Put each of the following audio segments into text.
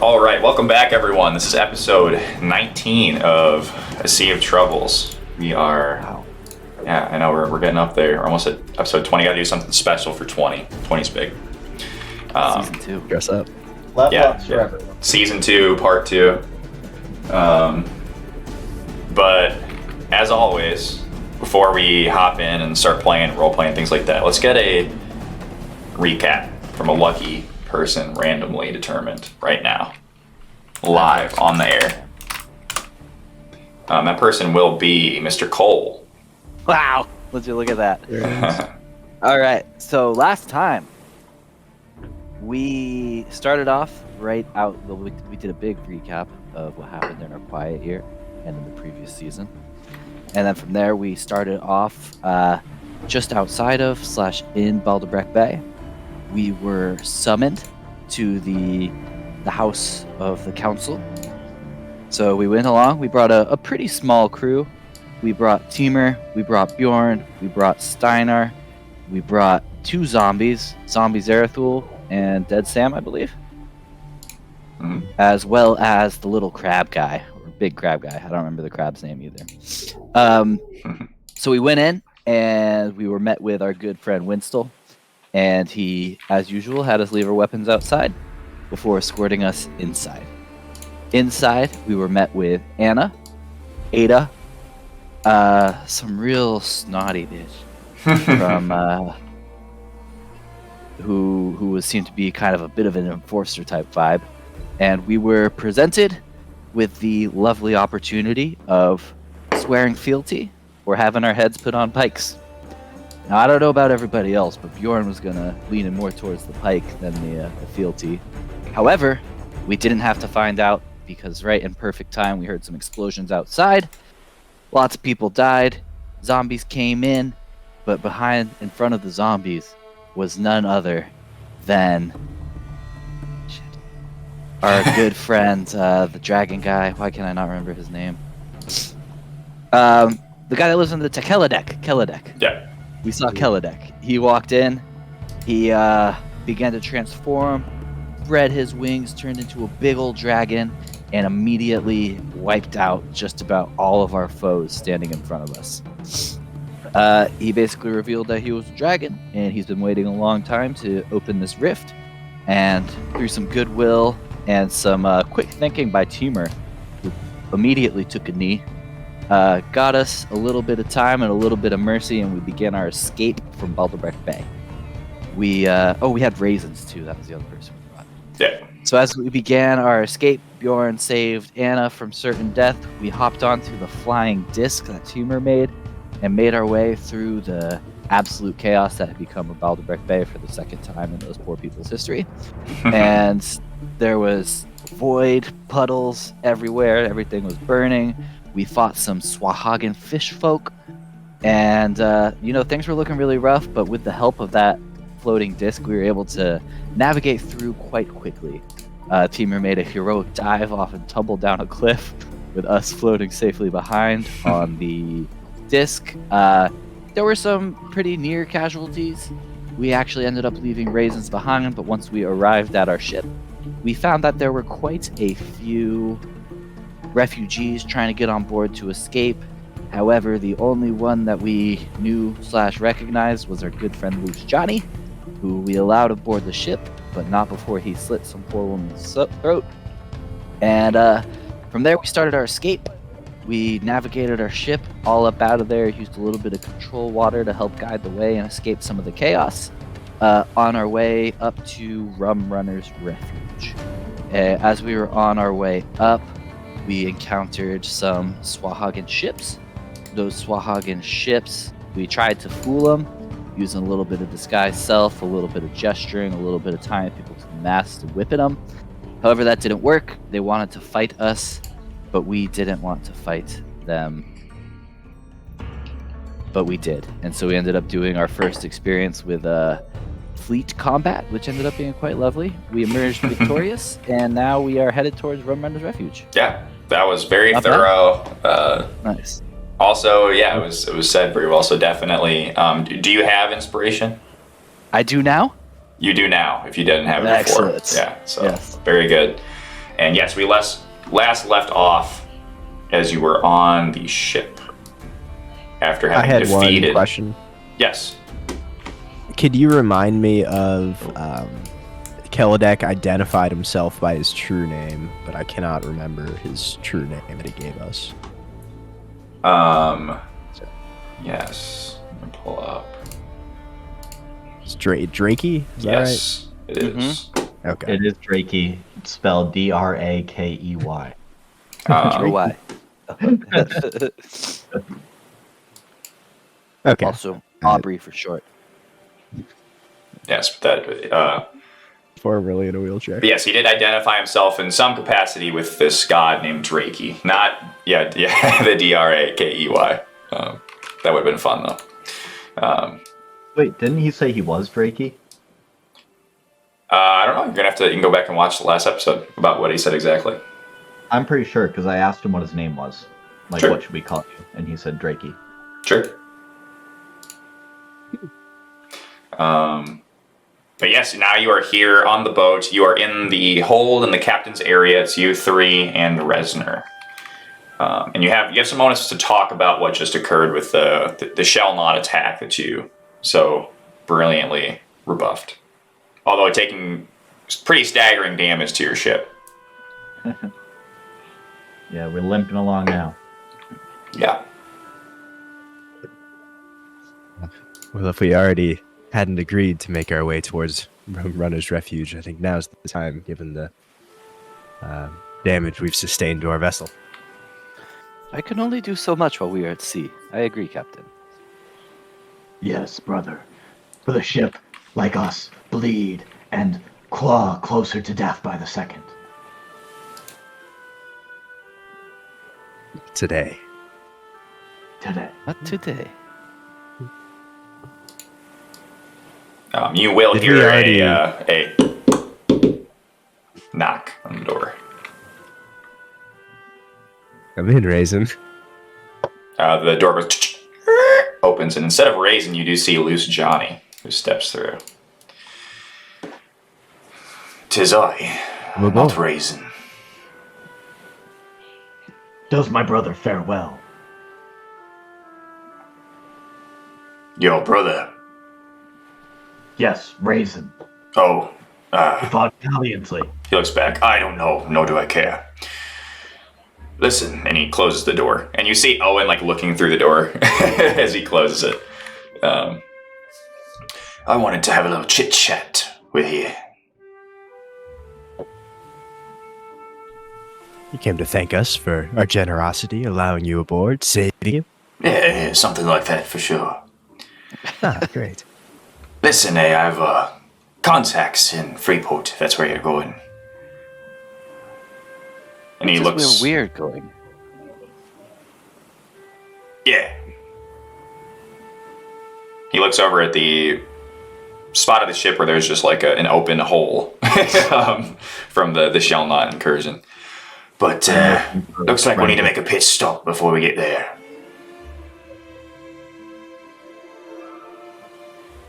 All right, welcome back, everyone. This is episode 19 of A Sea of Troubles. We are, yeah, I know we're getting up there. We're almost at episode 20. Got to do something special for 20. 20's big. Season 2. Dress up. Level up for everyone. Season 2, part 2. But as always, before we hop in and start playing, role-playing, things like that, let's get a recap from a lucky person randomly determined right now, live on the air. That person will be Mr. Cole. Wow! Would you look at that? All right. So last time we started off right out. Well, we did a big recap of what happened in our quiet year and in the previous season, and then from there we started off just outside of / in Baldebreck Bay. We were summoned to the house of the council. So we went along. We brought a pretty small crew. We brought Timur, we brought Bjorn, we brought Steinar, we brought 2 zombies, Zombie Zerathul and Dead Sam, I believe. Mm-hmm. As well as the little crab guy, or big crab guy. I don't remember the crab's name either. So we went in, and we were met with our good friend Winstel. And he, as usual, had us leave our weapons outside before escorting us inside. Inside, we were met with Anna, Ada, some real snotty bitch from who seemed to be kind of a bit of an enforcer type vibe, and we were presented with the lovely opportunity of swearing fealty or having our heads put on pikes. Now, I don't know about everybody else, but Bjorn was going to lean in more towards the pike than the fealty. However, we didn't have to find out because right in perfect time, we heard some explosions outside. Lots of people died. Zombies came in, but in front of the zombies was none other than our good friend, the dragon guy. Why can I not remember his name? The guy that lives in the Keledek. Yeah. We saw Keledek. He walked in. He began to transform, spread his wings, turned into a big old dragon, and immediately wiped out just about all of our foes standing in front of us. He basically revealed that he was a dragon, and he's been waiting a long time to open this rift. And through some goodwill and some quick thinking by Timur, who immediately took a knee, got us a little bit of time and a little bit of mercy, and we began our escape from Baldebreck Bay. We had raisins too. That was the other person we brought. Yeah. So as we began our escape, Bjorn saved Anna from certain death. We hopped onto the flying disc that Timur made and made our way through the absolute chaos that had become a Baldebreck Bay for the second time in those poor people's history. And there was void, puddles everywhere. Everything was burning. We fought some Swahagan fish folk, and things were looking really rough, but with the help of that floating disc, we were able to navigate through quite quickly. Timur made a heroic dive off and tumbled down a cliff, with us floating safely behind on the disc. There were some pretty near casualties. We actually ended up leaving raisins behind, but once we arrived at our ship, we found that there were quite a few refugees trying to get on board to escape. However, the only one that we knew / recognized was our good friend Loose Johnny, who we allowed aboard the ship, but not before he slit some poor woman's throat. And from there, we started our escape. We navigated our ship all up out of there, used a little bit of control water to help guide the way and escape some of the chaos on our way up to Rum Runner's Refuge. As we were on our way up, we encountered some Swahagan ships. Those Swahagan ships, we tried to fool them using a little bit of disguise self, a little bit of gesturing, a little bit of tying people to the masts and whipping them. However, that didn't work. They wanted to fight us, but we didn't want to fight them. But we did. And so we ended up doing our first experience with fleet combat, which ended up being quite lovely. We emerged victorious, and now we are headed towards Rum Runner's Refuge. Yeah, that was very Not thorough. Nice. Also, yeah, it was said very well. So definitely, do you have inspiration? I do now. You do now, if you didn't have it before. Excellent. Yeah, so Yes. very good. And yes, we last left off as you were on the ship after having I had defeated. one question. Yes. Could you remind me of Kelladek identified himself by his true name, but I cannot remember his true name that he gave us. Yes. Let me pull up. It's Drakey? Is that Yes, it is. right? Okay. It is Drakey. It's spelled Drakey. Or why? Okay. Also, Aubrey for short. Yes, that. Formerly in a wheelchair. But yes, he did identify himself in some capacity with this god named Drakey. Not, the Drakey. That would have been fun, though. Wait, didn't he say he was Drakey? I don't know. You can go back and watch the last episode about what he said exactly. I'm pretty sure, because I asked him what his name was. Like, Sure. what should we call you? And he said Drakey. Sure. But yes, now you are here on the boat. You are in the hold in the captain's area. It's you three and Resner. And you have some moments to talk about what just occurred with the shell knot attack that you so brilliantly rebuffed. Although taking pretty staggering damage to your ship. Yeah, we're limping along now. Yeah. Well, if we already hadn't agreed to make our way towards Runner's Refuge, I think now's the time, given the damage we've sustained to our vessel. I can only do so much while we are at sea. I agree, Captain. Yes, brother. For the ship, like us, bleed and claw closer to death by the second. Today. Not today. You will Did hear we already- a knock on the door. Come in, Raisin. The door goes opens, and instead of Raisin, you do see Loose Johnny, who steps through. 'Tis I, Well, not well. Raisin. Does my brother fare well? Your brother. Yes, Raisin. Oh, He fought valiantly. he looks back. I don't know, nor do I care. Listen, and he closes the door. And you see Owen, looking through the door as he closes it. I wanted to have a little chit-chat with you. You came to thank us for our generosity, allowing you aboard, saving you. Yeah, something like that for sure. Ah, great. Listen, I have contacts in Freeport, if that's where you're going. And he looks... We're weird going. Yeah. He looks over at the spot of the ship where there's just an open hole from the shell knot incursion. But looks like we need to make a pit stop before we get there.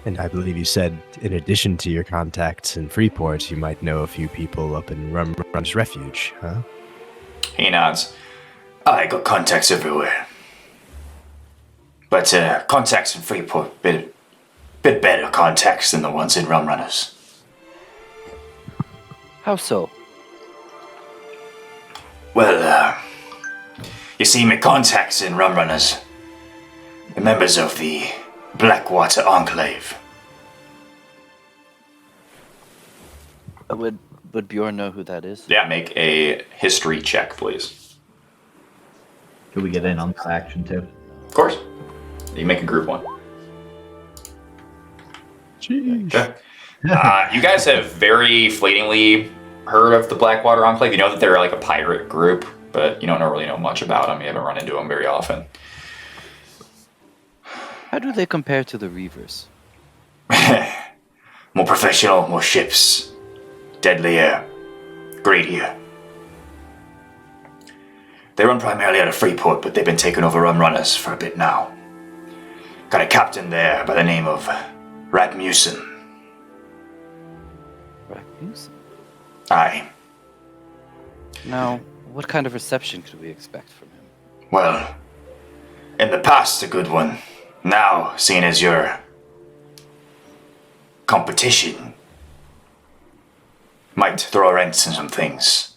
And I believe you said, in addition to your contacts in Freeport, you might know a few people up in Runner's Refuge, huh? He nods. I got contacts everywhere. But contacts in Freeport, bit better contacts than the ones in Rum Runners. How so? Well, you see, my contacts in Rum Runners, the members of the Blackwater Enclave. Would Bjorn know who that is? Yeah, make a history check, please. Could we get in on this action too? Of course. You make a group one. Jeez. Okay. You guys have very fleetingly heard of the Blackwater Enclave. You know that they're a pirate group, but you don't really know much about them. You haven't run into them very often. How do they compare to the Reavers? More professional, more ships, deadlier, greedier. They run primarily out of Freeport, but they've been taking over Rum Runners for a bit now. Got a captain there by the name of Rasmussen. Rasmussen? Aye. Now, what kind of reception could we expect from him? Well, in the past, a good one. Now, seeing as your competition, might throw a wrench in some things.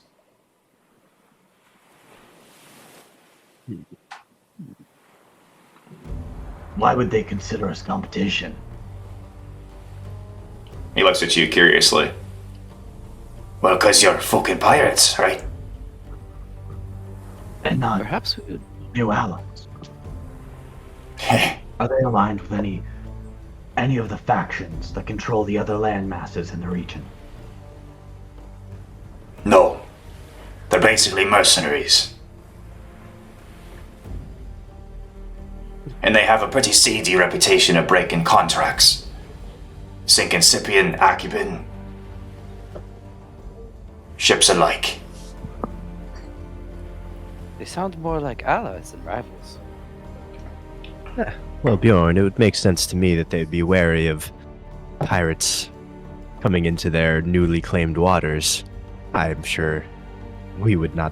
Why would they consider us competition? He looks at you curiously. Well, 'cause you're fucking pirates, right? And not Perhaps we could. new allies. Are they aligned with any of the factions that control the other land masses in the region? No. They're basically mercenaries. And they have a pretty seedy reputation of breaking contracts. Sinking Scypian, Acuban, ships alike. They sound more like allies than rivals. Well, Bjorn, it would make sense to me that they'd be wary of pirates coming into their newly claimed waters. I'm sure we would not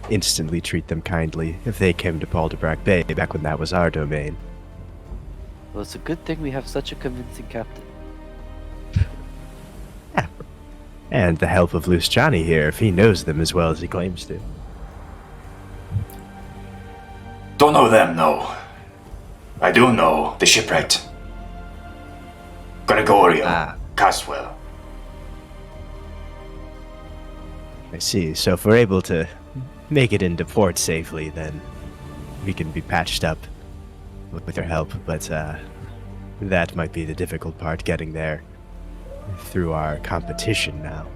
instantly treat them kindly if they came to Balderbrack Bay back when that was our domain. Well, it's a good thing we have such a convincing captain. And the help of Loose Johnny here, if he knows them as well as he claims to. Don't know them, no. I do know the shipwrecked. Gregorio, Caswell. I see. So if we're able to make it into port safely, then we can be patched up with their help. But that might be the difficult part, getting there through our competition now.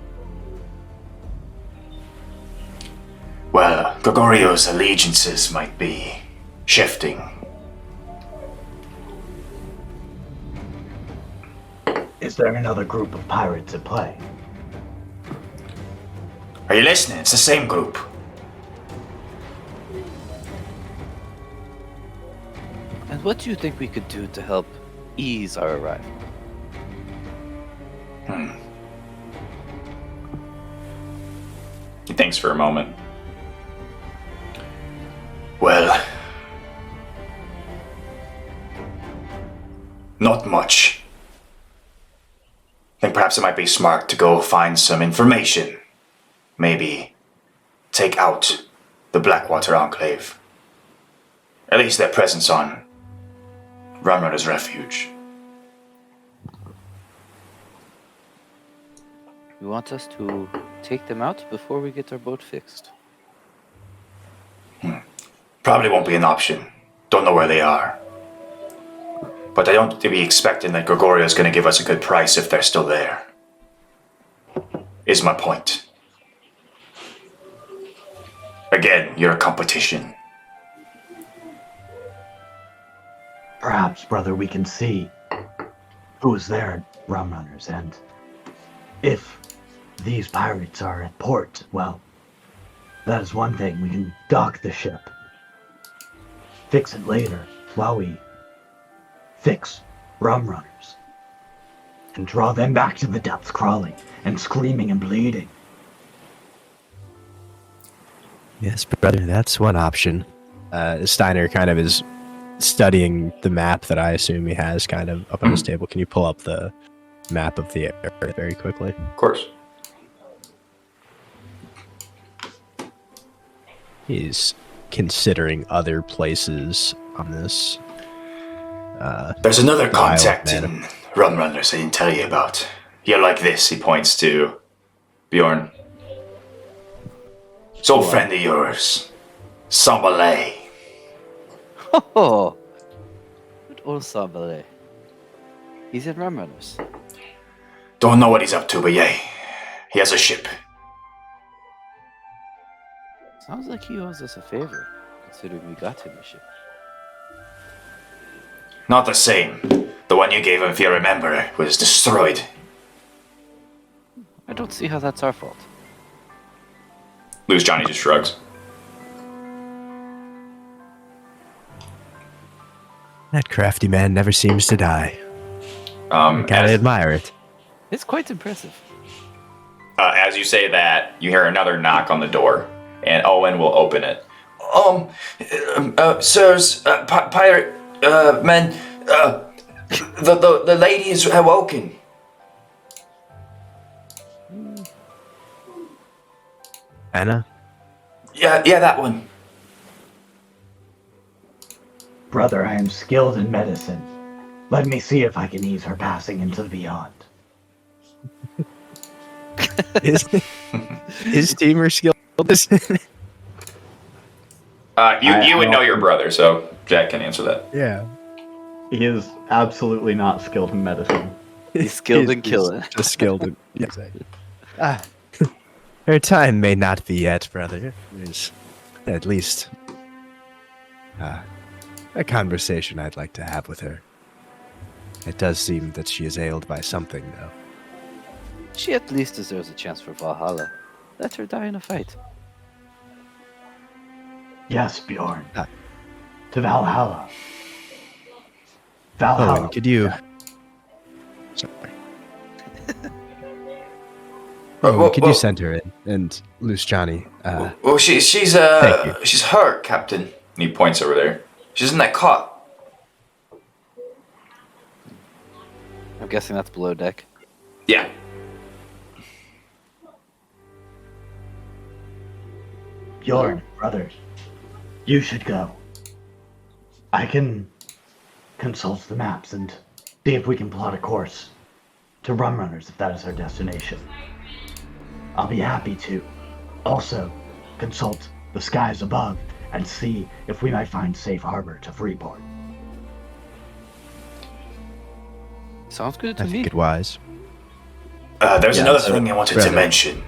Well, Gregorio's allegiances might be shifting. Is there another group of pirates at play? Are you listening? It's the same group. And what do you think we could do to help ease our arrival? He thinks for a moment. Well, not much. I think perhaps it might be smart to go find some information. Maybe take out the Blackwater Enclave. At least their presence on Rumrunner's Refuge. You want us to take them out before we get our boat fixed? Probably won't be an option. Don't know where they are. But I don't be expecting that Gregorio's gonna give us a good price if they're still there. Is my point. Again, you're a competition. Perhaps, brother, we can see who's there at Rumrunners, and if these pirates are at port, well, that is one thing. We can dock the ship. Fix it later while we fix Rumrunners. And draw them back to the depths crawling and screaming and bleeding. Yes, brother, that's one option. Steiner kind of is studying the map that I assume he has kind of up on his table. Can you pull up the map of the area very quickly? Of course. He's considering other places on this. There's another Wild contact man. in Rumrunners I didn't tell you about. You're like this, he points to Bjorn. It's old friend of yours, Sambalay. Oh, good old Sabale. He's in Rumrunners. Don't know what he's up to, but yeah, he has a ship. Sounds like he owes us a favor, considering we got him a ship. Not the same. The one you gave him, if you remember, was destroyed. I don't see how that's our fault. Loose Johnny just shrugs. That crafty man never seems to die. Gotta As, admire it. It's quite impressive. as you say that, you hear another knock on the door, and Owen will open it. Sirs, pirate, men, the lady is awoken. Anna? Yeah, that one. Brother, I am skilled in medicine. Let me see if I can ease her passing into the beyond. Is Teamer skilled? You would know your brother, so Jack can answer that. Yeah. He is absolutely not skilled in medicine. He's skilled in killing. Just skilled in. Exactly. Her time may not be yet, brother. There's at least a conversation I'd like to have with her. It does seem that she is ailed by something, though. She at least deserves a chance for Valhalla. Let her die in a fight. Yes, Bjorn. Ah. To Valhalla. Valhalla. Owen, could you... Sorry. Owen, could you send her in and loose Johnny? Well, she's Thank you. she's hurt, Captain. And he points over there. She's in that cot. I'm guessing that's below deck. Yeah. Bjorn, brother, you should go. I can consult the maps and see if we can plot a course to Rum Runners if that is our destination. I'll be happy to also consult the skies above and see if we might find safe harbor to Freeport. Sounds good I to me. think it wise. There's Yeah, another so, thing I wanted brother. to mention.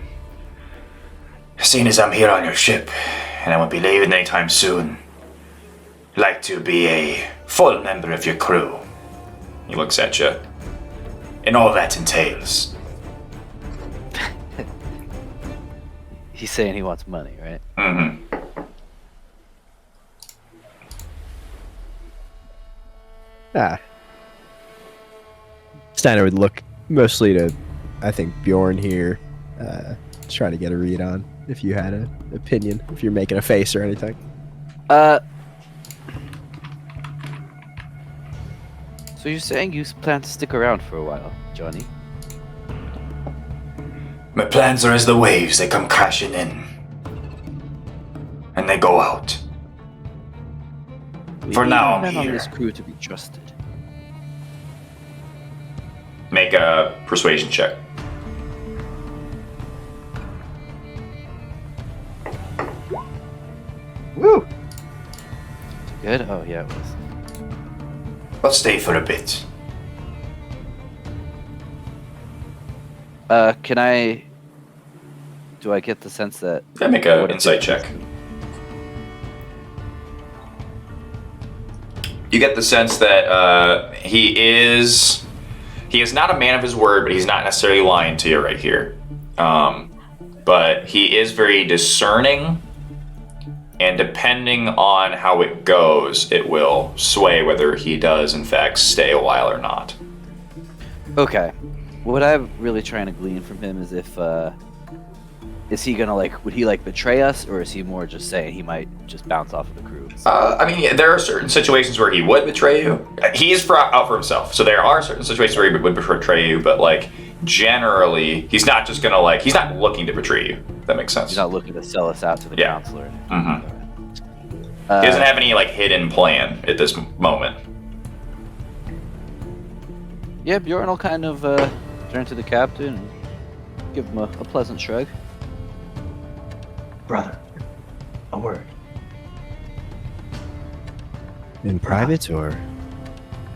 Seeing as I'm here on your ship, and I won't be leaving anytime soon, I'd like to be a full member of your crew, He looks at you. and all that entails. He's saying he wants money, right? Mm-hmm. Steiner would look mostly to, I think, Bjorn here, trying to get a read on if you had an opinion, if you're making a face or anything. So you're saying you plan to stick around for a while, Johnny? My plans are as the waves, they come crashing in. And they go out. For We now, need I'm men on here. this crew to be trusted. Make a persuasion check. Woo! Good? Oh, yeah, it was. I'll stay for a bit. Can I... Do I get the sense that... Yeah, make what an if insight it- check. You get the sense that he is not a man of his word, but he's not necessarily lying to you right here. But he is very discerning, and depending on how it goes, it will sway whether he does in fact stay a while or not. Okay. What I'm really trying to glean from him is if, is he gonna, would he, betray us, or is he more just saying he might just bounce off of the crew? I mean, yeah, there are certain situations where he would betray you. He is out for himself, so there are certain situations where he would betray you, but, generally, he's not just gonna, he's not looking to betray you, if that makes sense. He's not looking to sell us out to the Yeah. counselor. Mm-hmm. He doesn't have any, hidden plan at this moment. Yeah, Bjorn will kind of turn to the captain and give him a pleasant shrug. Brother, a word. In private, or?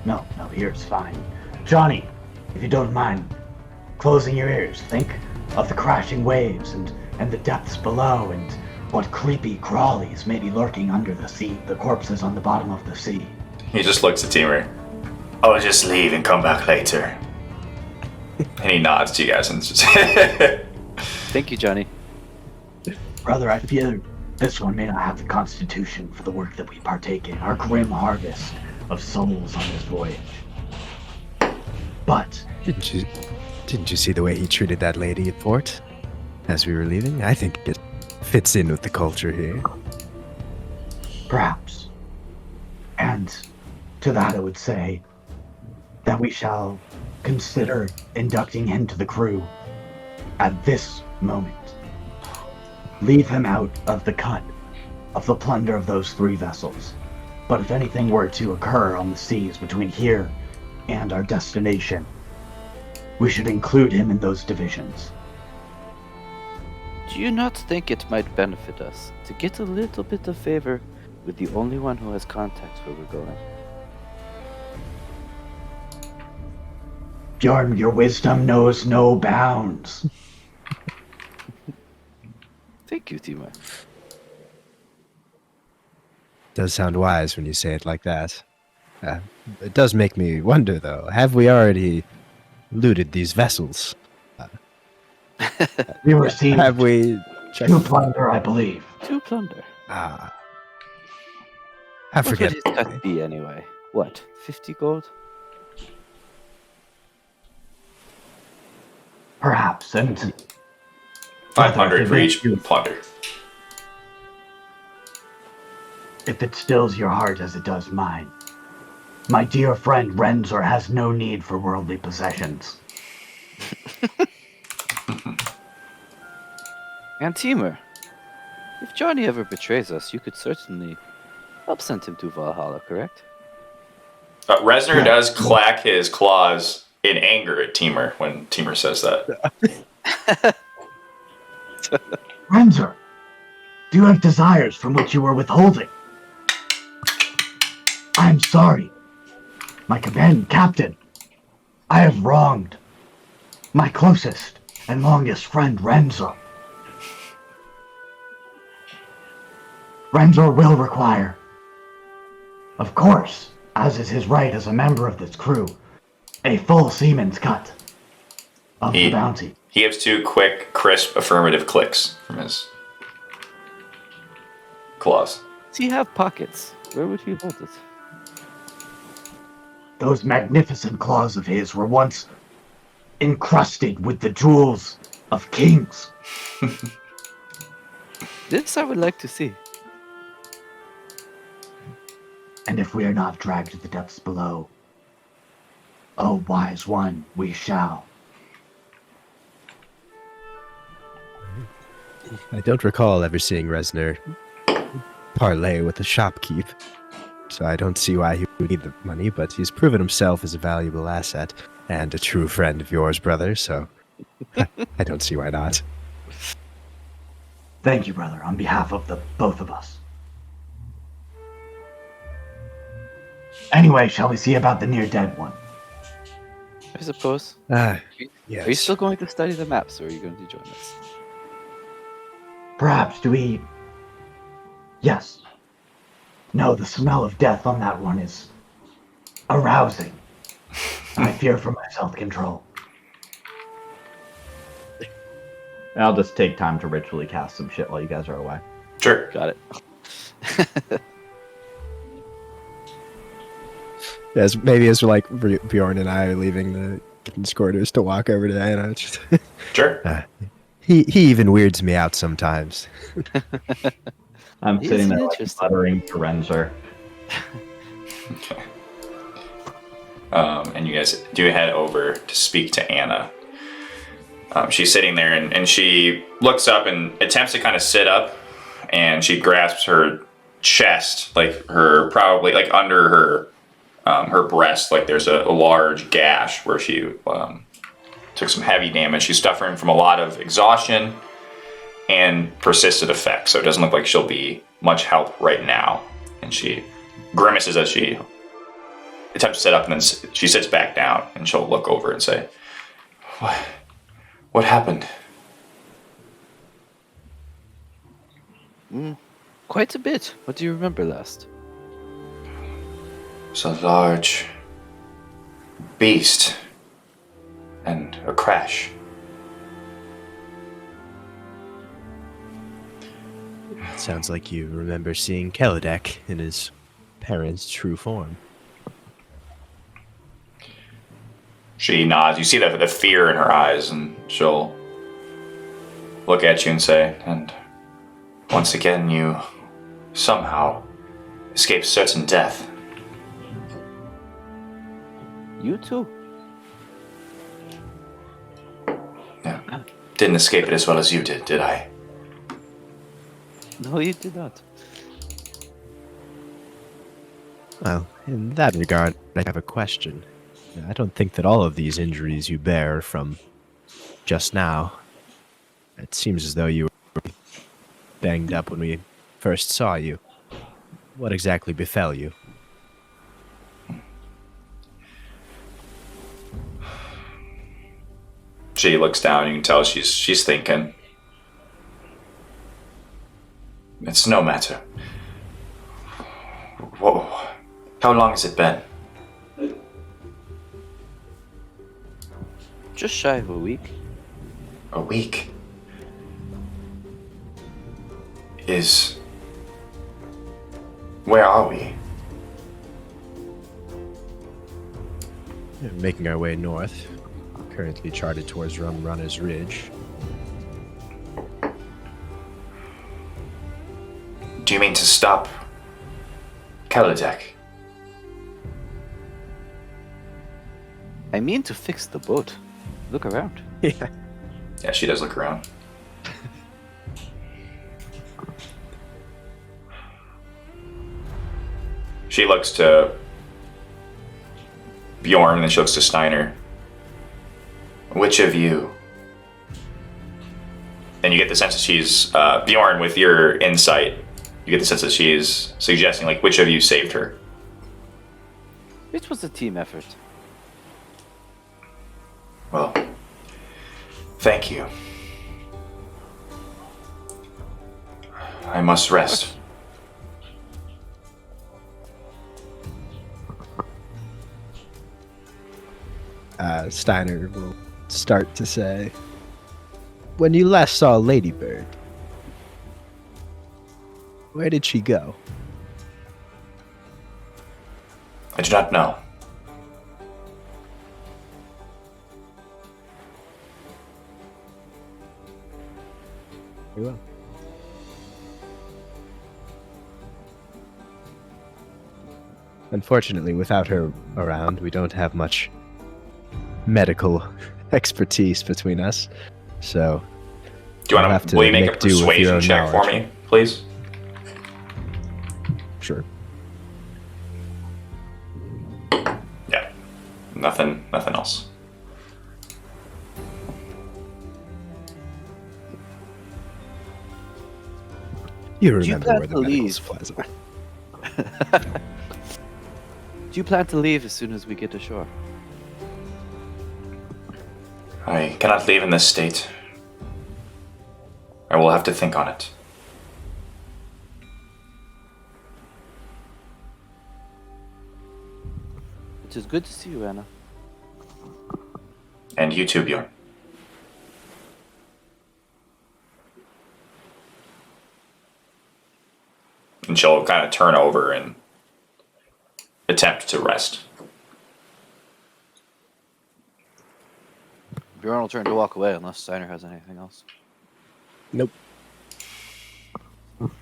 No, here's fine. Johnny, if you don't mind closing your ears, think of the crashing waves and the depths below and what creepy crawlies may be lurking under the sea, the corpses on the bottom of the sea. He just looks at Teamer, I'll just leave and come back later. and he nods to you guys, and just Thank you, Johnny. Brother, I fear this one may not have the constitution for the work that we partake in, our grim harvest of souls on this voyage. But Didn't you see the way he treated that lady at port as we were leaving? I think it's fits in with the culture here. Perhaps. And to that I would say that we shall consider inducting him to the crew at this moment. Leave him out of the cut of the plunder of those 3 vessels. But if anything were to occur on the seas between here and our destination, we should include him in those divisions. Do you not think it might benefit us to get a little bit of favor with the only one who has contacts where we're going? Bjorn, your wisdom knows no bounds. Thank you, Timur. Does sound wise when you say it like that. It does make me wonder, though. Have we already looted these vessels? We received Have we 2 plunder, I believe. 2 plunder. I What forget. would his cut be anyway? What, 50 gold? Perhaps, and 500 for each plunder. if it stills your heart as it does mine, my dear friend Renzor has no need for worldly possessions. And Timur, if Johnny ever betrays us, you could certainly help send him to Valhalla, correct? Resner does clack his claws in anger at Timur when Timur says that. Renzor, do you have desires from which you were withholding? I am sorry. My companion, Captain, I have wronged my closest and longest friend, Renzor. Renzor will require, of course, as is his right as a member of this crew, a full seaman's cut of the bounty. He gives 2 quick, crisp, affirmative clicks from his claws. Does he have pockets? Where would he hold it? Those magnificent claws of his were once encrusted with the jewels of kings. This I would like to see. And if we are not dragged to the depths below, oh wise one, we shall. I don't recall ever seeing Resner parlay with the shopkeep, so I don't see why he would need the money, but he's proven himself as a valuable asset and a true friend of yours, brother, so I don't see why not. Thank you, brother, on behalf of the both of us. Anyway, shall we see about the near-dead one? I suppose. Yes. Are you still going to study the maps, or are you going to join us? Perhaps, do we... Yes. No, the smell of death on that one is arousing. I fear for my self-control. I'll just take time to ritually cast some shit while you guys are away. Sure. Got it. As maybe as like Bjorn and I are leaving the escorters to walk over to Anna. Sure. He even weirds me out sometimes. I'm He's sitting there like, interesting. muttering to Renzer. And you guys do head over to speak to Anna. She's sitting there and she looks up and attempts to kind of sit up, and she grasps her chest, like her probably like under her breast, like there's a large gash where she took some heavy damage. She's suffering from a lot of exhaustion and persistent effects, so it doesn't look like she'll be much help right now. And she grimaces as she attempts to sit up, and then she sits back down, and she'll look over and say, What happened? Quite a bit. What do you remember last? It's a large beast and a crash. Sounds like you remember seeing Kelodek in his parents' true form. She nods. You see the fear in her eyes, and she'll look at you and say, and Once again, you somehow escaped certain death. You too. Yeah. Didn't escape it as well as you did I? No, you did not. Well, in that regard, I have a question. I don't think that all of these injuries you bear are from just now. It seems as though you were banged up when we first saw you. What exactly befell you? She looks down. You can tell she's thinking. It's no matter. Whoa. How long has it been? Just shy of a week. A week. Where are we? Making our way north, currently charted towards Runner's Ridge. Do you mean to stop Kalidek? I mean to fix the boat. Look around. Yeah. Yeah, she does look around. She looks to Bjorn and then she looks to Steiner. Which of you? And you get the sense that she's Bjorn, with your insight, you get the sense that she's suggesting like which of you saved her. It was a team effort. Well, thank you. I must rest. Steiner will start to say, when you last saw Ladybird, where did she go? I do not know. Very well. Unfortunately, without her around, we don't have much medical expertise between us. So, Do you I'll want have to to will you make a make do with your persuasion own check for knowledge. me, please? sure. Yeah. Nothing else. You Do you remember plan where the to medical leave? supplies are. Do you plan to leave as soon as we get ashore? I cannot leave in this state. I will have to think on it. It is good to see you, Anna. And you too, Bjorn. And she'll kind of turn over and attempt to rest. Bjorn will turn to walk away unless Steiner has anything else. Nope.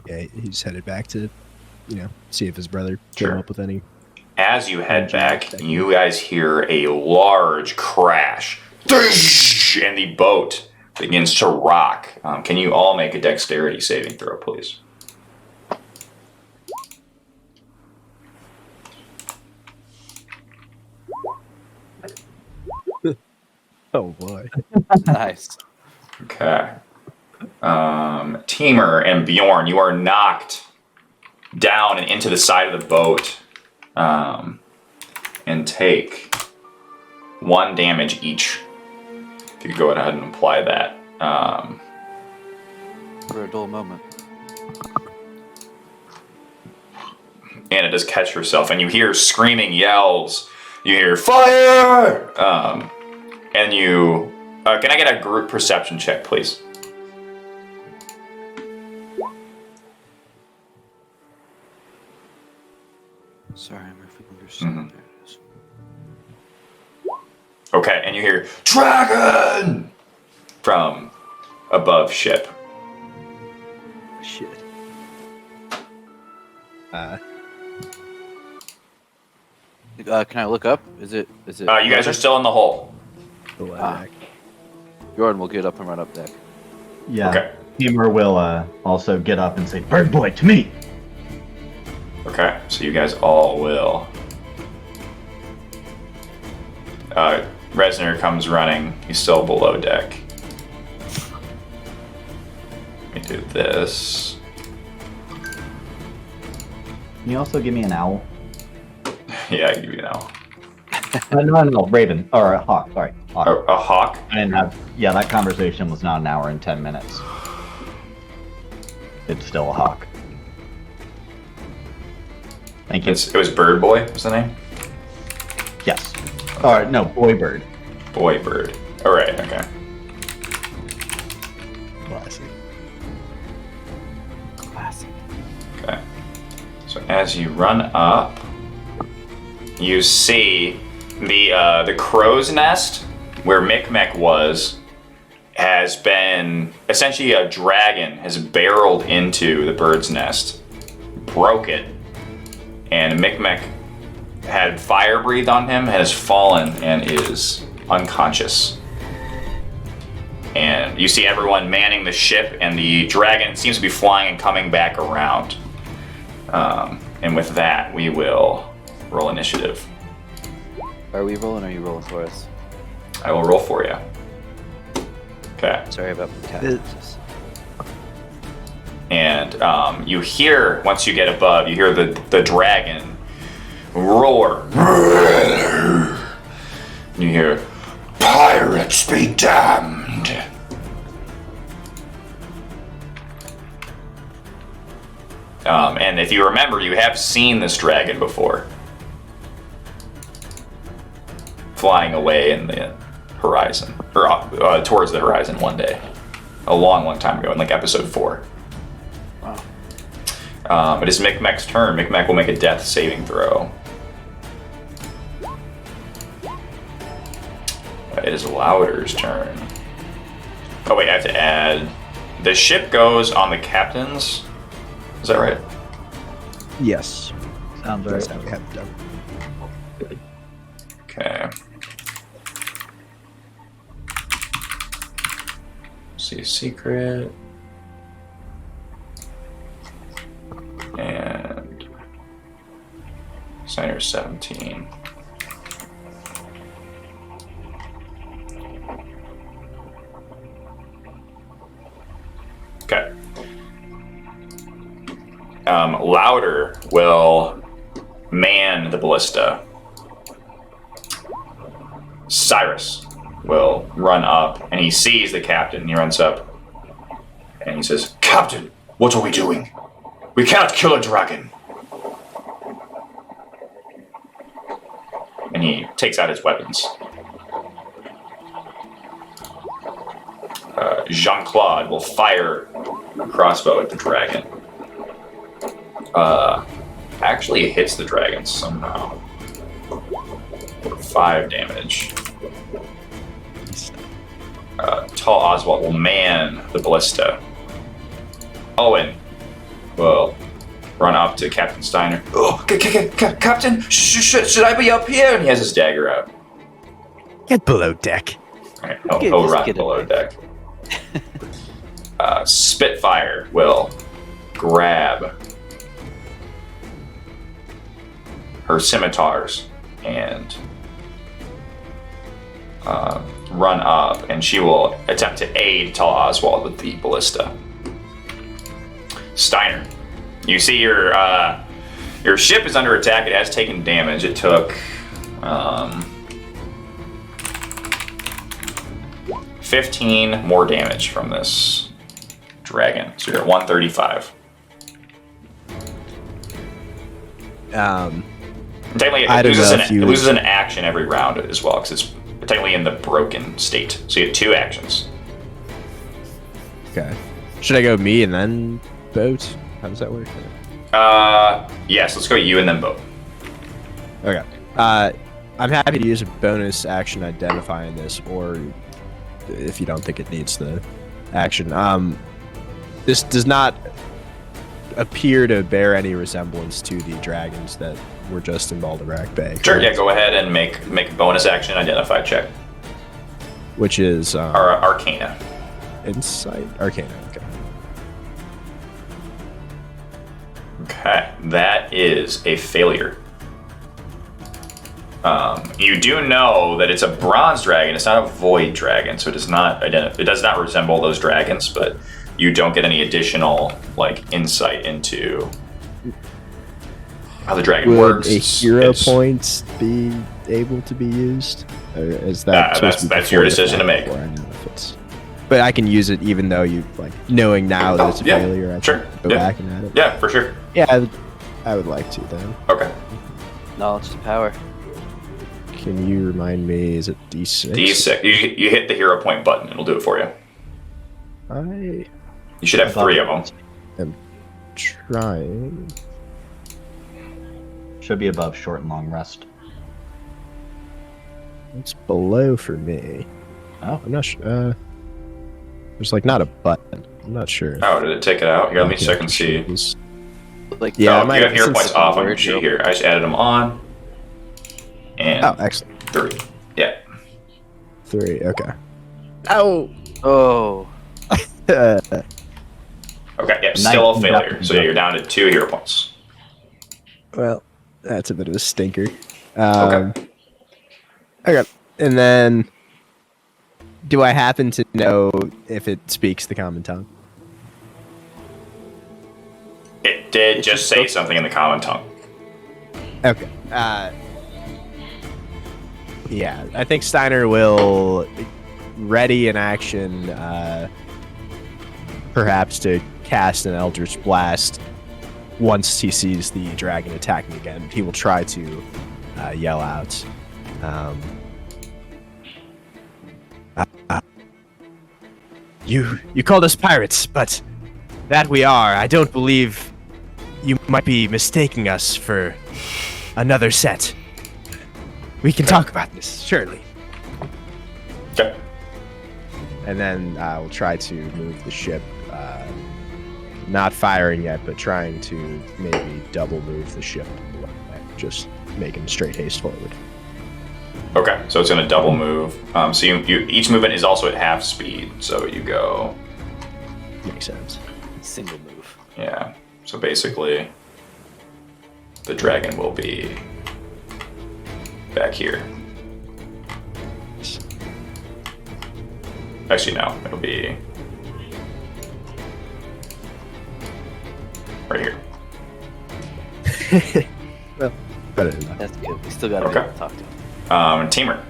Yeah, he's headed back to, see if his brother came Sure. up with any. As you head back, you guys hear a large crash. And the boat begins to rock. Can you all make a dexterity saving throw, please? Oh boy. Nice. Okay. Teamer and Bjorn, you are knocked down and into the side of the boat, and take 1 damage each. If you could go ahead and apply that. For a dull moment. Anna does catch herself, and you hear screaming yells. You hear fire, and you. Can I get a group perception check, please? Sorry, my fingers. Mhm. There it is. Okay, and you hear dragon from above ship. Shit. Can I look up? Is it? You guys are still in the hole. below Ah. deck. Jordan will get up and run up deck. Yeah. Okay. Humor will also get up and say, "Bird boy, to me." Okay, so you guys all will. Resner comes running. He's still below deck. Let me do this. Can you also give me an owl? Yeah, I give you now. No, Raven or a hawk. Sorry, hawk. A hawk? I didn't have. Yeah, that conversation was not an hour and 10 minutes. It's still a hawk. Thank you. It was Bird Boy, was the name? Yes. Or no, boy bird. Boy Bird. Alright, okay. Classic. Classic. Okay. So as you run up, you see the crow's nest where Micmac was has been essentially a dragon has barreled into the bird's nest, broke it, and Micmac had fire breathed on him, has fallen, and is unconscious. And you see everyone manning the ship, and the dragon seems to be flying and coming back around. And with that, we will roll initiative. Are we rolling or are you rolling for us? I will roll for you. Okay. Sorry about the cat. And you hear, once you get above, you hear the dragon roar. You hear, "Pirates be damned!" And if you remember, you have seen this dragon before. Flying away in the horizon, or towards the horizon one day. A long, long time ago, in like episode 4. Wow. It is Micmac's turn. Micmac will make a death saving throw. It is Louder's turn. Oh wait, I have to add... The ship goes on the captain's. Is that right? Yes. Sounds That's right. how we have it done. Okay. See a secret. And Signer 17. Okay. Louder will man the ballista. Cyrus will run up, and he sees the captain. He runs up, and he says, Captain, what are we doing? We cannot kill a dragon. and he takes out his weapons. Jean-Claude will fire a crossbow at the dragon. Actually, it hits the dragon somehow. 5 damage. Tall Oswald will man the ballista. Owen will run up to Captain Steiner. Oh, Captain, should I be up here? And he has his dagger out. Get below deck. Right, Okay, he'll just run get it below back. deck. Spitfire will grab her scimitars and run up, and she will attempt to aid Tall Oswald with the ballista. Steiner, you see your ship is under attack. It has taken damage. It took 15 more damage from this dragon. So you're at 135. And technically, I it don't know if it you- loses an action every round as well, because it's technically in the broken state. So you have 2 actions. Okay. Should I go me and then boat? How does that work? Yes, let's go you and then boat. Okay. I'm happy to use a bonus action identifying this, or if you don't think it needs the action. This does not appear to bear any resemblance to the dragons that were just in Balderac Bay. Sure, yeah, correct? go ahead and make a bonus action identify check. Which is Or Arcana. insight, arcana. Okay. Okay, that is a failure. You do know that it's a bronze dragon. It's not a void dragon, so it does not resemble those dragons. But you don't get any additional insight into how the dragon Would works. a hero It's- point be able to be used? Or is that supposed to be that's before your the decision to fact, make. or I know if it's- But I can use it even though you knowing now that it's a yeah, failure. I sure, can go yeah. back and add it. Yeah, for sure. Yeah, I would like to then. Okay. Knowledge is power. Can you remind me? Is it D6? D6. You hit the hero point button. It'll do it for you. I You should have 3 of them. am trying. Should be above short and long rest. It's below for me. Oh. I'm not sure. There's not a button. I'm not sure. Oh, did it take it out? Here, let me check and see. Like Yeah, I Oh, might you have have hero since points it's off on your word, sheet you'll- here. I just added them on. And Oh, excellent. 3. Yeah. 3. Okay. Oh. Oh, Okay, yep, still a 19 failure. definitely So yeah, you're down to 2 hero points. Well, that's a bit of a stinker. Okay. Okay. And then, do I happen to know if it speaks the common tongue? It did just say something in the common tongue. Okay. Yeah, I think Steiner will ready in action, perhaps to cast an Eldritch Blast. Once he sees the dragon attacking again, he will try to yell out. You called us pirates, but that we are. I don't believe you might be mistaking us for another set. We can talk about this, surely. Okay. And then we'll try to move the ship, not firing yet, but trying to maybe double move the ship, just making straight haste forward. Okay, so it's going to double move. So you each movement is also at half speed. So you go, Makes sense. single move. yeah. So basically, the dragon will be back here. Actually, no, it'll be right here. Well, better than that. That's good. We still gotta be Okay. able to talk to him. Teamer.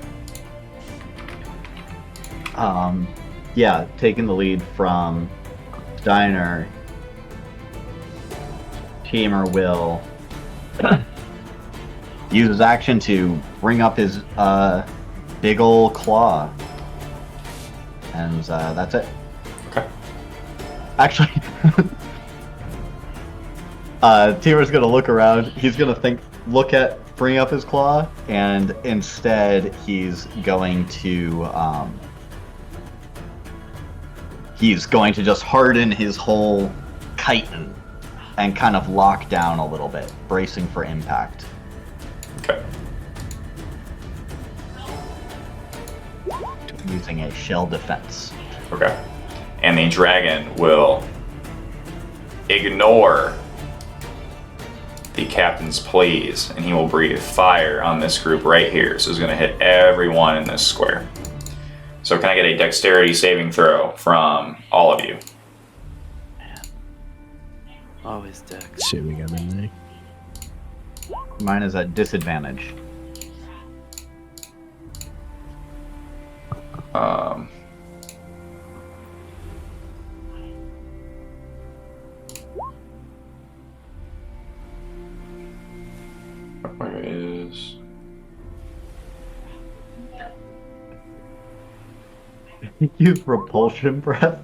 Yeah, taking the lead from Steiner, Teamer will use his action to bring up his big ol' claw. And that's it. Okay. Actually, Teamer's gonna look around. He's gonna bring up his claw, and instead he's going to just harden his whole chitin and kind of lock down a little bit, bracing for impact. Okay. Using a shell defense. Okay. And the dragon will ignore the captain's pleas, and he will breathe fire on this group right here. So it's going to hit everyone in this square. So can I get a dexterity saving throw from all of you? Always dex. Assuming I'm in there. Mine is at disadvantage. Where is... Use repulsion breath.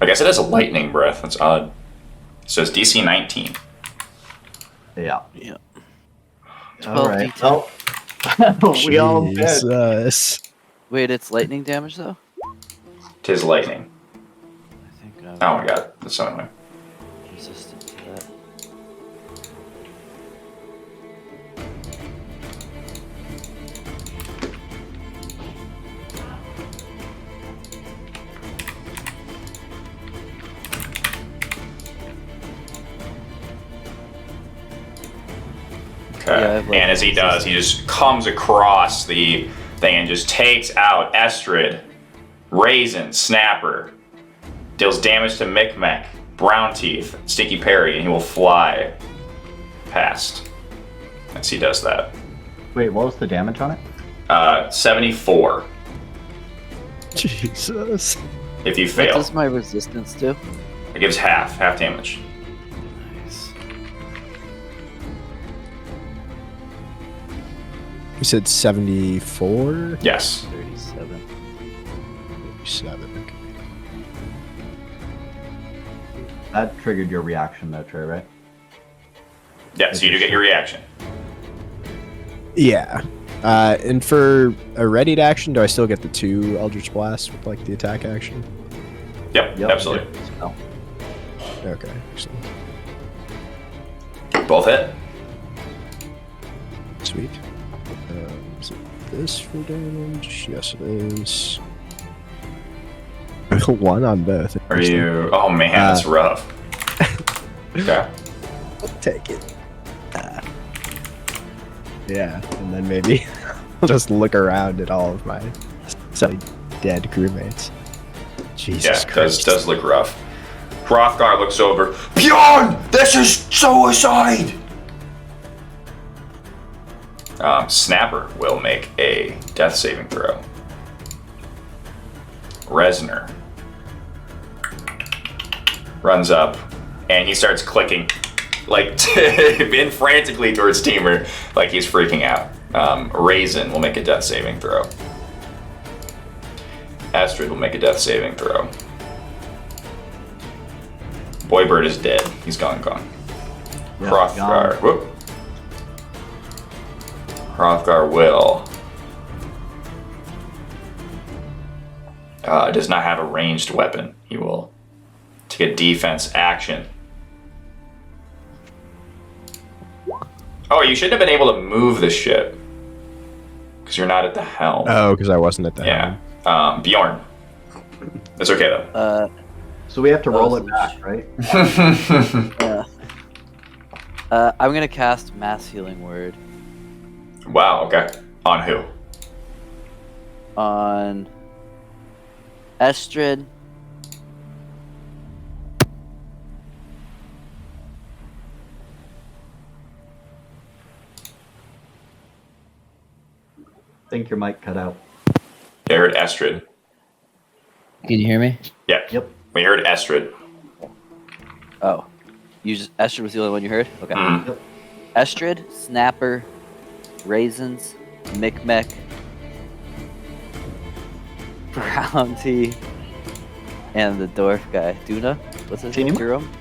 I guess it has a lightning breath. That's odd. It says DC 19. Yeah. Yeah. All 12 right. D10. Oh, we all did. Jesus. Wait, it's lightning damage though? Tis lightning. I think. Oh my god, that's so annoying. resistant to that. Okay. Yeah, I have, like, and as he does, he just comes across the thing and just takes out Estrid, Raisin, Snapper, deals damage to Micmac, Brown Teeth, Sticky Perry, and he will fly past as he does that. Wait, what was the damage on it? 74 Jesus. if you What fail. does my resistance do? It gives half damage. Nice. You said 74? Yes. 37. 7. Okay. That triggered your reaction though, Trey, right? Yes, you do get your reaction. Yeah. And for a readied action, do I still get the 2 Eldritch Blasts with like the attack action? Yep, Yep. absolutely. Oh, Okay, excellent. Both hit. Sweet. Is it this for damage? Yes, it is. 1 on both. Are you? Oh man, that's rough. Okay. Take it. Yeah, and then maybe I'll just look around at all of my dead crewmates. Jesus Yeah, Christ. does look rough. Hrothgar looks over. Bjorn, this is suicide. Snapper will make a death saving throw. Resner runs up and he starts clicking, like in frantically towards Teamer, like he's freaking out. Raisin will make a death saving throw. Astrid will make a death saving throw. Boybird is dead. He's gone. Yeah, Hrothgar. gone. Whoop. Hrothgar will. Does not have a ranged weapon. He will take a defense action. Oh, you shouldn't have been able to move the ship. Because you're not at the helm. Oh, because I wasn't at that. Yeah. Bjorn. It's okay though. So we have to roll it back, right? Yeah. I'm gonna cast Mass Healing Word Wow, okay. On who? on Estrid, I think your mic cut out. Yeah, I heard Estrid. Can you hear me? Yeah. Yep. We heard Estrid. Oh, Estrid was the only one you heard. Okay. Mm. Estrid, Snapper, Raisins, Micmac, Brown Tea, and the dwarf guy. Duna? What's his name? Teamer? Jerome?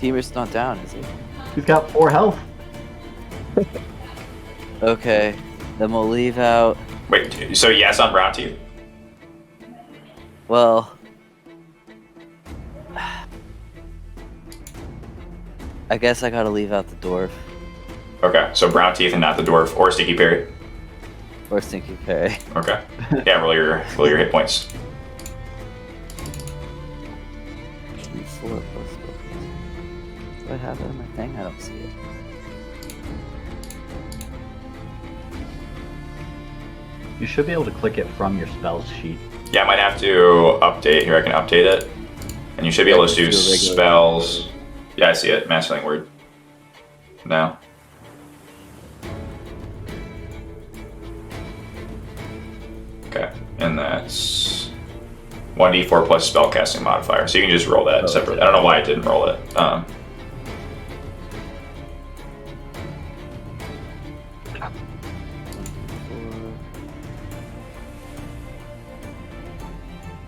Teamer's not down, is he? He's got 4 health. Okay. Then we'll leave out. Wait, so yes on Brown Teeth? Well. I guess I gotta leave out the dwarf. Okay, so Brown Teeth and not the dwarf or Sticky Perry. Or Stinky Perry. Okay. Yeah, roll your hit points. D4 plus spell. Do I have it in my thing? I don't see it. You should be able to click it from your spells sheet. Yeah, I might have to update. Here, I can update it. And you should be able to do Just do a regular- spells. Yeah, I see it. Mass Healing Word. No. Okay, and that's 1d4 plus spellcasting modifier. So you can just roll that separately. I don't know why I didn't roll it.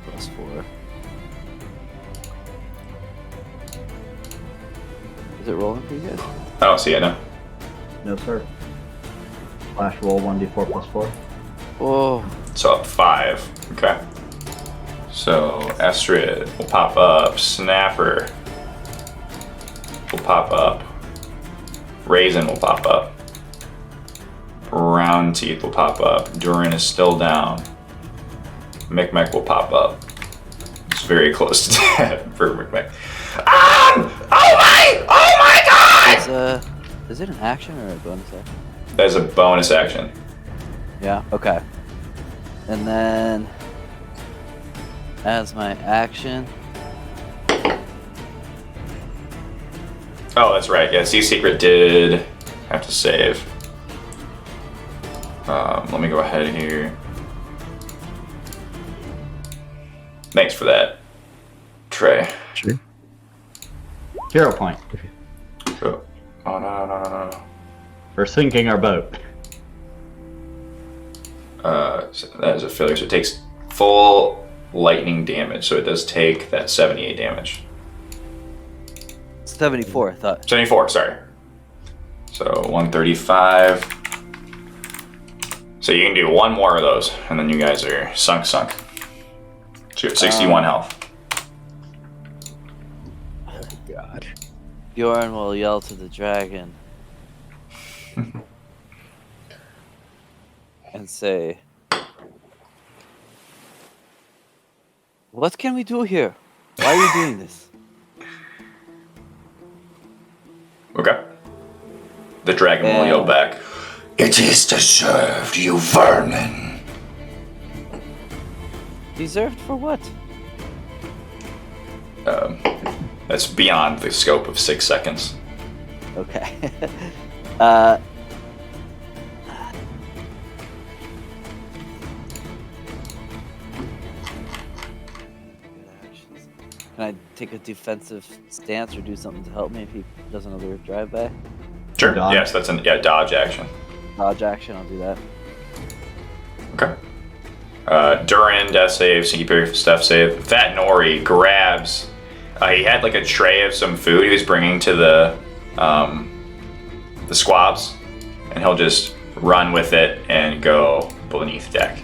Plus 4. Is it rolling for you guys? I don't see it now. No, sir. Flash roll 1d4 plus 4. Oh, So up 5. Okay. So Astrid will pop up. Snapper will pop up. Raisin will pop up. Round Teeth will pop up. Durin is still down. Micmac will pop up. It's very close to death for Micmac. Oh my god! Is it an action or a bonus action? That is a bonus action. Yeah, okay. And then, as my action, Oh, that's right. Yeah, Sea Secret did have to save. Let me go ahead here. Thanks for that, Trey. Sure. 0 point. So, oh no. We're sinking our boat. So that is a failure. So it takes full lightning damage. So it does take that 78 damage. 74, I thought. 74, sorry. So 135. So you can do one more of those, and then you guys are sunk. So you have 61 health. God. Bjorn will yell to the dragon and say, "What can we do here? Why are you doing this?" Okay. The dragon will yell back. It is deserved, you vermin. Deserved for what? That's beyond the scope of 6 seconds. Okay. Can I take a defensive stance or do something to help me if he does another drive-by? Sure. Dodge. Yes, that's a dodge action. Dodge action, I'll do that. Okay. Durin, death save, Sinky Perry, Steph save. Fat Nori grabs. He had like a tray of some food he was bringing to the squabs, and he'll just run with it and go beneath deck.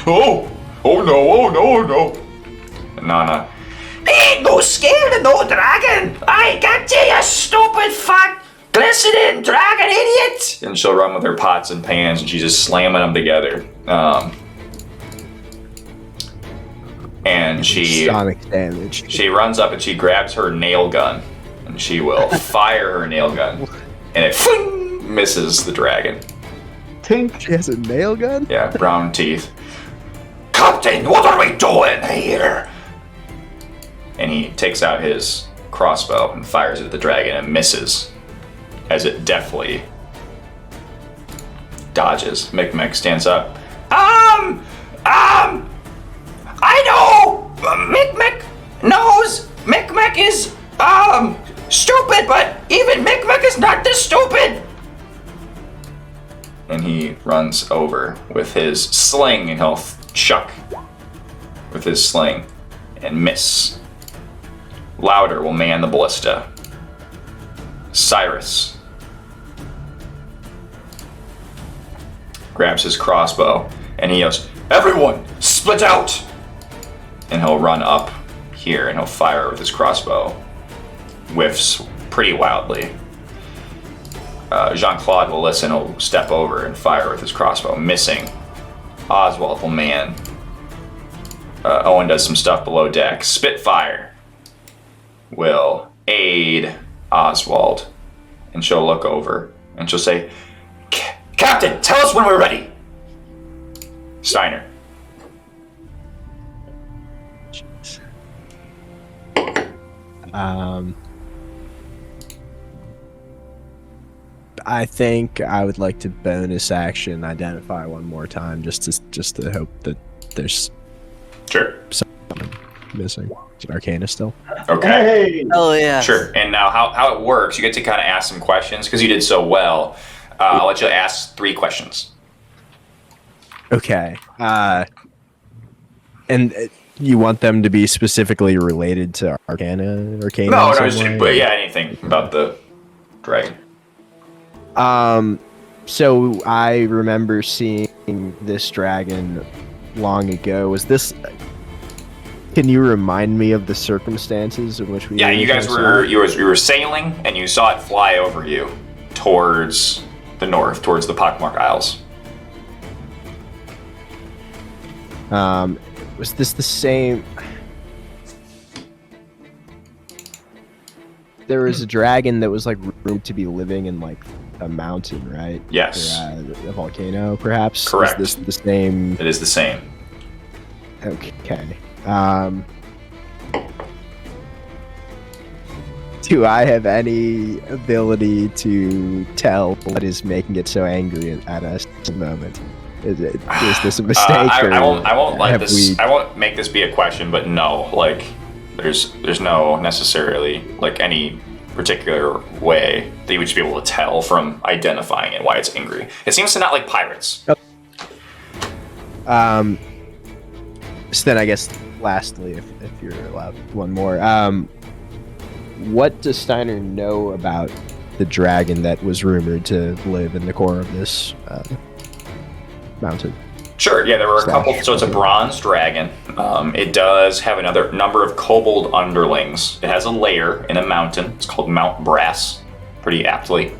Oh no. No. Ain't no scared of no dragon. I got you, you stupid fat glistening dragon idiot. And she'll run with her pots and pans, and she's just slamming them together. And she Sonic damage. She runs up and she grabs her nail gun, and she will fire her nail gun, and it fling, misses the dragon. Tink. She has a nail gun? Yeah, brown teeth. Captain, what are we doing here? And he takes out his crossbow and fires it at the dragon and misses as it deftly dodges. Micmac stands up. I know! Micmac knows! Micmac is, stupid, but even Micmac is not this stupid! And he runs over with his sling, and he'll chuck with his sling and miss. Louder will man the ballista. Cyrus grabs his crossbow and he yells, "Everyone, split out!" And he'll run up here and he'll fire with his crossbow. Whiffs pretty wildly. Jean-Claude will listen, he'll step over and fire with his crossbow, missing. Oswald will man. Owen does some stuff below deck. Spitfire will aid Oswald, and she'll look over and she'll say, Captain, tell us when we're ready! Steiner. I think I would like to bonus action identify one more time, just to hope that there's Sure. something missing. Is it Arcana still? Okay. Hey! Oh yeah. Sure. And now how it works, you get to kind of ask some questions because you did so well. I'll let you ask 3 questions. Okay. And you want them to be specifically related to Arcana? No, but yeah, anything about the dragon. So I remember seeing this dragon long ago. Was this Can you remind me of the circumstances in which we? Yeah, you guys originally were you were sailing, and you saw it fly over you towards the north, towards the Pockmark Isles. Was this the same? There was a dragon that was like rumored to be living in like a mountain, right? Yes. Or, a volcano, perhaps. Correct. Is this the same? It is the same. Okay. Do I have any ability to tell what is making it so angry at us at the moment? Is this a mistake? I won't let have this. I won't make this be a question, but no, like, there's no necessarily like any particular way that you would just be able to tell from identifying it why it's angry. It seems to not like pirates. So then I guess lastly, if you're allowed one more, what does Steiner know about the dragon that was rumored to live in the core of this mountain? Sure, yeah, there were a couple. So it's a bronze dragon. It does have another number of kobold underlings. It has a lair in a mountain. It's called Mount Brass, pretty aptly.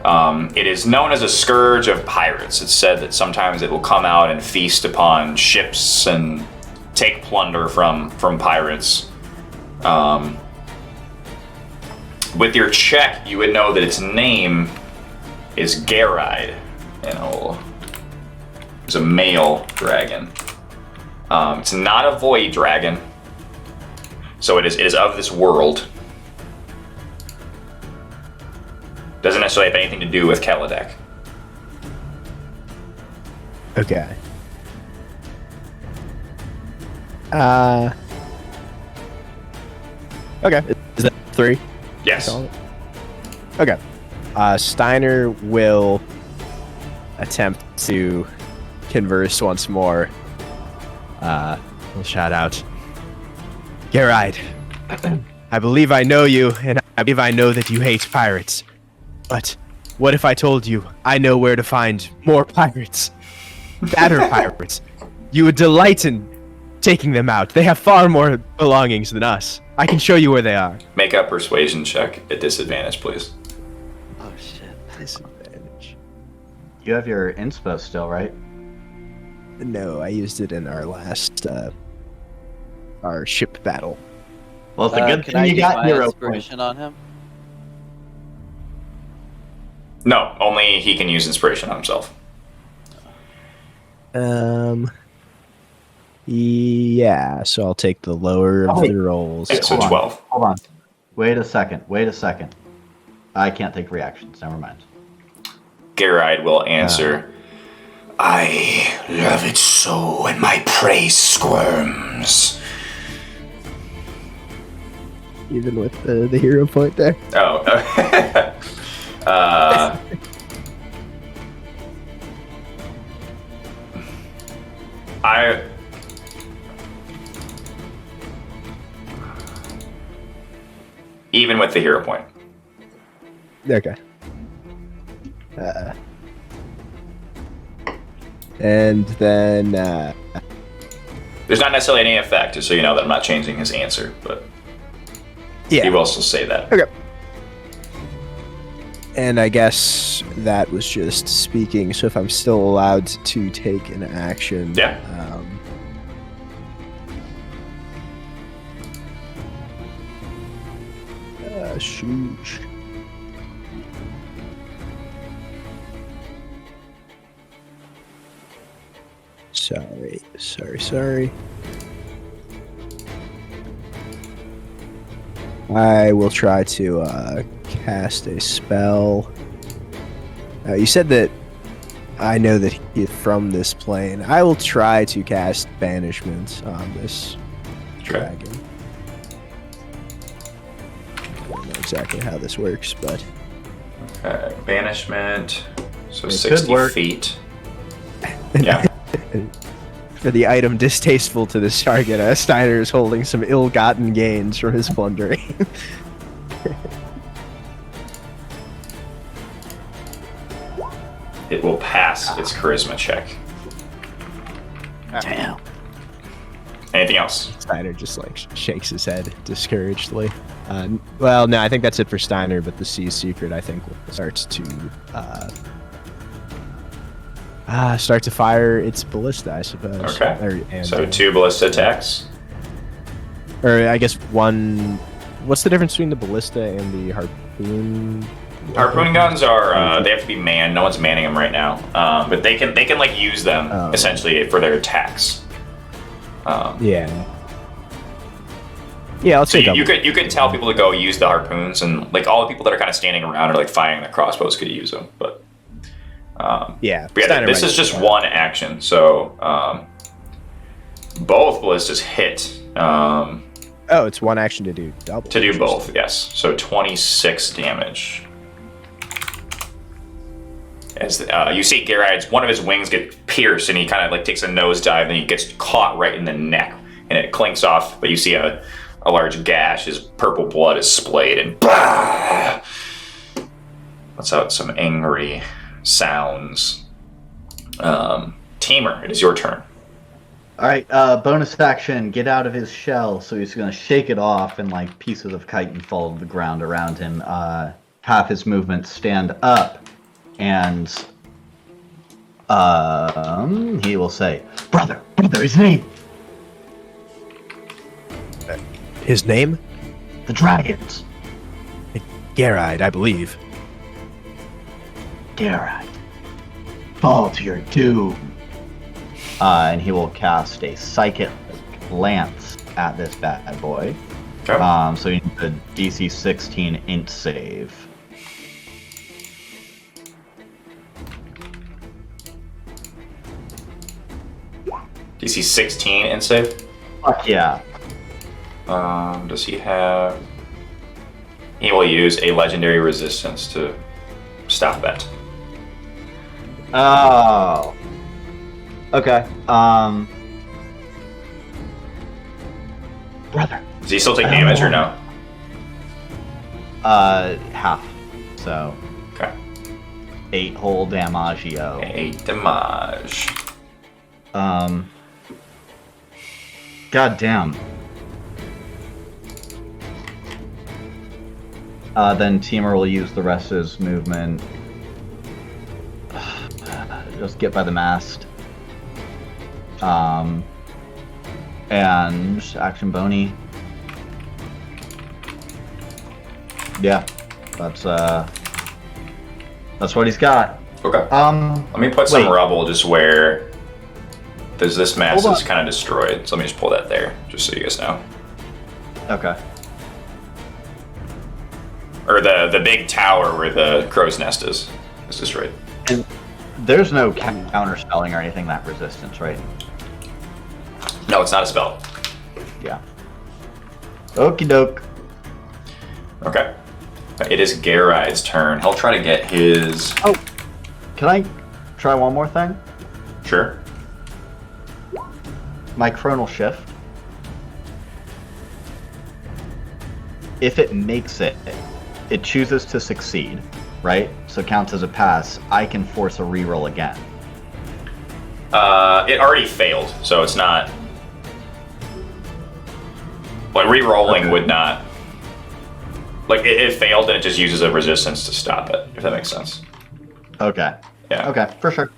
It is known as a scourge of pirates. It's said that sometimes it will come out and feast upon ships and take plunder from pirates. With your check, you would know that its name is Garide. It's a male dragon. It's not a void dragon, so it is of this world. Doesn't necessarily have anything to do with Kelladek. Okay. Okay. Is that 3? Yes. Okay. Steiner will attempt to converse once more. He'll shout out, Geride, I believe I know you, and I believe I know that you hate pirates. But what if I told you I know where to find more pirates? Better pirates. You would delight in taking them out. They have far more belongings than us. I can show you where they are. Make a persuasion check at disadvantage, please. Oh shit. Disadvantage. You have your inspo still, right? No, I used it in our last, our ship battle. Well, it's a good Can thing I you use got my hero points. inspiration on him? No, only he can use inspiration on himself. Yeah, so I'll take the lower of the rolls. Okay, so Hold on, 12. Hold on. Wait a second. I can't take reactions. Never mind. Garide will answer. I love it so when my prey squirms. Even with the hero point there. Oh. Even with the hero point. Okay. And then, There's not necessarily any effect, just so you know that I'm not changing his answer, but yeah. he will still say that. Okay. And I guess that was just speaking, so if I'm still allowed to take an action. Yeah. Shoot. Sorry. I will try to cast a spell. You said that I know that he's from this plane. I will try to cast banishment on this dragon. I don't know exactly how this works, but Banishment. So It could 60 work. feet. Yeah. for the item distasteful to this target, Steiner is holding some ill-gotten gains from his plundering. It will pass its charisma check. Damn. And Anything else? Steiner just like shakes his head discouragedly. Well, no, I think that's it for Steiner. But the Sea Secret, I think, starts to fire its ballista, I suppose. Okay. So 2 ballista attacks. Or I guess one. What's the difference between the ballista and the harpoon? Harpoon guns are they have to be manned. No one's manning them right now, but they can like use them essentially for their attacks. Yeah. Let's so say you could tell people to go use the harpoons, and like all the people that are kind of standing around are like firing their crossbows could use them. But this is just one action, so both ballistas hit. It's one action to do double. To do both, yes. So 26 damage. As you see, Garride's one of his wings get pierced, and he kind of like takes a nosedive, and he gets caught right in the neck, and it clinks off. But you see a large gash. His purple blood is splayed, and bah! Lets out some angry sounds. Teamer, it is your turn. All right, bonus action, get out of his shell. So he's going to shake it off, and like pieces of chitin fall to the ground around him. Half his movement stand up, and he will say, brother, his name. His name? The dragons. Garride, I believe. Garride. Fall to your doom. And he will cast a psychic lance at this bad boy. Okay. So he needs a DC 16 int save. DC 16 int save? Fuck yeah. Does he have... He will use a legendary resistance to stop that. Oh. Okay. Brother. Does he still take damage or no? Half. So. Okay. 8 whole damage-io. 8 damage. God damn. Then Teamer will use the rest of his movement. Just get by the mast. And action Boney. Yeah, that's what he's got. Okay. Let me put some rubble just where this mast is kind of destroyed. So let me just pull that there, just so you guys know. Okay. Or the big tower where the crow's nest is destroyed. And there's no counter spelling or anything that resistance, right? No, it's not a spell. Yeah. Okie doke. Okay. It is Garride's turn. He'll try to get his... Oh, can I try one more thing? Sure. My chronal shift. If it makes it, it chooses to succeed, right? So it counts as a pass. I can force a reroll again. It already failed, so it's not... But re-rolling would not... Like, it failed and it just uses a resistance to stop it, if that makes sense. Okay. Yeah. Okay, for sure.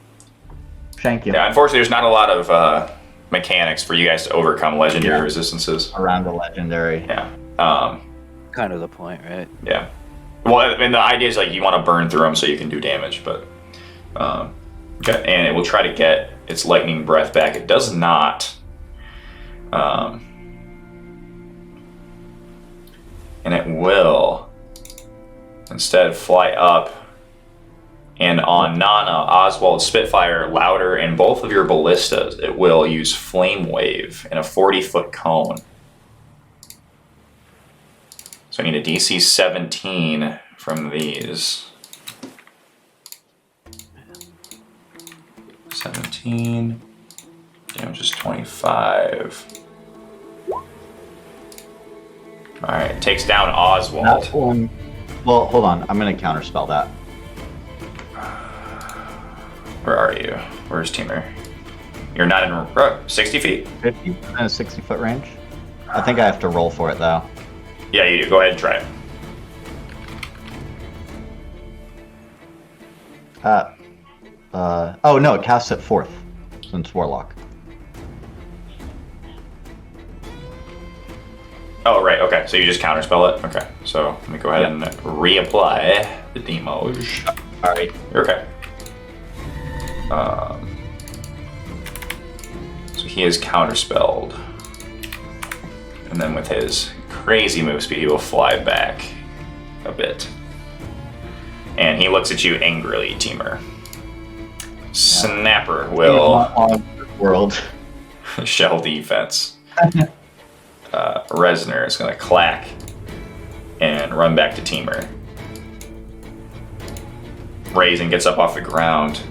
Thank you. Yeah, unfortunately, there's not a lot of mechanics for you guys to overcome legendary resistances. Around the legendary. Yeah. Kind of the point, right? Yeah. Well, I mean, the idea is, like, you want to burn through them so you can do damage, but... okay, and it will try to get its lightning breath back. It does not. And it will instead fly up, and on Nana, Oswald, Spitfire, Louder, and both of your ballistas, it will use Flame Wave in a 40-foot cone. So I need a DC 17 from these. 17, damage is 25. Alright, takes down Oswald. That one. Well, hold on. I'm going to counterspell that. Where are you? Where's Teamer? You're not in 60 feet. 50 in a 60-foot range. I think I have to roll for it though. Yeah, you do. Go ahead and try it. Oh no, it casts at 4th since Warlock. Oh, right. Okay, so you just counterspell it. Okay, so let me go ahead and reapply the demos. All right. You're okay. So he is counterspelled, and then with his crazy move speed, he will fly back a bit, and he looks at you angrily, Teamer. Snapper will World. shell defense. Resner is going to clack and run back to Teamer. Raisin gets up off the ground.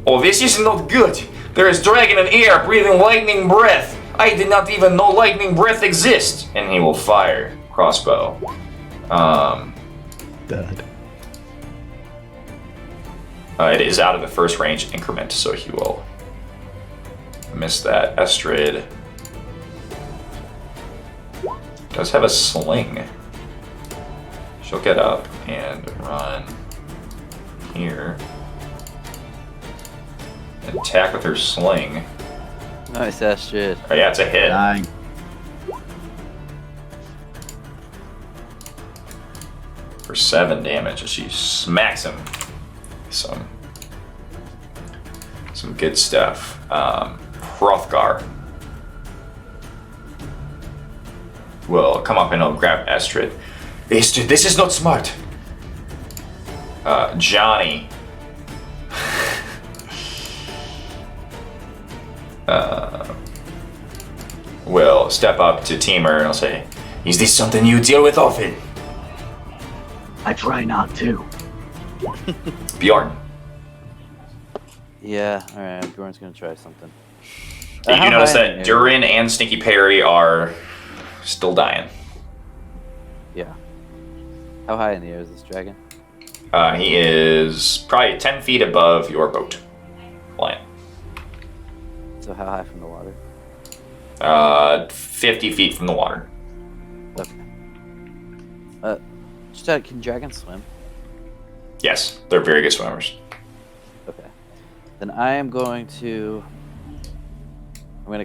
Oh, this is not good. There is dragon in air breathing lightning breath. I did not even know lightning breath exists. And he will fire crossbow. Dud. It is out of the first range increment, so he will miss that. Estrid does have a sling. She'll get up and run here and attack with her sling. Nice ass shit. Oh yeah, it's a hit. 9. For 7 damage as she smacks him. Some good stuff. Hrothgar will come up and he'll grab Estrid. Estrid, this is not smart. Johnny will step up to Teamer and he'll say, "Is this something you deal with often?" I try not to. Bjorn. Yeah, alright, Bjorn's gonna try something. You How notice high in that the air? Durin and Stinky Perry are still dying. Yeah. How high in the air is this dragon? He is probably 10 feet above your boat. Flying. So how high from the water? 50 feet from the water. Okay. Can dragons swim? Yes, they're very good swimmers. Okay. Then I'm going to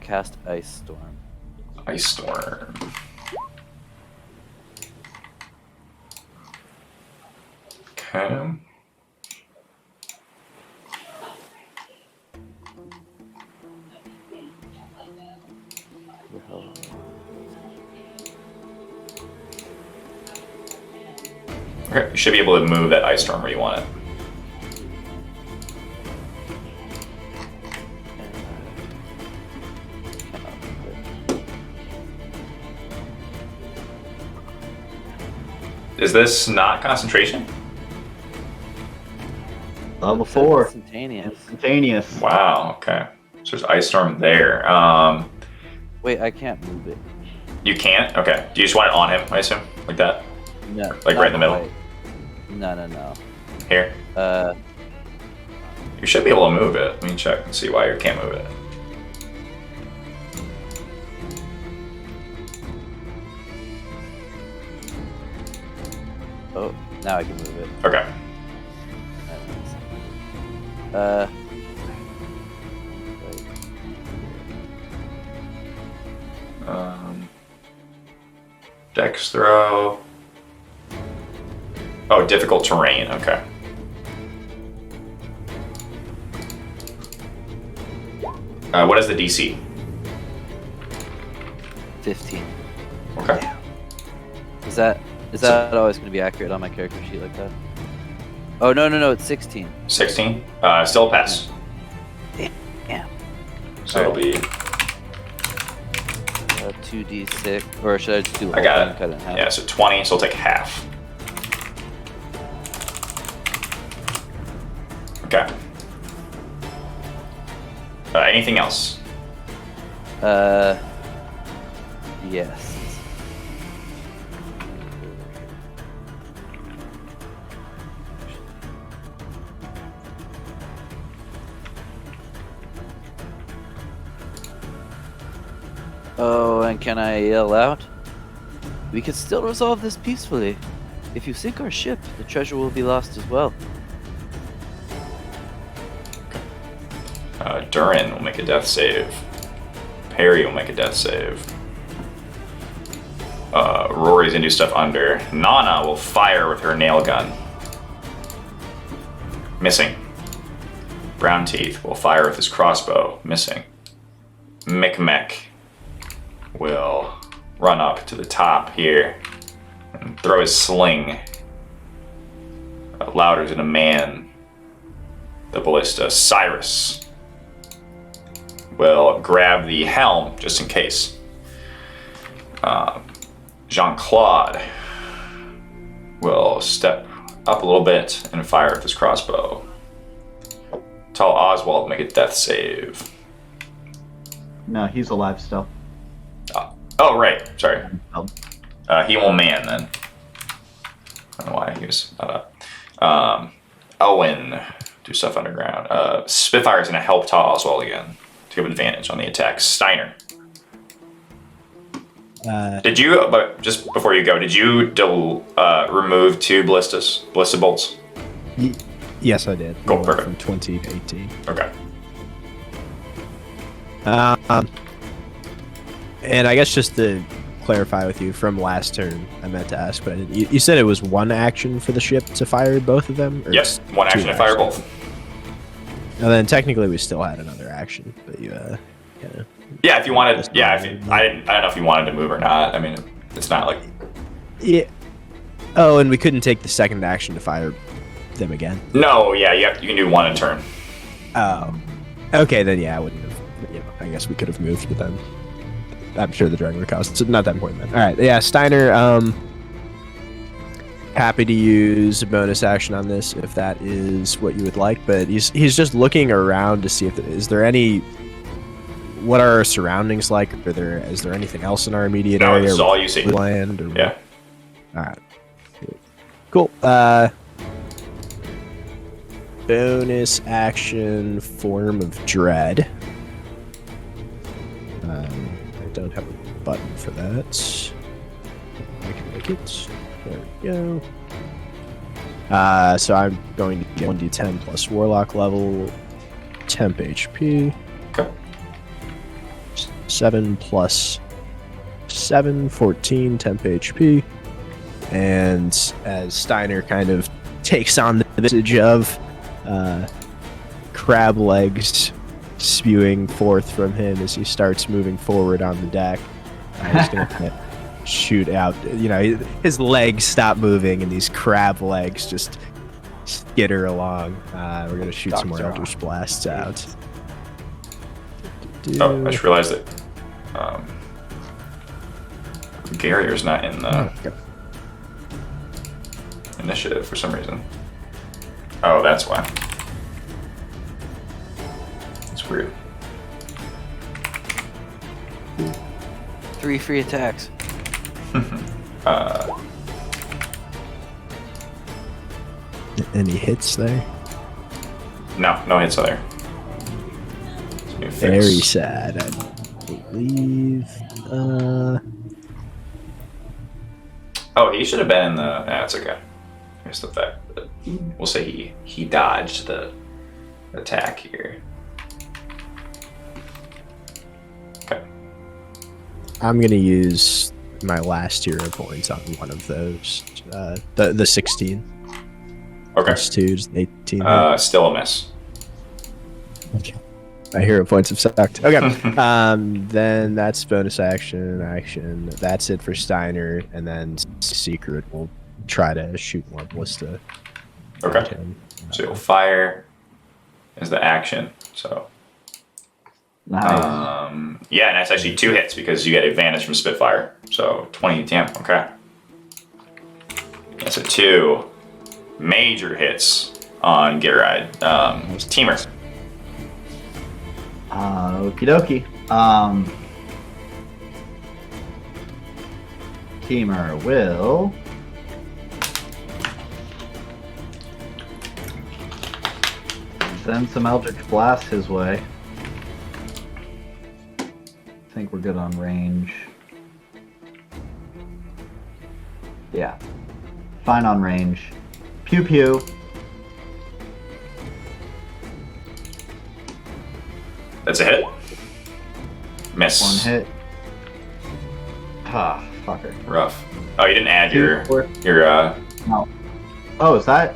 cast Ice Storm. Ice Storm. Okay. Okay, you should be able to move that ice storm where you want it. Is this not concentration? Level 4. Instantaneous. Instantaneous. Wow, okay. So there's ice storm there. Wait, I can't move it. You can't? Okay. Do you just want it on him, I assume? Like that? No. Like right in the middle? quite. No. Here? You should be able to move it. Let me check and see why you can't move it. Oh, now I can move it. Okay. Dex throw. Oh, difficult terrain. Okay. What is the DC? 15. Okay. Is that always going to be accurate on my character sheet like that? Oh no! It's 16. 16. Still a pass. Damn. So it'll be. 2d6, or should I just do? The I whole got thing, it. Cut it in half? Yeah, so 20. So I'll take half. Okay. Anything else? Yes. Oh, and can I yell out? We can still resolve this peacefully. If you sink our ship, the treasure will be lost as well. Durin will make a death save. Perry will make a death save. Rory's gonna do stuff under. Nana will fire with her nail gun. Missing. Brown Teeth will fire with his crossbow. Missing. Micmac will run up to the top here and throw his sling. Louder than a man. The ballista. Cyrus will grab the helm just in case. Jean-Claude will step up a little bit and fire with his crossbow. Tall Oswald make a death save. No, he's alive still. Oh, right. Sorry. Oh. He will man then. I don't know why he was not up. Owen, do stuff underground. Spitfire's going to help Tall Oswald again to give advantage on the attack. Steiner. Did you, but just before you go, did you remove 2 ballista bolts? Yes, I did. Cool, One perfect. From 20 to 18. Okay. And I guess just to clarify with you from last turn, I meant to ask, but I didn't. You said it was 1 action for the ship to fire both of them? Or Yes, 1 action to fire both. And then technically we still had another action, but you, kinda... Yeah, if you wanted, I don't know if you wanted to move or not. I mean, it's not like... Yeah. Oh, and we couldn't take the second action to fire them again? No, yeah, you can do 1 in turn. Oh. Okay, then yeah, I wouldn't have... I guess we could have moved, but then... I'm sure the dragon would cost. So not that important then. Alright, yeah, Steiner, happy to use a bonus action on this if that is what you would like, but he's just looking around to see if is there any... What are our surroundings like? Is there anything else in our immediate No, area? this is all you see. Land or Yeah. Alright. Cool. Bonus action form of dread. I don't have a button for that. I can make it. There we go. So I'm going to get 1d10 plus warlock level, temp HP. Okay. 7 plus 7, 14 temp HP. And as Steiner kind of takes on the visage of crab legs spewing forth from him as he starts moving forward on the deck, he's going to shoot out. You know, his legs stop moving and these crab legs just skitter along. We're going to shoot some more Eldritch Blasts out. Oh, I just realized that Garrier's not in the initiative for some reason. Oh, that's why. It's weird. 3 free attacks. Any hits there? No hits are there. Very sad, I believe. Oh, he should have been in the... That's okay. Here's the fact that we'll say he dodged the attack here. Okay. I'm gonna use my last hero points on one of those. The 16. Okay. Plus 2 is 18. Still a miss. Okay. My hero points have sucked. Okay. Then that's bonus action. That's it for Steiner, and then Secret will try to shoot more ballista. Okay. at him. So you'll fire as the action. So Nice. yeah, and that's actually 2 hits because you get advantage from Spitfire. So 20 damn. Okay. That's 2 major hits on Geride. Teamer. Okie dokie. Teamer will send some Eldritch Blast his way. I think we're good on range. Yeah. Fine on range. Pew pew. That's a hit. Miss. One hit. Ah, fucker. Rough. Oh, you didn't add Two, four. your No. Oh, is that?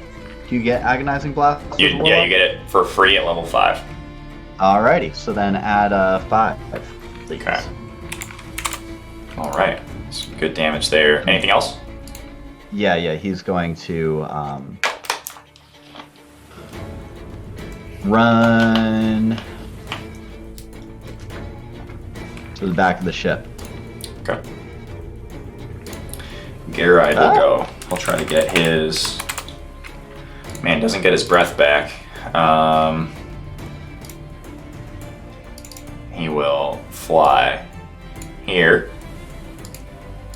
Do you get agonizing blast? yeah, you get it for free at level 5. Alrighty, so then add 5. Please. Okay. All right. Some good damage there. Anything else? Yeah, he's going to run to the back of the ship. Okay. Garai will go. He'll try to get his. Man, doesn't get his breath back. He will fly here,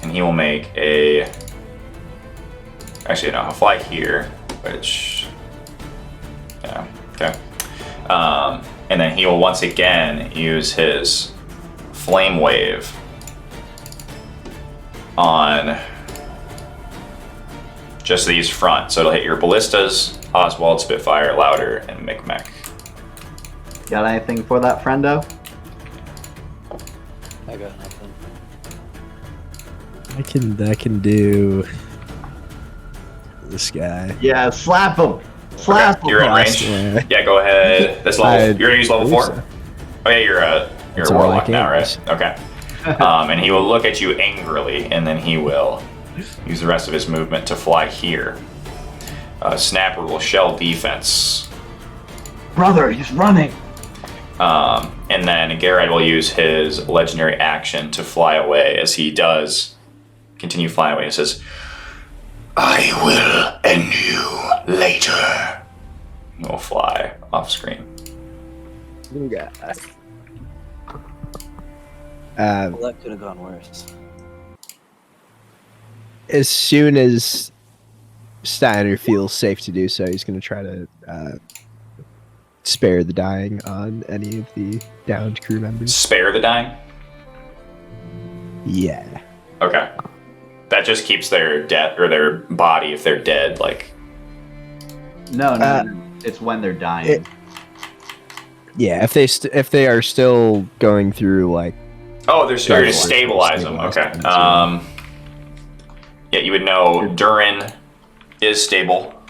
and he will make a. Actually, no, he'll fly here, which. Yeah. Okay. And then he will once again use his flame wave on just these front. So it'll hit your ballistas, Oswald, Spitfire, Louder, and Micmac. Got anything for that, friendo? I got nothing. I can do this guy. Yeah, slap him! Slap Okay, him! you're in range. Yeah. Yeah, go ahead. That's level. You're gonna use level 4. so. Oh yeah, you're a That's all I warlock can now, right? use. Okay. And he will look at you angrily, and then he will use the rest of his movement to fly here. Snapper will shell defense. Brother, he's running. And then Garrett will use his legendary action to fly away. As he does continue flying away, he says, I will end you later. he will fly off screen. Well, that could have gone worse. As soon as Steiner feels safe to do so, he's going to try to spare the dying on any of the downed crew members. Spare the dying? Yeah. Okay. That just keeps their death or their body if they're dead, like. No, it's when they're dying. Yeah, if they are still going through like. Oh, they're you're to stabilize them. Okay. Yeah, you would know Durin is stable.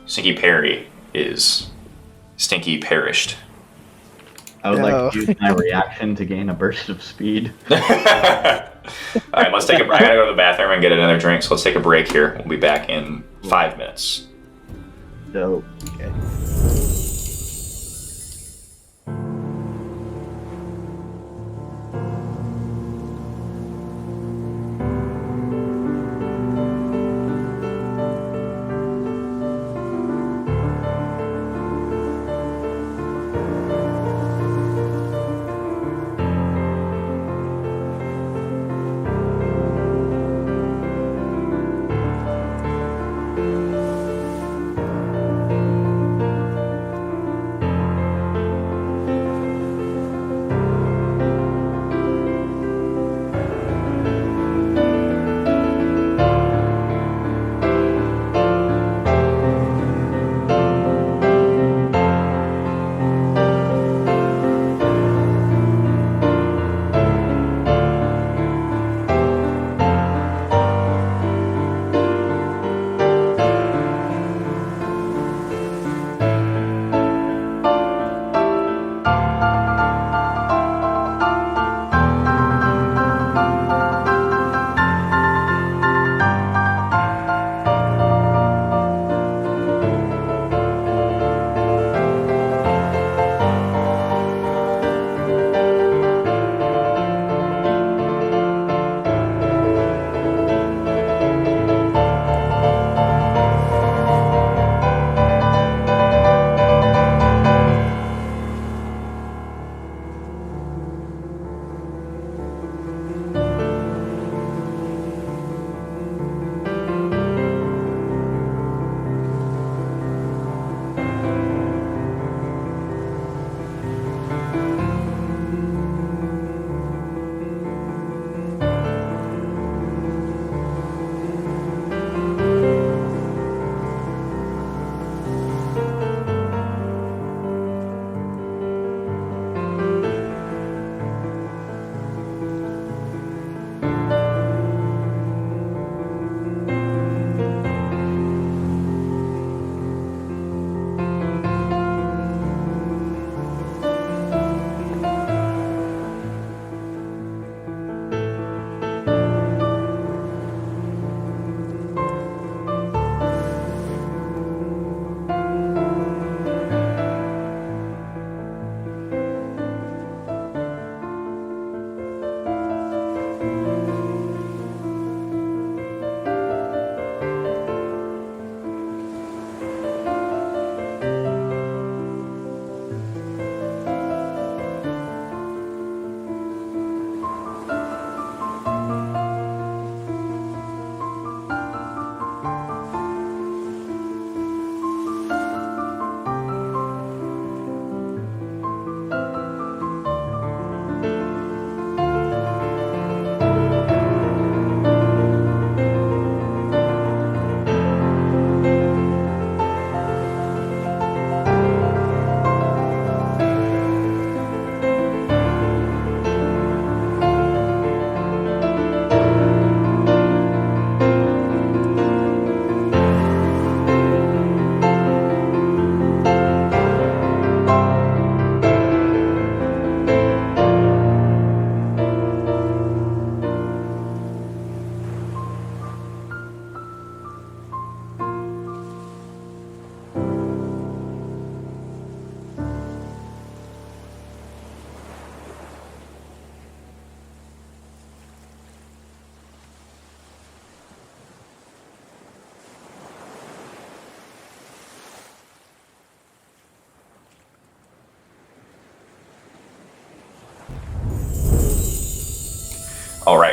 Stinky Perry is stinky perished. I would like No. to use my reaction to gain a burst of speed. All right, let's take a break. I gotta go to the bathroom and get another drink, so let's take a break here. We'll be back in 5 minutes. So,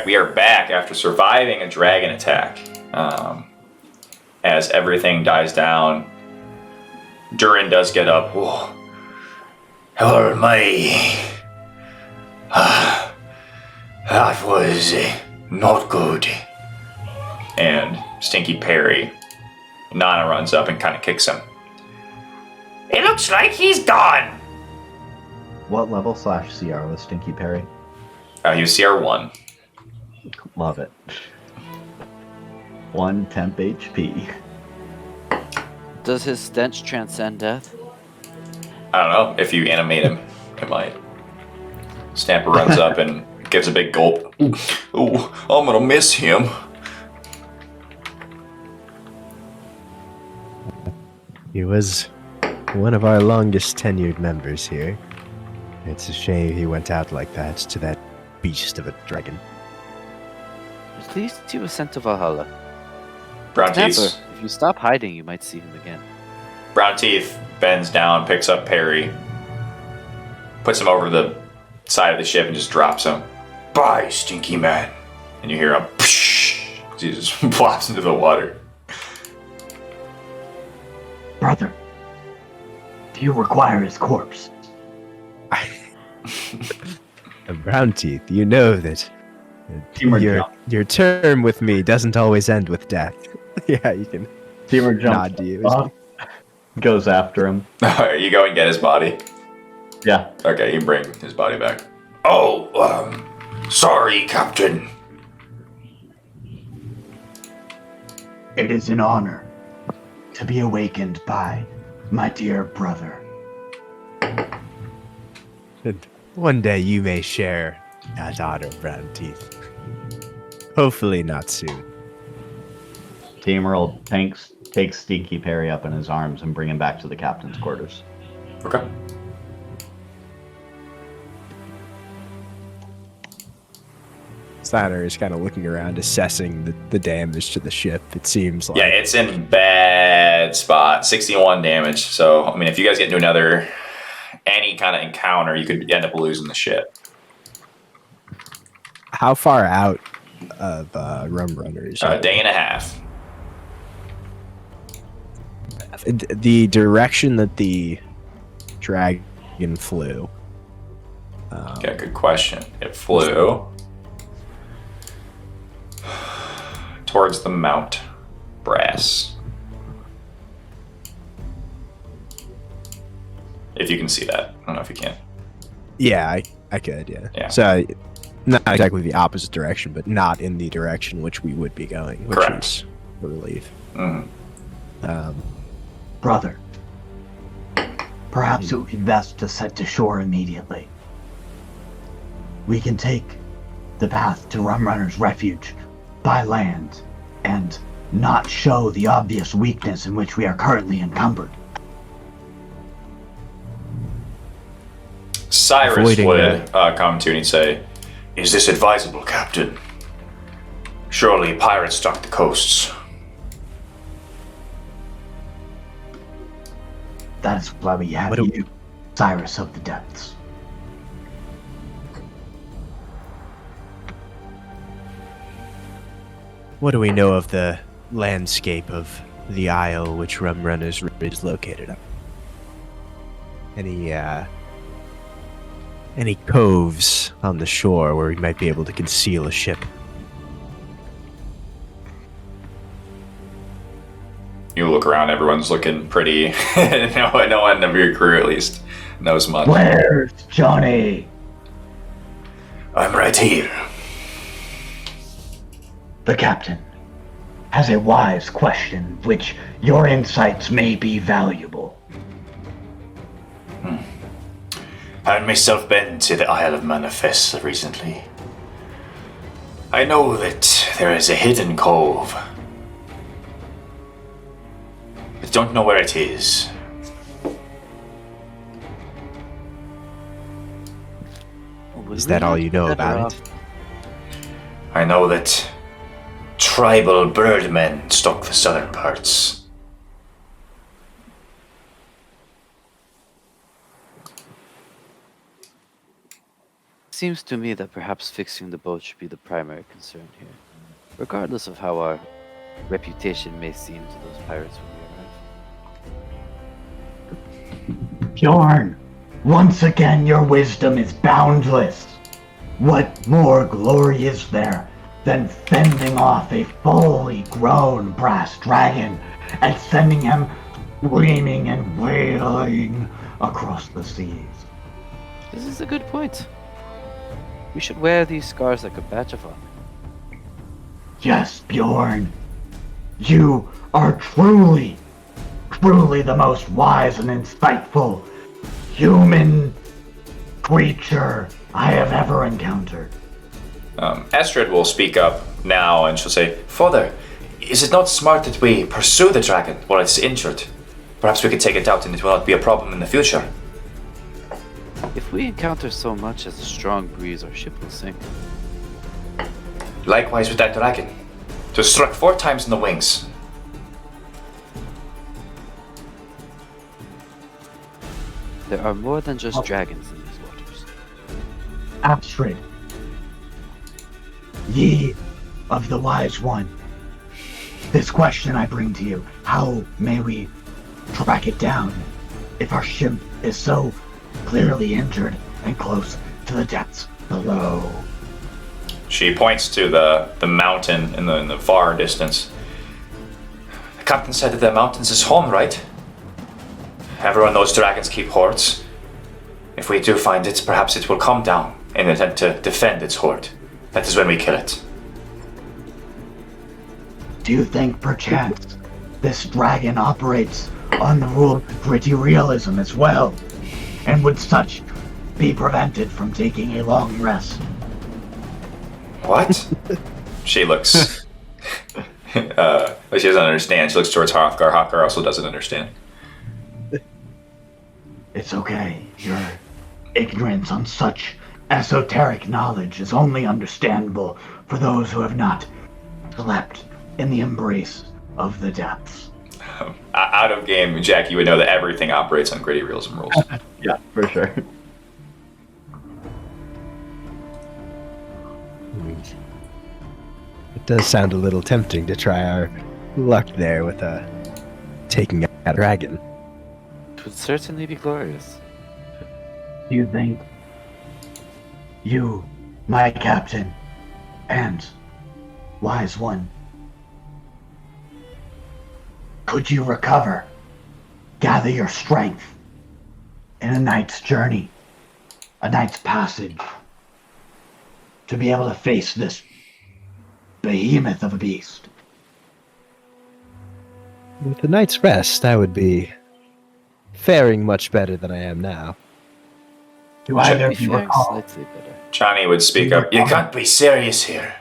right, we are back after surviving a dragon attack. As everything dies down, Durin does get up. Oh, hello, me. That was not good. And Stinky Perry, Nana runs up and kind of kicks him. It looks like he's gone. What level / CR was Stinky Perry? He was CR1. Love it. 1 temp HP. Does his stench transcend death? I don't know. If you animate him, it might. Snapper runs up and gives a big gulp. Ooh, I'm gonna miss him. He was one of our longest tenured members here. It's a shame he went out like that to that beast of a dragon. At least he was sent to Valhalla. Brown Snapper, Teeth. if you stop hiding, you might see him again. Brown Teeth bends down, picks up Perry, puts him over the side of the ship, and just drops him. Bye, stinky man. And you hear a psh. He just flops into the water. Brother, do you require his corpse? Brown Teeth, you know that Teamwork jump. your term with me doesn't always end with death. Yeah, you can Teamwork jump. nod to you. Goes after him. You go and get his body. Yeah. Okay, you bring his body back. Oh, sorry, Captain. It is an honor to be awakened by my dear brother. And one day you may share that honor, Brown Teeth. Hopefully not soon. Teamwork takes Stinky Perry up in his arms and bring him back to the captain's quarters. Okay. Steiner is kind of looking around, assessing the damage to the ship. It seems like Yeah, it's in bad spot. 61 damage. So, I mean, if you guys get into any kind of encounter, you could end up losing the ship. how far out of Rum Runners? A day and a half. The direction that the dragon flew. Okay, good question. It flew towards the Mount Brass. If you can see that. I don't know if you can. Yeah, I could, yeah. Yeah. So, not exactly the opposite direction, but not in the direction which we would be going, which Correct. is a relief. Mhm. Brother, perhaps it would be best to set to shore immediately. We can take the path to Rum Runner's Refuge by land and not show the obvious weakness in which we are currently encumbered. Cyrus Avoiding would come to and he'd say, Is this advisable, Captain? Surely pirates stalk the coasts. That is why we have What do- you, Cyrus of the Depths. What do we know of the landscape of the isle which Rum Runners is located on? Any coves on the shore where we might be able to conceal a ship? you look around, everyone's looking pretty. no one of your crew, at least, knows much. Where's Johnny? I'm right here. The captain has a wise question which your insights may be valuable. Had myself been to the Isle of Manifest recently. I know that there is a hidden cove. But don't know where it is. Is that all you know about it? I know that tribal birdmen stalk the southern parts. Seems to me that perhaps fixing the boat should be the primary concern here, regardless of how our reputation may seem to those pirates when we arrive. Bjorn, once again your wisdom is boundless. What more glory is there than fending off a fully grown brass dragon and sending him screaming and wailing across the seas? This is a good point. We should wear these scars like a badge of honor. Yes, Bjorn. You are truly the most wise and insightful human creature I have ever encountered. Estrid will speak up now and she'll say, Father, is it not smart that we pursue the dragon while it's injured? Perhaps we could take it out and it will not be a problem in the future. If we encounter so much as a strong breeze, our ship will sink. Likewise with that dragon. It was struck 4 times in the wings. There are more than just dragons in these waters. Astrid, ye of the wise one, this question I bring to you: how may we track it down if our ship is so clearly injured and close to the depths below? She points to the mountain in the far distance. The captain said that the mountains is home, right? Everyone knows dragons keep hoards. If we do find it, perhaps it will come down in an attempt to defend its hoard. That is when we kill it. Do you think, perchance, this dragon operates on the rule of gritty realism as well? And would such be prevented from taking a long rest? What? She looks... she doesn't understand. She looks towards Hrothgar. Hrothgar also doesn't understand. It's okay. Your ignorance on such esoteric knowledge is only understandable for those who have not slept in the embrace of the depths. Out of game, Jack, you would know that everything operates on gritty realism rules. Yeah, for sure. It does sound a little tempting to try our luck there with taking out a dragon. It would certainly be glorious. Do you think you, my captain, and wise one, could you recover, gather your strength in a night's journey, a night's passage, to be able to face this behemoth of a beast? With a night's rest, I would be faring much better than I am now. Do either Be of you faring recall? slightly better. Johnny would speak up. You can't be serious here.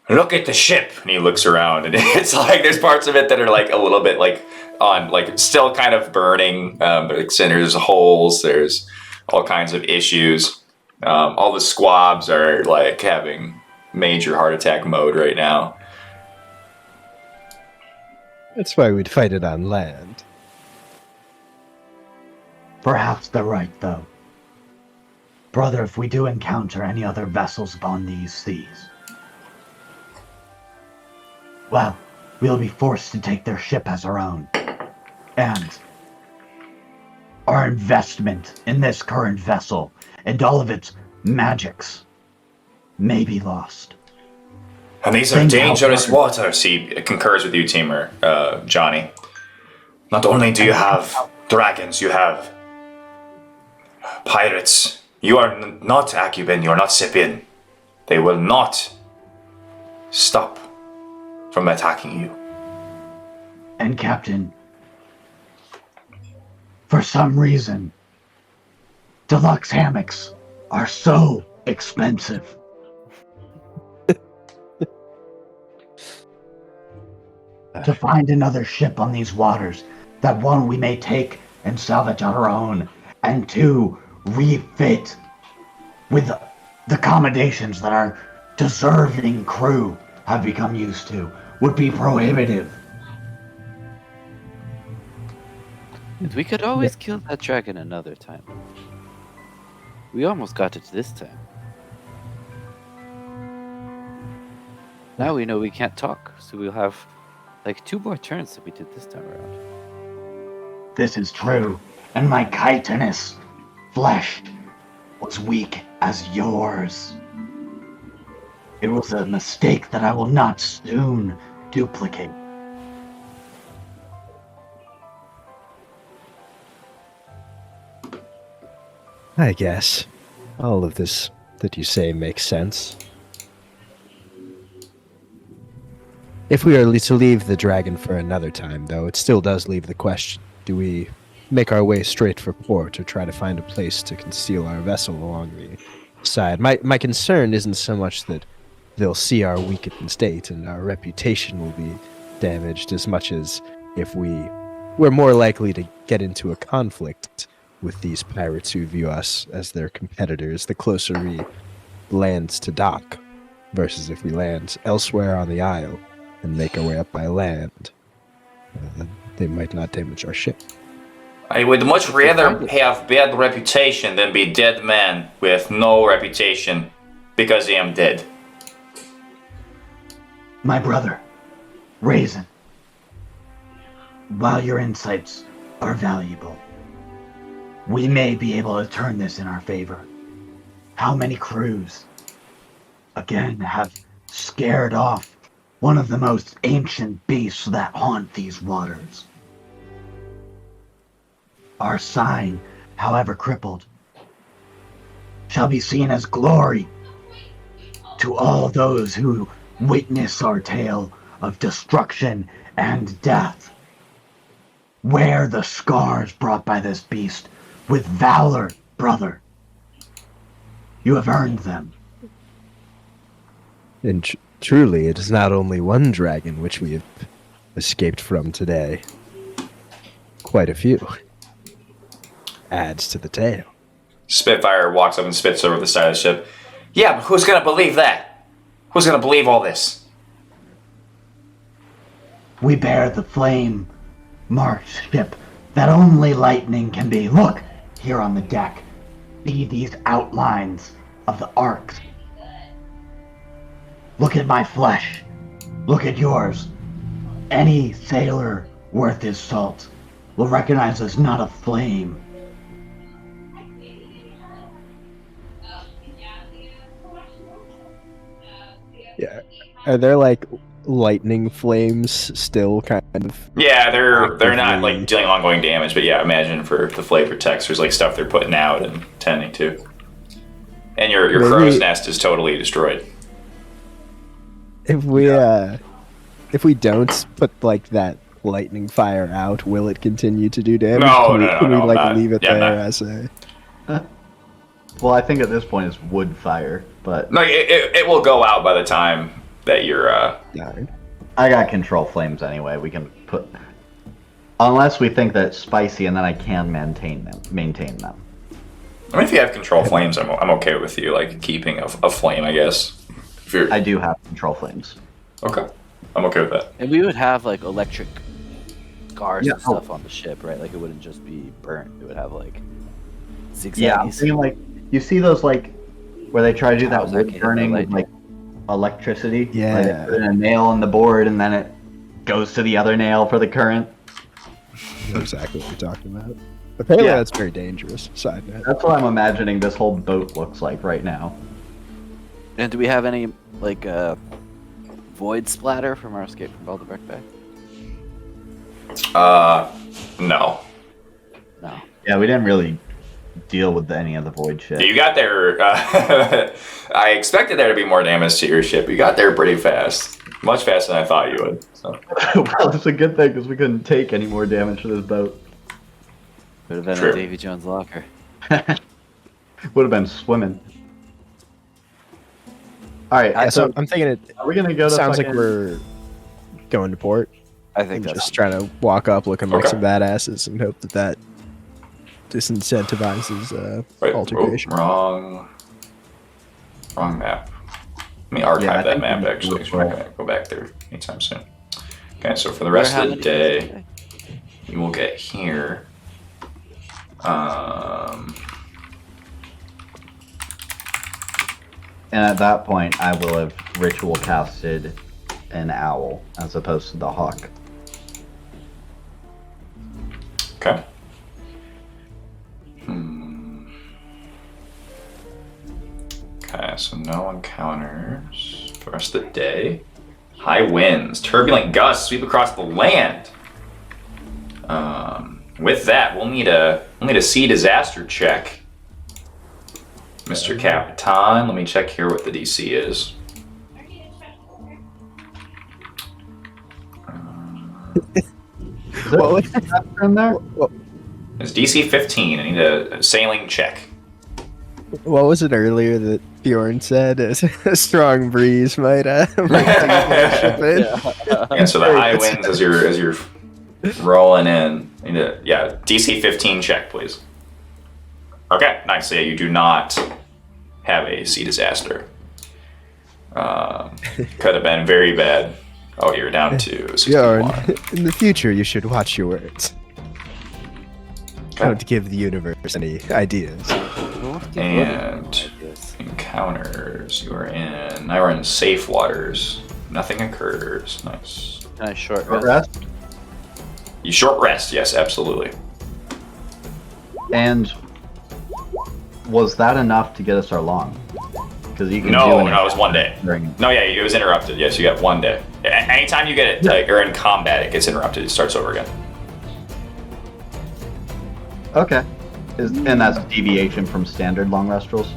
Look at the ship. And he looks around, and it's like there's parts of it that are like a little bit like on like still kind of burning. There's holes. There's all kinds of issues. All the squabs are like having major heart attack mode right now. That's why we'd fight it on land. Perhaps they're right, though. Brother, if we do encounter any other vessels upon these seas, well, we'll be forced to take their ship as our own. And our investment in this current vessel and all of its magics may be lost. And these are dangerous waters. He concurs with you, Teamer, Johnny. Not only do you have dragons, you have pirates. You are not Akubin, you are not Sipin. They will not stop from attacking you. And Captain, for some reason, deluxe hammocks are so expensive. To find another ship on these waters, that one we may take and salvage our own, and two, refit with the accommodations that our deserving crew have become used to, would be prohibitive. And we could always kill that dragon another time. We almost got it this time. Now we know we can't talk, so we'll have like 2 more turns than we did this time around. This is true, and my chitinous flesh was weak as yours. It was a mistake that I will not soon duplicate. I guess all of this that you say makes sense. If we are to leave the dragon for another time, though, it still does leave the question, do we make our way straight for port or try to find a place to conceal our vessel along the side? My concern isn't so much that they'll see our weakened state and our reputation will be damaged as much as if we're more likely to get into a conflict with these pirates who view us as their competitors the closer we land to dock, versus if we land elsewhere on the isle and make our way up by land. They might not damage our ship. I would much rather have bad reputation than be dead man with no reputation because I am dead. My brother, Raisin, while your insights are valuable, we may be able to turn this in our favor. How many crews, again, have scared off one of the most ancient beasts that haunt these waters? Our sign, however crippled, shall be seen as glory to all those who witness our tale of destruction and death. Wear the scars brought by this beast with valor, brother. You have earned them. And truly, it is not only one dragon which we have escaped from today. Quite a few. Adds to the tale. Spitfire walks up and spits over the side of the ship. Yeah, but who's gonna believe that? Who's gonna believe all this? We bear the flame-marked ship that only lightning can be. Look, here on the deck. See these outlines of the arcs. Look at my flesh. Look at yours. Any sailor worth his salt will recognize us not a flame. Yeah. Are there like lightning flames still kind of? Yeah, they're not actively- like dealing ongoing damage, but yeah, imagine for the flavor text, there's like stuff they're putting out and tending to. And your Maybe- crow's nest is totally destroyed. If we don't put like that lightning fire out, will it continue to do damage? No, can we, no, can we no, like not- leave it yeah, there not- as a? Well, I think at this point it's wood fire, but No, it will go out by the time that you're Nine. I got control flames anyway. We can put, unless we think that it's spicy, and then I can maintain them. I mean, if you have control flames, I'm okay with you like keeping a flame, I guess. If you're I do have control flames. okay, I'm okay with that. And we would have like electric scars Yeah, and stuff on the ship, right? Like it wouldn't just be burnt. It would have like zigzags. Yeah, I'm thinking like you see those like where they try to do that How's that wood getting burning light? with like electricity. Yeah. Like they put in a nail in the board, and then it goes to the other nail for the current. I know exactly what you're talking about. Apparently, Yeah. that's very dangerous. Side note. That's what I'm imagining this whole boat looks like right now. And do we have any like void splatter from our escape from Balderbeck Bay? No. No. Yeah, we didn't really deal with any of the void shit. You got there. I expected there to be more damage to your ship. You got there pretty fast, much faster than I thought you would. So. Well, it's a good thing because we couldn't take any more damage to this boat. Could have been True. a Davy Jones locker. Would have been swimming. All right, Yeah, so so I'm thinking it are we gonna go to? sounds like fucking- we're going to port. I think And that's just trying to walk up looking like Okay. some badasses and hope that disincentivizes Right. altercation. Oh, wrong map. Let me archive Yeah, I that think map we actually. need We're to not gonna go back there anytime soon. Okay, so for the rest of the day, you will get here. And at that point, I will have ritual casted an owl as opposed to the hawk. Okay. Okay, so no encounters for the rest of the day. High winds, turbulent gusts sweep across the land. With that, we'll need a sea disaster check, Mr. Capitan. Let me check here what the DC is. What was that in there? It's DC 15. I need a sailing check. What was it earlier that Bjorn said? A strong breeze might take the ship in. And so the high winds as you're rolling in. I need DC 15 check, please. Okay, nice. So yeah, you do not have a sea disaster. Could have been very bad. Oh, you're down to 61. Bjorn, in the future, you should watch your words. Don't give the universe any ideas. And encounters. You are in. Now we're in safe waters. Nothing occurs. Nice. Can I short Short rest? rest? You short rest. Yes, absolutely. And was that enough to get us our long? Because you can No, do it was 1 day. No, yeah, it was interrupted. Yes, you got 1 day. Anytime you get it, like, or in combat, it gets interrupted. It starts over again. Okay. And that's deviation from standard long rest rules?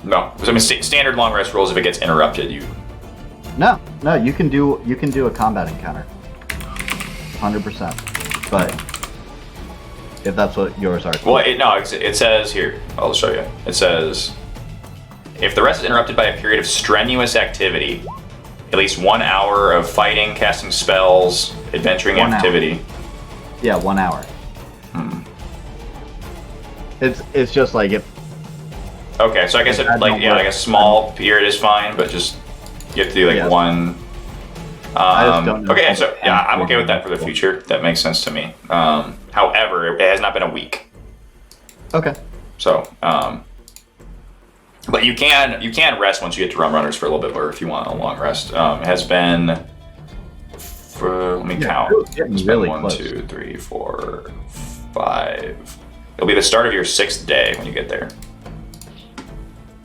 No, I mean standard long rest rules. If it gets interrupted, you. No, you can do a combat encounter. 100%. But if that's what yours are. Well, it says here. I'll show you. It says if the rest is interrupted by a period of strenuous activity, at least 1 hour of fighting, casting spells, adventuring 1 hour. activity. Yeah, 1 hour. It's just like if. Okay, so I guess like a small period is fine, but just you have to do like one. I just don't know. Okay, so yeah, I'm okay with that for the future. That makes sense to me. However, it has not been a week. Okay. So, but you can rest once you get to Rum Runners for a little bit, or if you want a long rest. It has been. Let me count. It's getting It's been really 1, close. 2, 3, 4, 5. It'll be the start of your 6th day when you get there.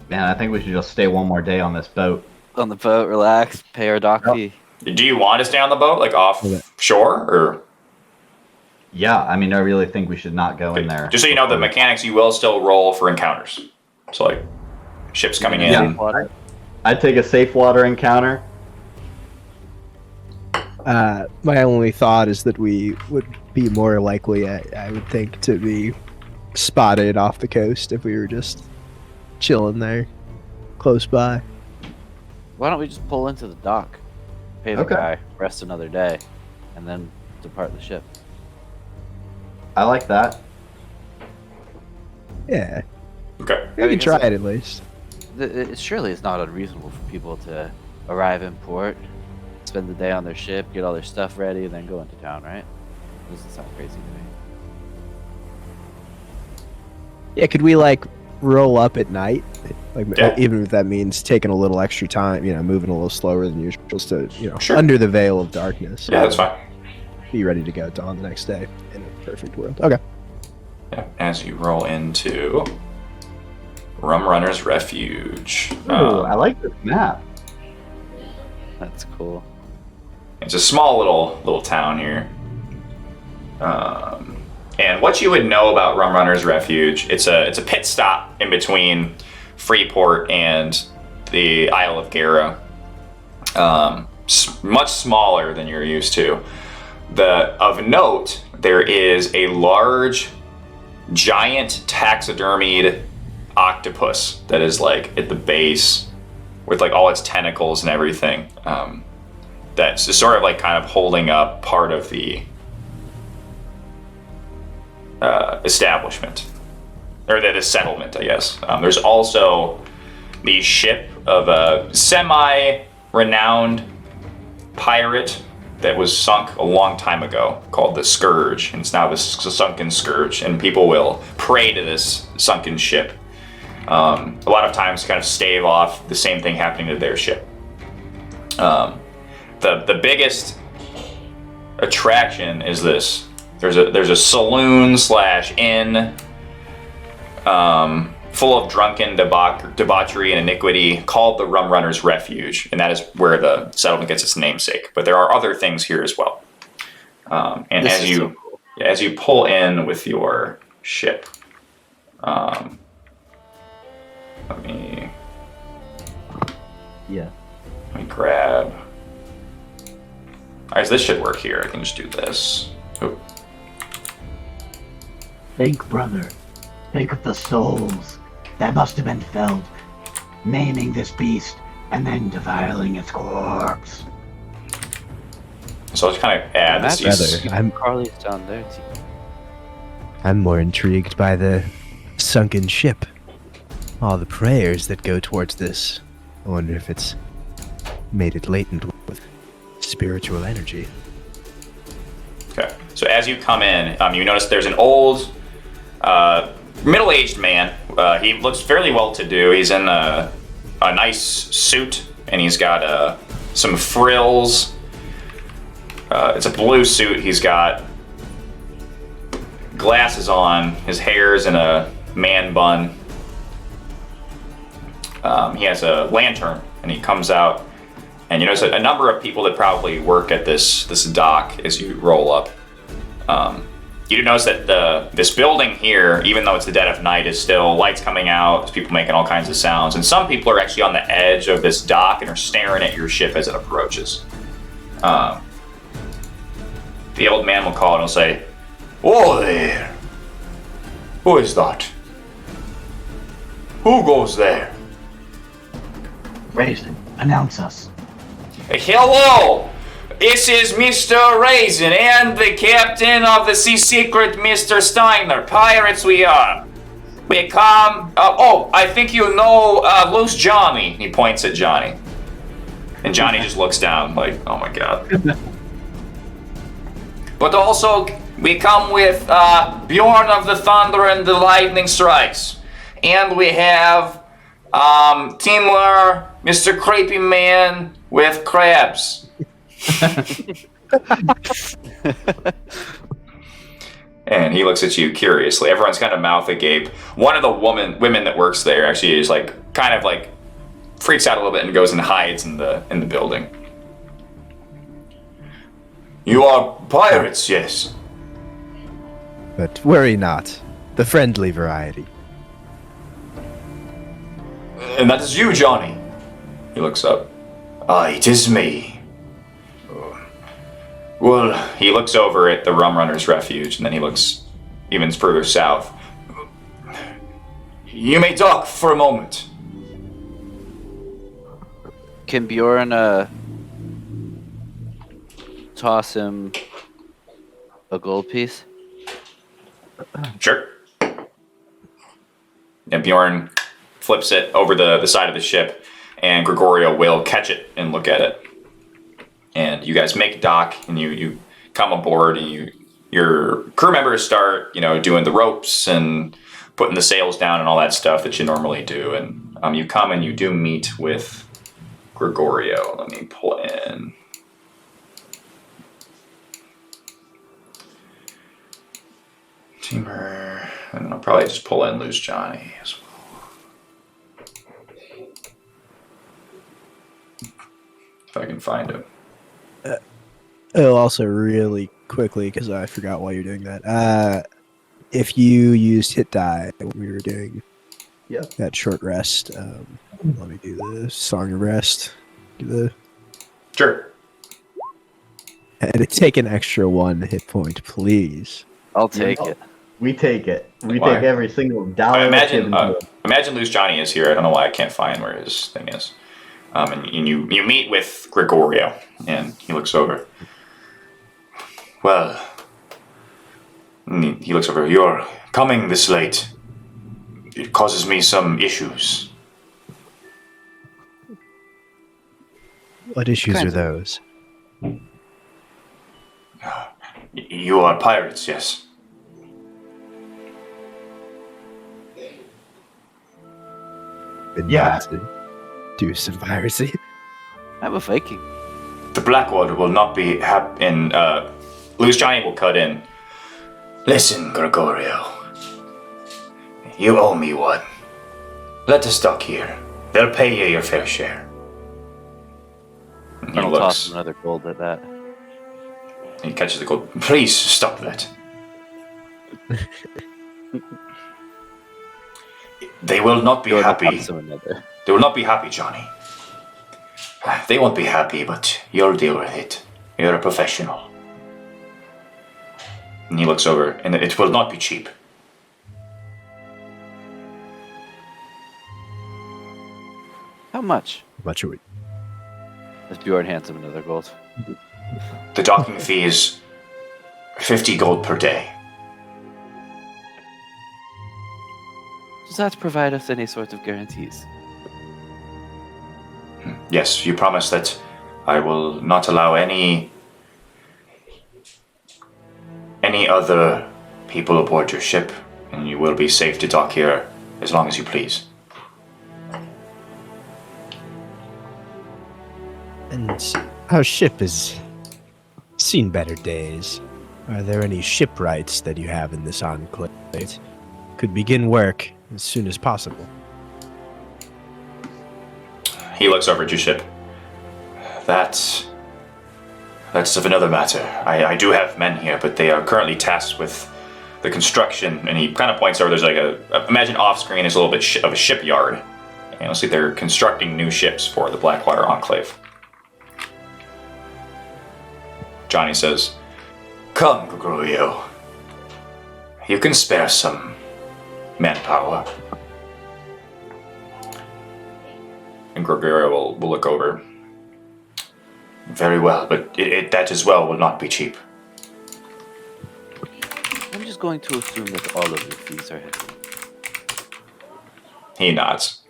Man, I think we should just stay one more day on this boat. On the boat, relax, pay our dock Yep. fee. Do you want to stay on the boat, like offshore, or? Yeah, I mean, I really think we should not go in there. Just so you know, the mechanics, you will still roll for encounters. So like ships coming in. Yeah. I'd take a safe water encounter. My only thought is that we would be more likely, I would think, to be spotted off the coast if we were just chilling there, close by. Why don't we just pull into the dock, pay the Okay. guy, rest another day, and then depart the ship? I like that. Yeah, Okay. we can try it at least. Surely it's not unreasonable for people to arrive in port, spend the day on their ship, get all their stuff ready, and then go into town, right? Doesn't sound crazy to me. Yeah, could we like roll up at night? Like Yeah. even if that means taking a little extra time, moving a little slower than usual, just to Sure. under the veil of darkness. Yeah, that's fine. Be ready to go at dawn the next day in a perfect world. Okay. Yeah. As you roll into Rum Runner's Refuge. Ooh, I like this map. That's cool. It's a small little town here. And what you would know about Rum Runner's Refuge, it's a pit stop in between Freeport and the Isle of Gara. Much smaller than you're used to. Of note, there is a large, giant taxidermied octopus that is like at the base with like all its tentacles and everything. That's sort of like kind of holding up part of the establishment, or the settlement, I guess. There's also the ship of a semi-renowned pirate that was sunk a long time ago called the Scourge, and it's now the sunken Scourge, and people will pray to this sunken ship. a lot of times to kind of stave off the same thing happening to their ship. The biggest attraction is this. There's a saloon / inn full of drunken debauchery and iniquity called the Rum Runner's Refuge, and that is where the settlement gets its namesake. But there are other things here as well. And as you pull in with your ship, let me grab. Alright, so this should work here. I can just do this. Oop. Think, brother. Think of the souls that must have been felled, maiming this beast and then defiling its corpse. So I'll just kind of add this. Carly's down there too. I'm more intrigued by the sunken ship. All the prayers that go towards this. I wonder if it's made it latent with spiritual energy. Okay. So as you come in, you notice there's an old, middle-aged man. He looks fairly well-to-do. He's in a nice suit, and he's got some frills. It's a blue suit. He's got glasses on. His hair's in a man bun. He has a lantern, and he comes out. And you notice a number of people that probably work at this dock as you roll up. You do notice that this building here, even though it's the dead of night, is still lights coming out. There's people making all kinds of sounds, and some people are actually on the edge of this dock and are staring at your ship as it approaches. The old man will call and he'll say, "Oh there! Who is that? Who goes there?" Raisin, announce us. Hello! This is Mr. Raisin and the captain of the Sea Secret, Mr. Steiner. Pirates we are. We come... I think you know Loose Johnny. He points at Johnny. And Johnny just looks down like, oh my god. But also, we come with Bjorn of the Thunder and the Lightning Strikes. And we have Timler, Mr. Creepy Man with crabs. And he looks at you curiously. Everyone's kind of mouth agape. One of the women that works there actually is kind of freaks out a little bit and goes and hides in the building. You are pirates, yes. But worry not. The friendly variety. And that is you, Johnny. He looks up. It is me. Well, he looks over at the Rum Runner's Refuge, and then he looks even further south. You may talk for a moment. Can Bjorn toss him a gold piece? Sure. And Bjorn flips it over the side of the ship, and Gregorio will catch it and look at it. And you guys make dock, and you come aboard, and your crew members start, doing the ropes and putting the sails down and all that stuff that you normally do. And you come and you do meet with Gregorio. Let me pull in. Teamer, and then I'll probably just pull in Loose Johnny as well. If I can find him. Also, really quickly, because I forgot why you're doing that. If you used hit die when we were doing that short rest, let me do the Song of Rest. Sure. And take an extra 1 hit point, please. I'll take it. We take it. We Why? take every single dollar. Imagine given Loose Johnny is here. I don't know why I can't find where his thing is. And you meet with Gregorio, and he looks over. Well, he looks over. You're coming this late. It causes me some issues. What issues are those? You are pirates, yes. been Yeah. known to do some piracy. I'm a Viking. The Blackwater will not be happy. And Loose Johnny will cut in. Listen, Gregorio. You owe me one. Let us dock here. They'll pay you your fair share. And he I'll toss looks. another gold at that. He catches the gold. Please stop that. They will not be Jordan happy. toss him another. They will not be happy, Johnny. They won't be happy, but you'll deal with it. You're a professional. And he looks over, and it will not be cheap. How much? Much of it. As Bjorn hands him another gold. The docking fee is 50 gold per day. Does that provide us any sort of guarantees? Yes, you promise that I will not allow any other people aboard your ship, and you will be safe to dock here as long as you please. And our ship has seen better days. Are there any shipwrights that you have in this enclave? Could begin work as soon as possible. He looks over at your ship. That's of another matter. I do have men here, but they are currently tasked with the construction, and he kind of points over, there's like imagine off screen is a little bit of a shipyard. And you'll see they're constructing new ships for the Blackwater Enclave. Johnny says, "Come, Gregorio. You can spare some manpower." And Gregorio will look over. Very well, but that as well will not be cheap. I'm just going to assume that all of your fees are heavy. He nods.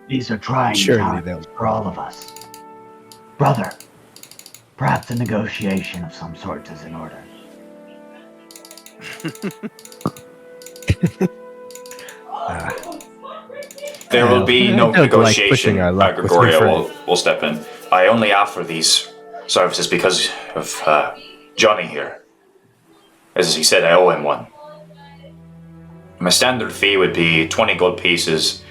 These are trying Surely times for all of us. Brother, perhaps a negotiation of some sort is in order. There will be no I don't like negotiation. pushing our luck with your Gregorio friend. will step in. I only offer these services because of Johnny here. As he said, I owe him one. My standard fee would be 20 gold pieces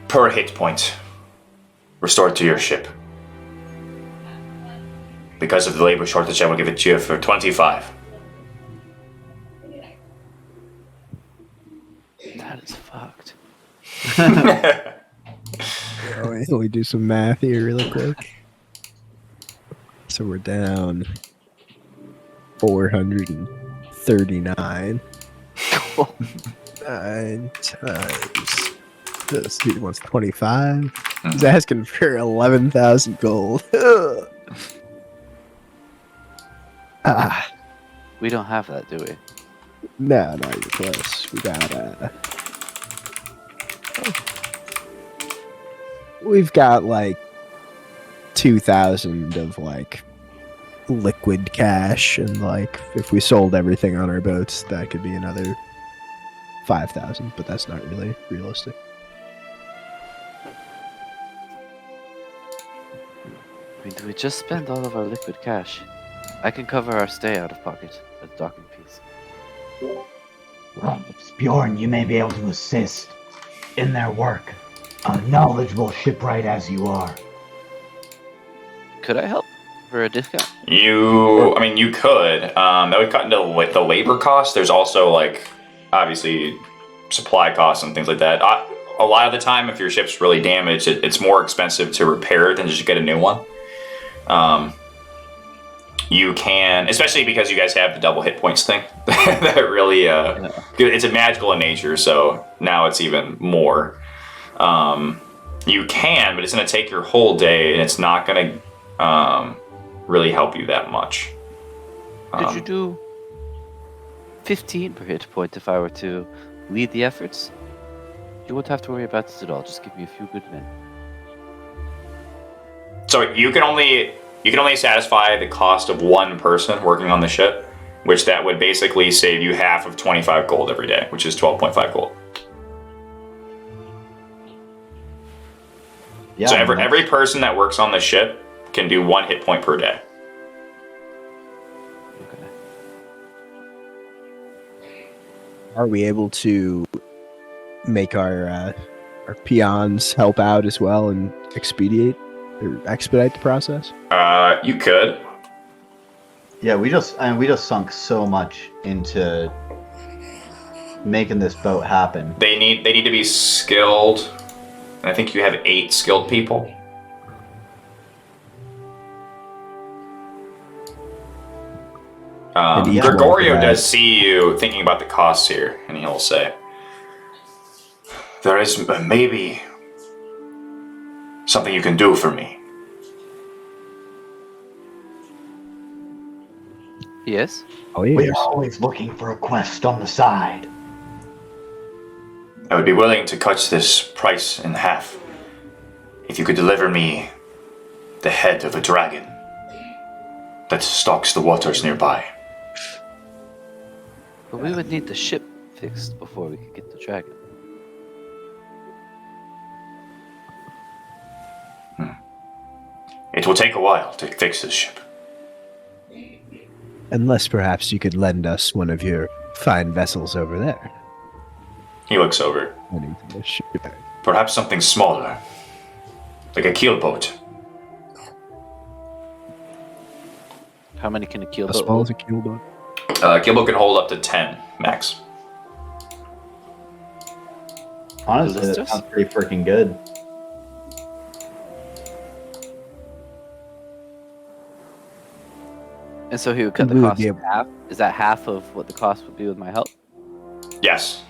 per hit point restored to your ship. Because of the labor shortage, I will give it to you for 25. That is fucked. Let me do some math here really quick. So we're down 439. 9 times this dude wants 25. He's asking for 11,000 gold. We don't have that, do we? No, you're close. We've got like 2,000 of like liquid cash, and like if we sold everything on our boats, that could be another 5,000, but that's not really realistic. I mean, do we just spend all of our liquid cash? I can cover our stay out of pocket at the docking piece. Well, Bjorn, you may be able to assist in their work. A knowledgeable shipwright as you are. Could I help for a discount? You could. That would cut into the labor costs. There's also like, obviously, supply costs and things like that. A lot of the time, if your ship's really damaged, it's more expensive to repair it than just get a new one. You can, especially because you guys have the double hit points thing. That really, it's a magical in nature, so now it's even more. You can, but it's going to take your whole day, and it's not going to really help you that much. Could you do 15 per hit point if I were to lead the efforts? You won't have to worry about this at all. Just give me a few good men. So you can only satisfy the cost of one person working on the ship. which that would basically save you half of 25 gold every day, which is 12.5 gold. Yeah, So I mean, every person that works on the ship can do 1 hit point per day. Okay. Are we able to make our peons help out as well and expedite the process? You could. yeah, we just sunk so much into making this boat happen. They need to be skilled. And I think you have 8 skilled people. And each one Gregorio could does add- see you thinking about the costs here, and he'll say, "There is maybe something you can do for me." Yes. Oh, We yes. are always looking for a quest on the side. I would be willing to cut this price in half if you could deliver me the head of a dragon that stalks the waters nearby. But we would need the ship fixed before we could get the dragon. It will take a while to fix this ship. Unless perhaps you could lend us one of your fine vessels over there. He looks over. Lending to the ship. Perhaps something smaller, like a keelboat. How many can a How keelboat small hold? is a keelboat? Keelboat can hold up to 10 max. Honestly, that Ballistas? sounds pretty freaking good. And so he would cut And the we would cost be in half. Is that half of what the cost would be with my help? Yes.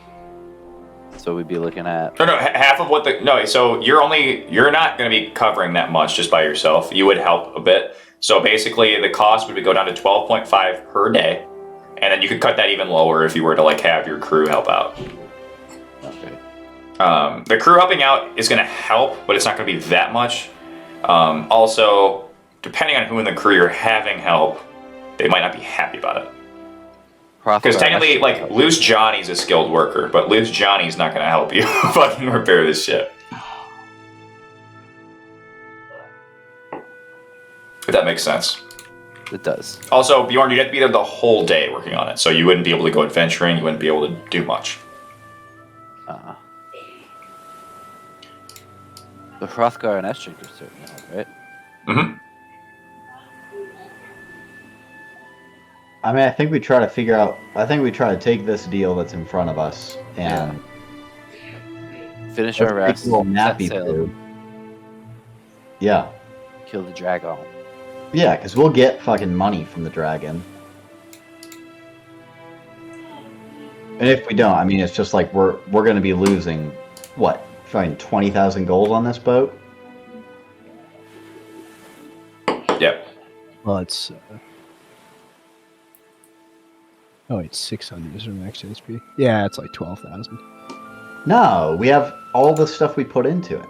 So we'd be looking at No, half of what the no. So you're not going to be covering that much just by yourself. You would help a bit. So basically, the cost would go down to 12.5 per day, and then you could cut that even lower if you were to like have your crew help out. okay. The crew helping out is going to help, but it's not going to be that much. Also, depending on who in the crew you're having help, they might not be happy about it. Because technically, like, Loose Johnny's a skilled worker, but Loose Johnny's not going to help you fucking repair this ship. If that makes sense. It does. Also, Bjorn, you'd have to be there the whole day working on it, so you wouldn't be able to go adventuring, you wouldn't be able to do much. The Hrothgar and Estrid are certainly help, right? Mm-hmm. I mean, I think we try to take this deal that's in front of us and Finish let's our take rest. a little set nappy sail, through. Yeah. kill the dragon. Yeah, because we'll get fucking money from the dragon. And if we don't, I mean, it's just like we're going to be losing, what, fucking 20,000 gold on this boat? Yep. Well, it's. Oh, it's 600 is our max HP. Yeah, it's like 12,000. No, we have all the stuff we put into it.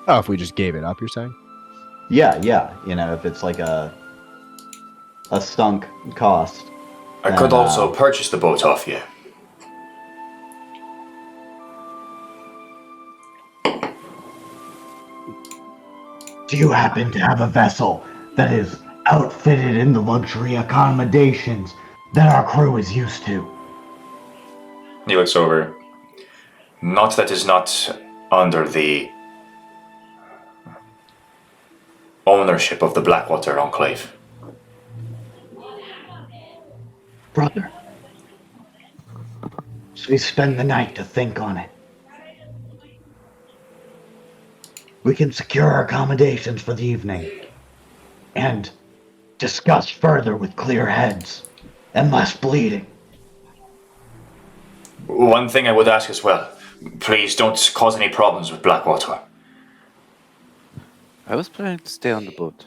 Oh, if we just gave it up, you're saying? Yeah, yeah. You know, if it's like a sunk cost. I could also purchase the boat off you. Do you happen to have a vessel that is outfitted in the luxury accommodations that our crew is used to? He looks over. Not that is not under the ownership of the Blackwater Enclave. Brother, so we spend the night to think on it. We can secure our accommodations for the evening and discuss further with clear heads and less bleeding. One thing I would ask as well, please don't cause any problems with Blackwater. I was planning to stay on the boat.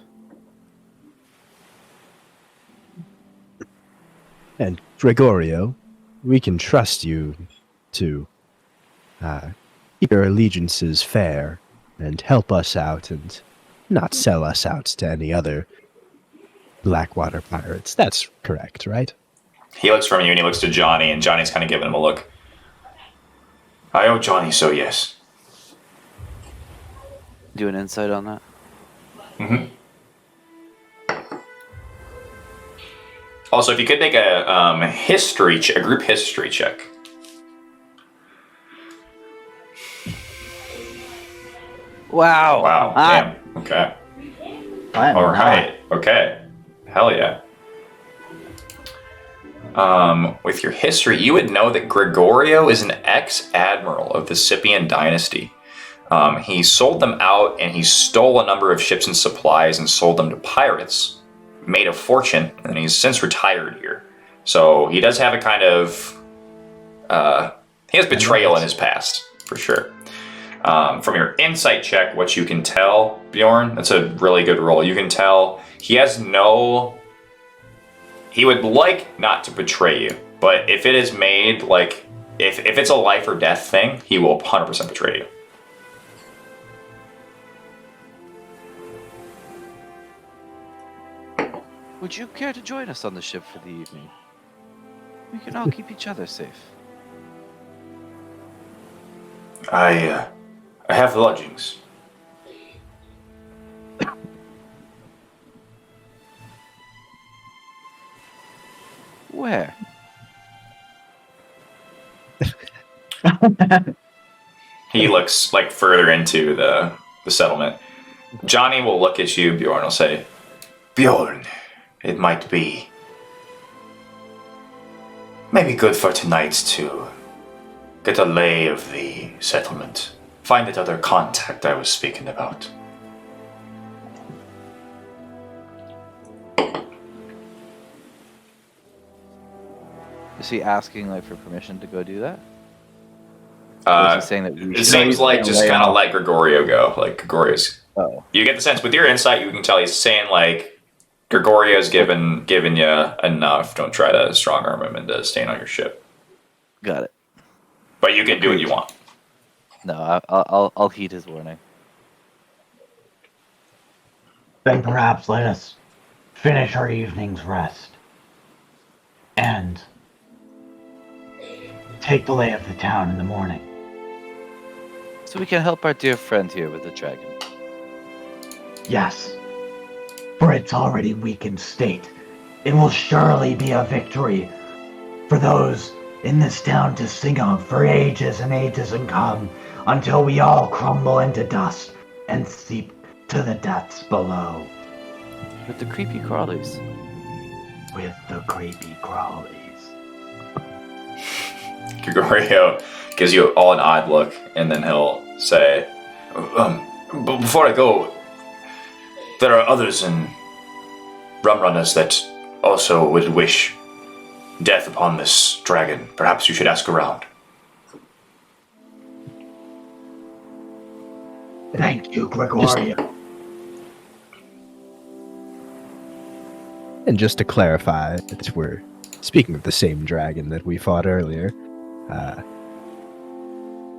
And Gregorio, we can trust you to keep your allegiances fair and help us out and not sell us out to any other Blackwater pirates. That's correct, right? He looks from you and he looks to Johnny, and Johnny's kind of giving him a look. I owe Johnny, so yes. Do an insight on that. Also, if you could make a a group history check. Wow. Wow. Damn. Okay. I am All not. right. Okay. Hell yeah. With your history, you would know that Gregorio is an ex-admiral of the Scythian dynasty. He sold them out, and he stole a number of ships and supplies and sold them to pirates, made a fortune, and he's since retired here. So he does have a kind of... he has betrayal in his past, for sure. From your insight check, what you can tell, Bjorn, that's a really good roll. You can tell he has no... He would like not to betray you, but if it is made, like, if it's a life or death thing, he will 100% betray you. Would you care to join us on the ship for the evening? We can all keep each other safe. I have lodgings. Where? He looks like further into the settlement. Johnny will look at you. Bjorn will say, Bjorn, it might be maybe good for tonight to get a lay of the settlement. Find that other contact I was speaking about. Is he asking like for permission to go do that? Or is he saying that we it should? seems like just lay kind of off. let Gregorio go. Like Gregorio's. Oh, You get the sense with your insight, you can tell he's saying like Gregorio's given you enough. Don't try to strong arm him into staying on your ship. got it. But you can do what you want. No, I'll heed his warning. Then perhaps let us finish our evening's rest and take the lay of the town in the morning. So we can help our dear friend here with the dragon. Yes, for its already weakened state. It will surely be a victory for those in this town to sing of for ages and ages and come, until we all crumble into dust and seep to the depths below With the creepy crawlies. with the creepy crawlies. Gregorio gives you all an odd look, and then he'll say, But before I go, there are others in Rum Runners that also would wish death upon this dragon. Perhaps you should ask around. Thank you, Gregoria. And just to clarify that we're speaking of the same dragon that we fought earlier,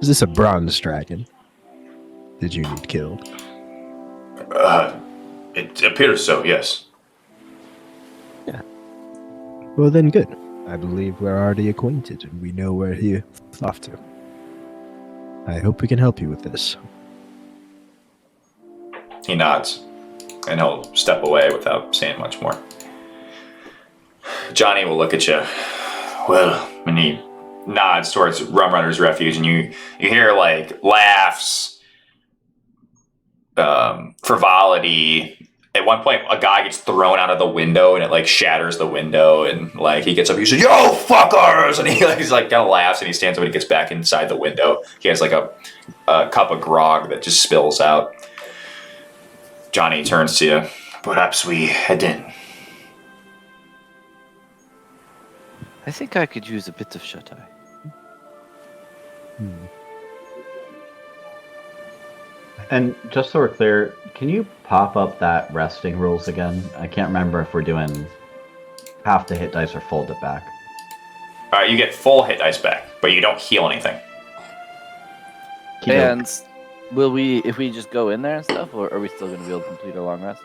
is this a bronze dragon? Did you need killed? It appears so, yes. Well then, good. I believe we're already acquainted and we know where he's off to. I hope we can help you with this. he nods, and he'll step away without saying much more. Johnny will look at you. Well, and he nods towards Rum Runner's Refuge, and you hear like laughs, frivolity. At one point, a guy gets thrown out of the window, and it like shatters the window, and like he gets up, he says, "Yo, fuckers!" And he's like kind of laughs, and he stands up and he gets back inside the window. He has like a cup of grog that just spills out. Johnny turns to you. Perhaps we head in. I think I could use a bit of shut-eye. And just so we're clear, can you pop up that resting rules again? I can't remember if we're doing half the hit dice or fold it back. You get full hit dice back, but you don't heal anything. And will we, if we just go in there and stuff, or are we still going to be able to complete our long rest?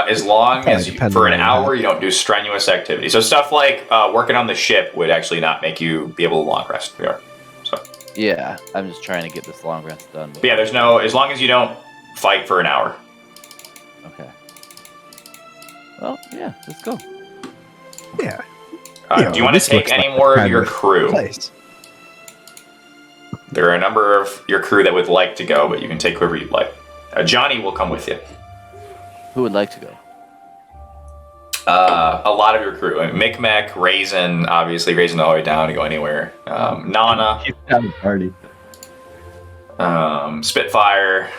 As long Probably as depends for on an what you hour have. you don't do strenuous activity. So stuff like working on the ship would actually not make you be able to long rest. Yeah. So Yeah, I'm just trying to get this long rest done. but yeah, there's no as long as you don't fight for an hour. Okay. Well, yeah, let's go. Yeah. Do you want to take any more of your crew? Place. There are a number of your crew that would like to go, but you can take whoever you'd like. Johnny will come with you. Who would like to go? A lot of your crew. Micmac, Raisin, obviously Raisin all the way down to go anywhere. Nana, Keep having party. Spitfire,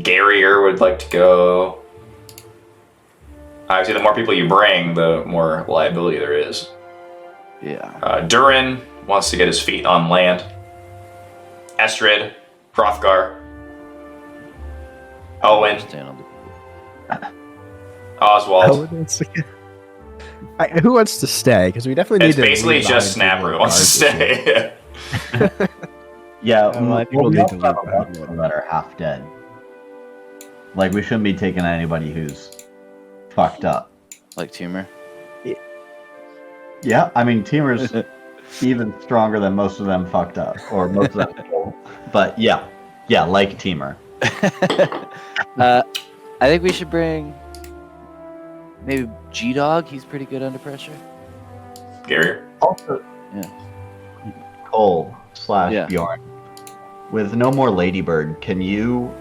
Garrier would like to go. Obviously, the more people you bring, the more liability there is. Yeah. Durin wants to get his feet on land. Estrid, Hrothgar, Owen, Stand on the- Oswald. Who wants to stay? Because we definitely need It's to. basically leave just behind Snapper people wants to guard this shit. stay. Yeah, Oh, I think well, we'll we need also to have leave a lot of behind people that are half dead. Like, we shouldn't be taking anybody who's fucked up. Like tumor. Yeah, I mean, Teamer's even stronger than most of them fucked up, or most of them full. But yeah, like Teamer. I think we should bring maybe G-Dog. He's pretty good under pressure. Garrier. Also, Yeah. Cole / Yeah. Bjorn. With no more Ladybird, can you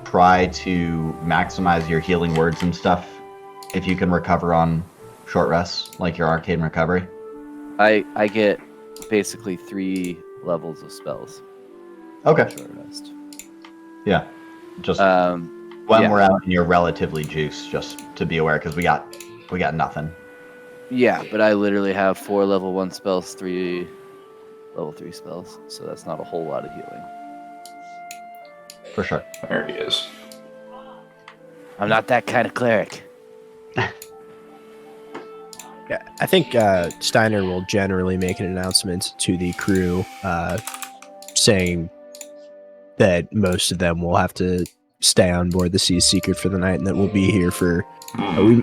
try to maximize your healing words and stuff if you can recover on short rests, like your arcane recovery? I get basically 3 levels of spells. Okay. Short rest. Yeah. Just Yeah. we're out and you're relatively juiced, just to be aware, because we got nothing. Yeah, but I literally have 4 level 1 spells, 3 level 3 spells, so that's not a whole lot of healing. For sure. There he is. I'm not that kind of cleric. Yeah, I think Steiner will generally make an announcement to the crew saying that most of them will have to stay on board the Sea Secret for the night and that we'll be here for...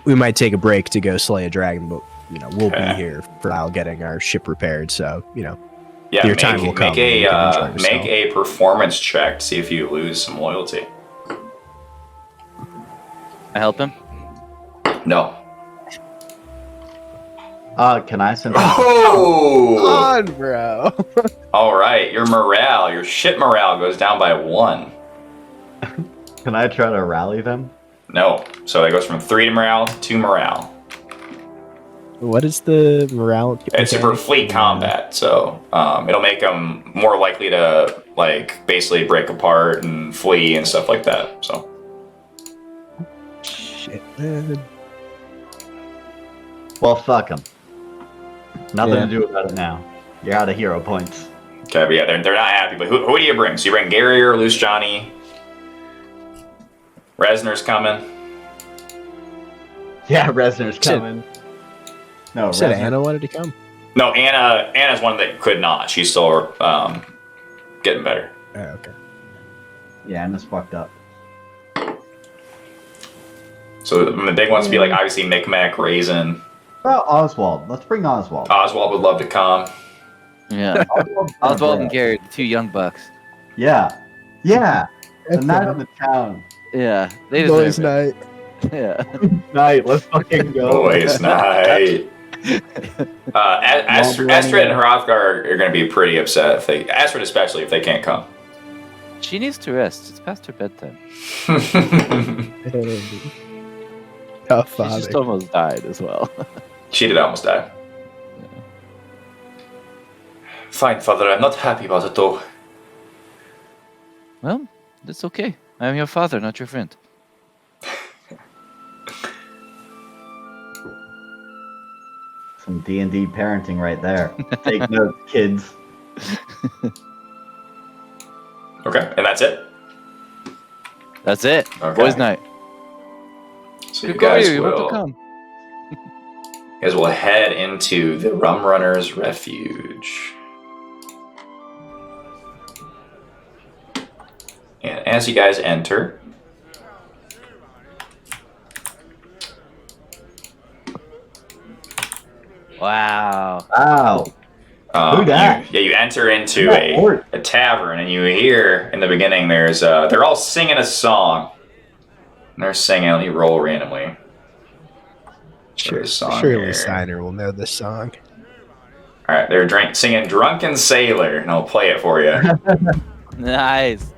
we might take a break to go slay a dragon, but we'll be here for now getting our ship repaired, so, Yeah, your time will come. Make and you can enjoy make yourself. a performance check to see if you lose some loyalty. I help him? No. Can I send Oh! on, bro. All right, your ship morale goes down by 1. Can I try to rally them? No, so it goes from 3 to morale to 2 morale. What is the morale? It's for fleet combat, so it'll make them more likely to basically break apart and flee and stuff like that. So Shit, man. Well, fuck them. Nothing Yeah. to do about it now. You're out of hero points. okay, but yeah, they're not happy. But who do you bring? So you bring Gary or Loose Johnny? Resner's coming. Yeah, Resner's Said- coming. No, You said Resner. Anna wanted to come? No, Anna's one that could not. She's still getting better. Oh, okay. Yeah, Anna's fucked up. So the big ones would be obviously Micmac, Raisin. Well, Oswald. Let's bring Oswald. Oswald would love to come. Yeah. Oswald and Gary, the 2 young bucks. Yeah. Yeah. The night on the town. Yeah, they Boys' deserve night. it. Yeah. Night. Let's fucking go. Boys' night. Astrid and Hrothgar are going to be pretty upset if Astrid especially if they can't come. She needs to rest. It's past her bedtime. Tough She father. just almost died as well. She did almost die. Fine, father. I'm not happy about it though. Well, that's okay. I'm your father, not your friend. Some D&D parenting right there. Take notes, kids. Okay, and that's it. That's it. Okay. Boys' night. So you Good call, guys you want to will come. head into the Rum Runner's Refuge. And as you guys enter, Wow. Wow. Who dat? you enter into Who dat orc? a tavern, and you hear in the beginning there's they're all singing a song. And they're singing. Let me roll randomly. Sure, Song surely here. Steiner will know this song. All right, they're singing "Drunken Sailor," and I'll play it for you. Nice.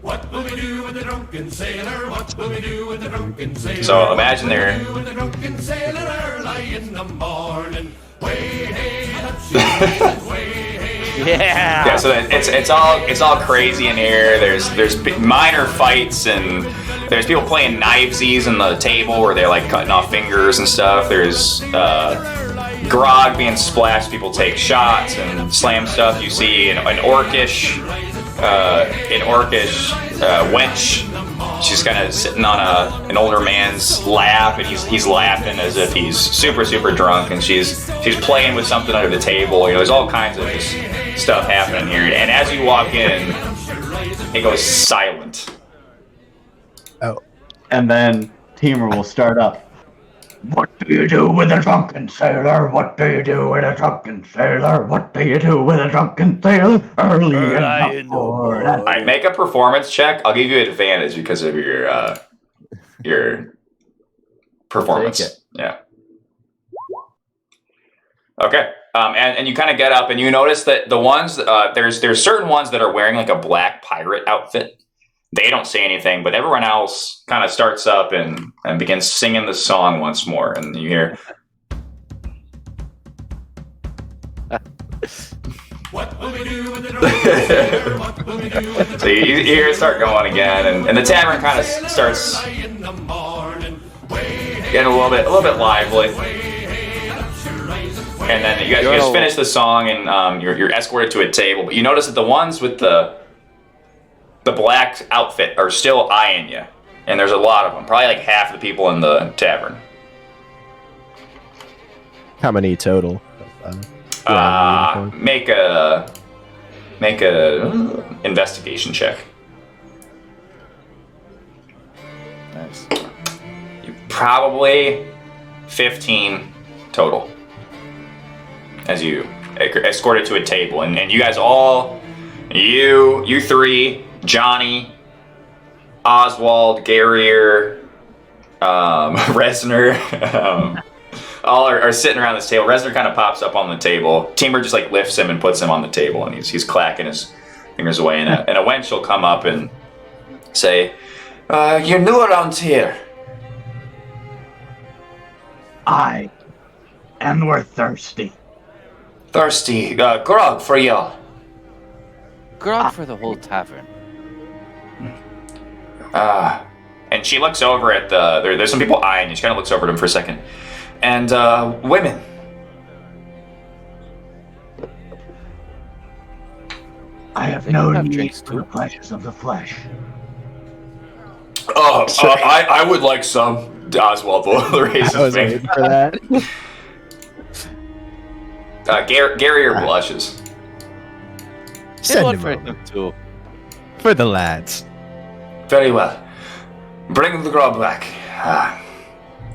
What will we do with the drunken sailor? What will we do with the drunken sailor? So imagine they're What will we do with the drunken sailor early in the morning? Way hey, up she rises, way hey. yeah. So it's all crazy in here. There's minor fights and there's people playing knivesies on the table where they're like cutting off fingers and stuff. There's grog being splashed. People take shots and slam stuff. You see an orcish wench. She's kind of sitting on an older man's lap, and he's laughing as if he's super drunk, and she's playing with something under the table. You know, there's all kinds of just stuff happening here. And as you walk in, it goes silent. Oh, And then Teamer will start up. What do you do with a drunken sailor? What do you do with a drunken sailor? What do you do with a drunken sailor? Early in the morning. I make a performance check. I'll give you advantage because of your performance. Take it. Yeah. Okay. And you kind of get up and you notice that the ones there's certain ones that are wearing like a black pirate outfit. They don't say anything, but everyone else kind of starts up and begins singing the song once more, and you hear. What will we do with the drunken sailor? What will we do with the So you hear it start going again, and the tavern kind of starts early in the morning? Way getting a little bit lively. And then you guys finish the song, and you're escorted to a table. But you notice that the ones with the black outfit are still eyeing you, and there's a lot of them. Probably like half the people in the tavern. how many total? Make a investigation check. Nice. You probably 15 total as you escorted to a table, and you guys all, you three, Johnny, Oswald, Garrier, Resner, all are sitting around this table. Resner kind of pops up on the table. Teamer just like lifts him and puts him on the table, and he's clacking his fingers away. And a wench will come up and say, "You're new around here." Aye. And we're thirsty. Thirsty. Grog for y'all. Grog for the whole tavern. And she looks over at there's some people eyeing you. She kind of looks over at him for a second. And women. I have They no have need drinks for the too. pleasures of the flesh. I would like some. Oswald will raise I was his waiting finger. for that. Garrier blushes. Send one him for over. him too. For the lads. Very well. Bring the grog back.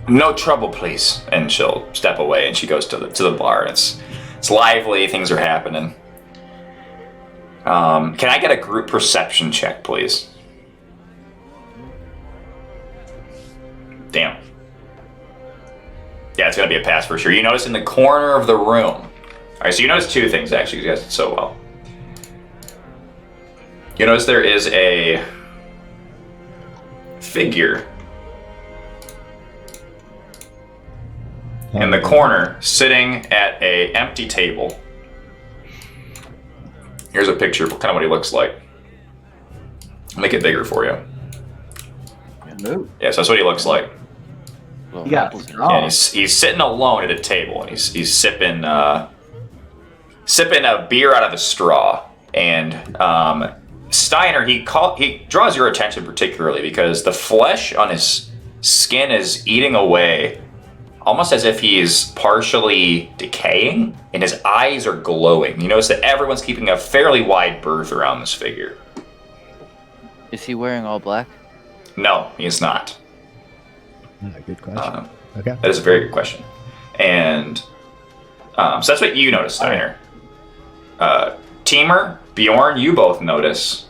No trouble, please. And she'll step away, and she goes to the bar. And it's lively. Things are happening. Can I get a group perception check, please? Damn. Yeah, it's gonna be a pass for sure. You notice in the corner of the room. All right, so you notice two things actually. You guys did so well. You notice there is a figure in the corner sitting at a empty table. Here's a picture of kind of what he looks like. I'll make it bigger for you. Move. Yeah, so that's what he looks like. Well, You got apples and- straw. And he's sitting alone at a table, and he's sipping a beer out of the straw. And Steiner, he draws your attention particularly because the flesh on his skin is eating away almost as if he's partially decaying, and his eyes are glowing. You notice that everyone's keeping a fairly wide berth around this figure. Is he wearing all black? No, he is not. Good question. Okay. That is a very good question. And so that's what you notice, Steiner. Teamer, Bjorn, you both notice.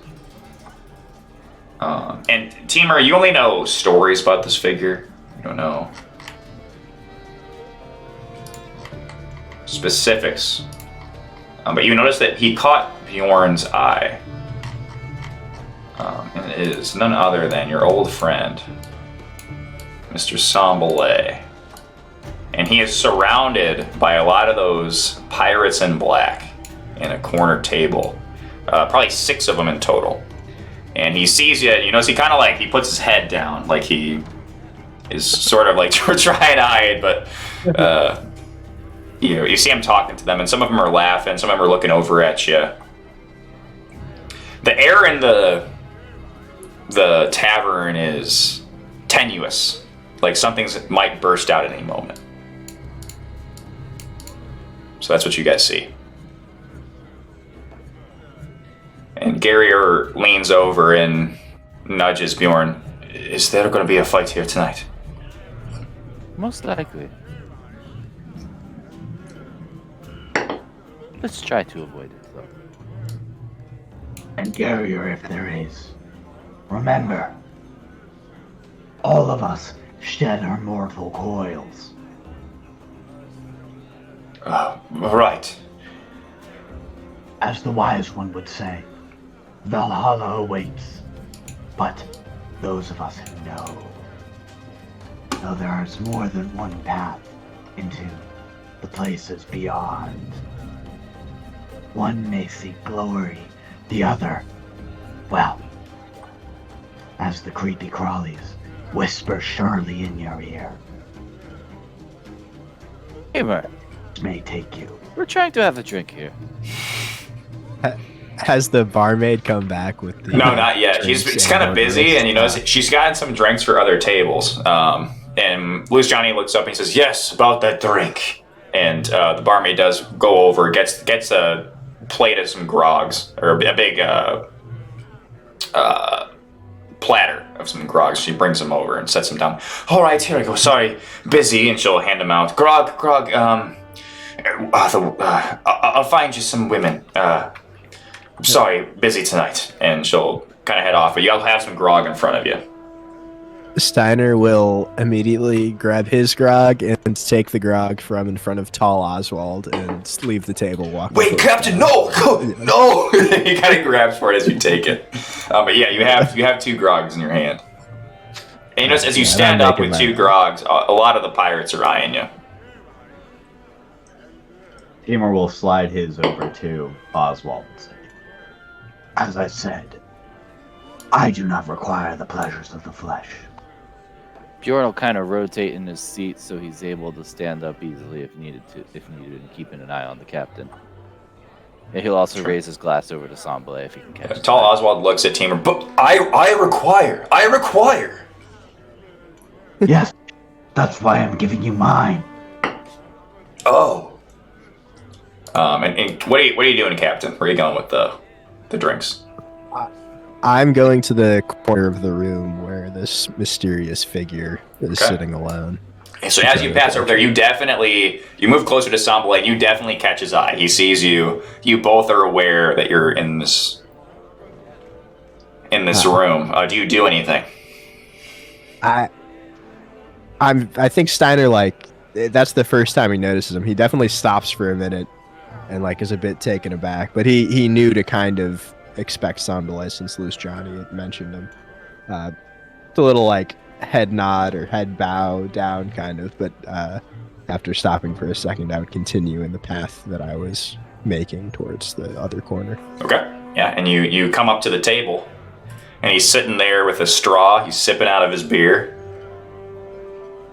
And Teamer, you only know stories about this figure. You don't know specifics. But you notice that he caught Bjorn's eye. And it is none other than your old friend, Mr. Sambalay. And he is surrounded by a lot of those pirates in black in a corner table. Probably 6 of them in total. And he sees you, you notice he kind of like, he puts his head down, like he is sort of like try-eyed, but you see him talking to them, and some of them are laughing, some of them are looking over at you. The air in the tavern is tenuous, like something might burst out at any moment. So that's what you guys see. And Gary leans over and nudges Bjorn. Is there going to be a fight here tonight? Most likely. Let's try to avoid it, though. And Garrier, if there is, remember, all of us shed our mortal coils. Right. As the wise one would say, Valhalla awaits. But those of us who know there is more than one path into the places beyond. One may seek glory, the other, well, as the creepy crawlies whisper surely in your ear, Gamer, may take you. we're trying to have a drink here. Has the barmaid come back with the... No, not yet. She's kind of busy, and you know she's gotten some drinks for other tables. And Loose Johnny looks up and he says, "Yes, about that drink." And the barmaid does go over, gets a plate of some grogs, or a big platter of some grogs. She brings them over and sets them down. "All right, here I go. Sorry, busy." And she'll hand them out. Grog. I'll find you some women. Sorry, busy tonight. And she'll kind of head off, but you'll have some grog in front of you. Steiner will immediately grab his grog and take the grog from in front of tall Oswald and leave the table. Wait, Captain, no! No! He kind of grabs for it as you take it. But yeah, you have 2 grogs in your hand. And you notice as you stand up with 2 grogs, a lot of the pirates are eyeing you. Teamer will slide his over to Oswald and say, As I said, I do not require the pleasures of the flesh. Bjorn will kind of rotate in his seat so he's able to stand up easily if needed, and keeping an eye on the captain. And he'll also raise his glass over to Sambalay if he can catch it. Tall Oswald looks at Teamer, but I require. Yes, that's why I'm giving you mine. Oh. And what are you doing, Captain? Where are you going with the drinks? I'm going to the corner of the room where this mysterious figure is sitting alone. And so as you pass over there, you move closer to Sambalay, and you definitely catch his eye. He sees you. You both are aware that you're in this room. Do you do anything? I think Steiner, that's the first time he notices him. He definitely stops for a minute and is a bit taken aback, but he knew to kind of expect Sambalay since Loose Johnny had mentioned him. It's a little head nod or head bow down kind of, but after stopping for a second, I would continue in the path that I was making towards the other corner. Okay. Yeah, and you come up to the table, and he's sitting there with a straw. He's sipping out of his beer.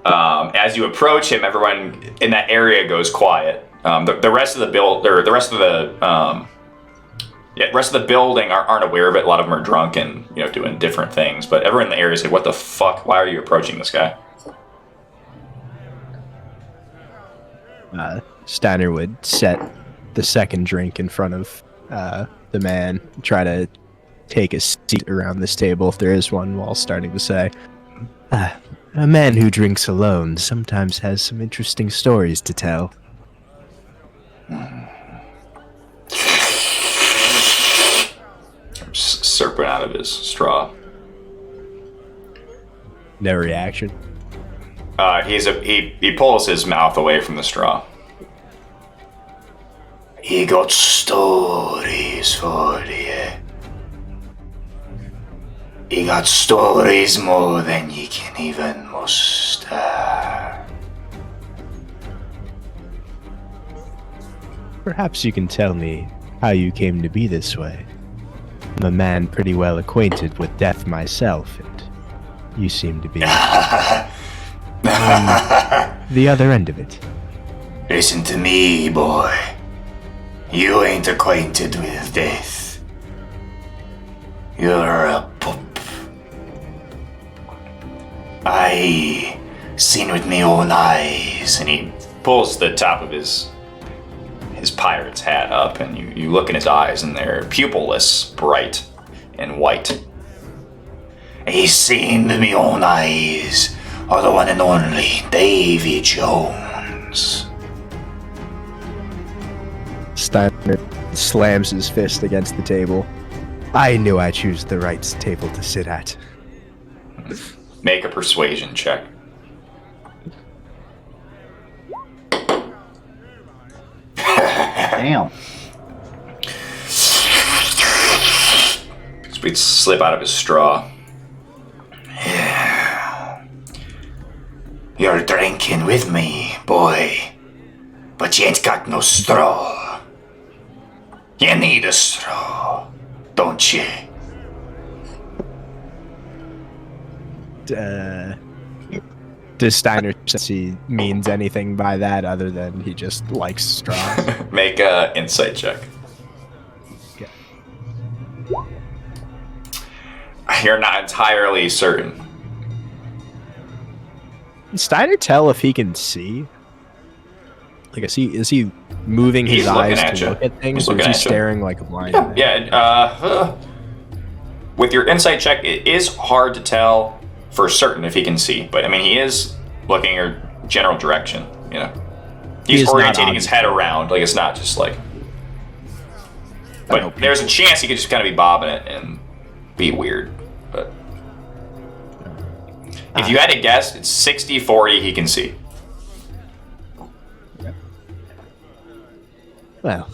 As you approach him, everyone in that area goes quiet. The rest of the rest of the building aren't aware of it. A lot of them are drunk and doing different things. But everyone in the area is like, "What the fuck? Why are you approaching this guy?" Steiner would set the second drink in front of the man, try to take a seat around this table if there is one, while starting to say, a man who drinks alone sometimes has some interesting stories to tell. Serpent out of his straw. No reaction. He pulls his mouth away from the straw. He got stories for you. He got stories more than you can even muster. Perhaps you can tell me how you came to be this way. I'm a man pretty well acquainted with death myself, and you seem to be on the other end of it. Listen to me, boy. You ain't acquainted with death. You're a pup. I seen with me own eyes. And he pulls the top of his pirate's hat up, and you look in his eyes, and they're pupilless, bright, and white. I seen with me own eyes are the one and only Davy Jones. Steiner slams his fist against the table. I knew I chose the right table to sit at. Make a persuasion check. Damn. We'd slip out of his straw. You're drinking with me, boy. But you ain't got no straw. You need a straw, don't you? Does Steiner sense he means anything by that other than he just likes straws? Make a insight check. Okay. You're not entirely certain. Can Steiner tell if he can see? Like, is he moving his He's looking eyes at to you. look at things, He's or is looking he at you. staring like a blind man? Yeah. With your insight check, it is hard to tell for certain if he can see, but I mean, he is looking your general direction. You know, He he's is not orientating his head obvious. around. Like, it's not just like. But there's a chance he could just kind of be bobbing it and be weird. But if you had to guess, it's 60-40 he can see. Well,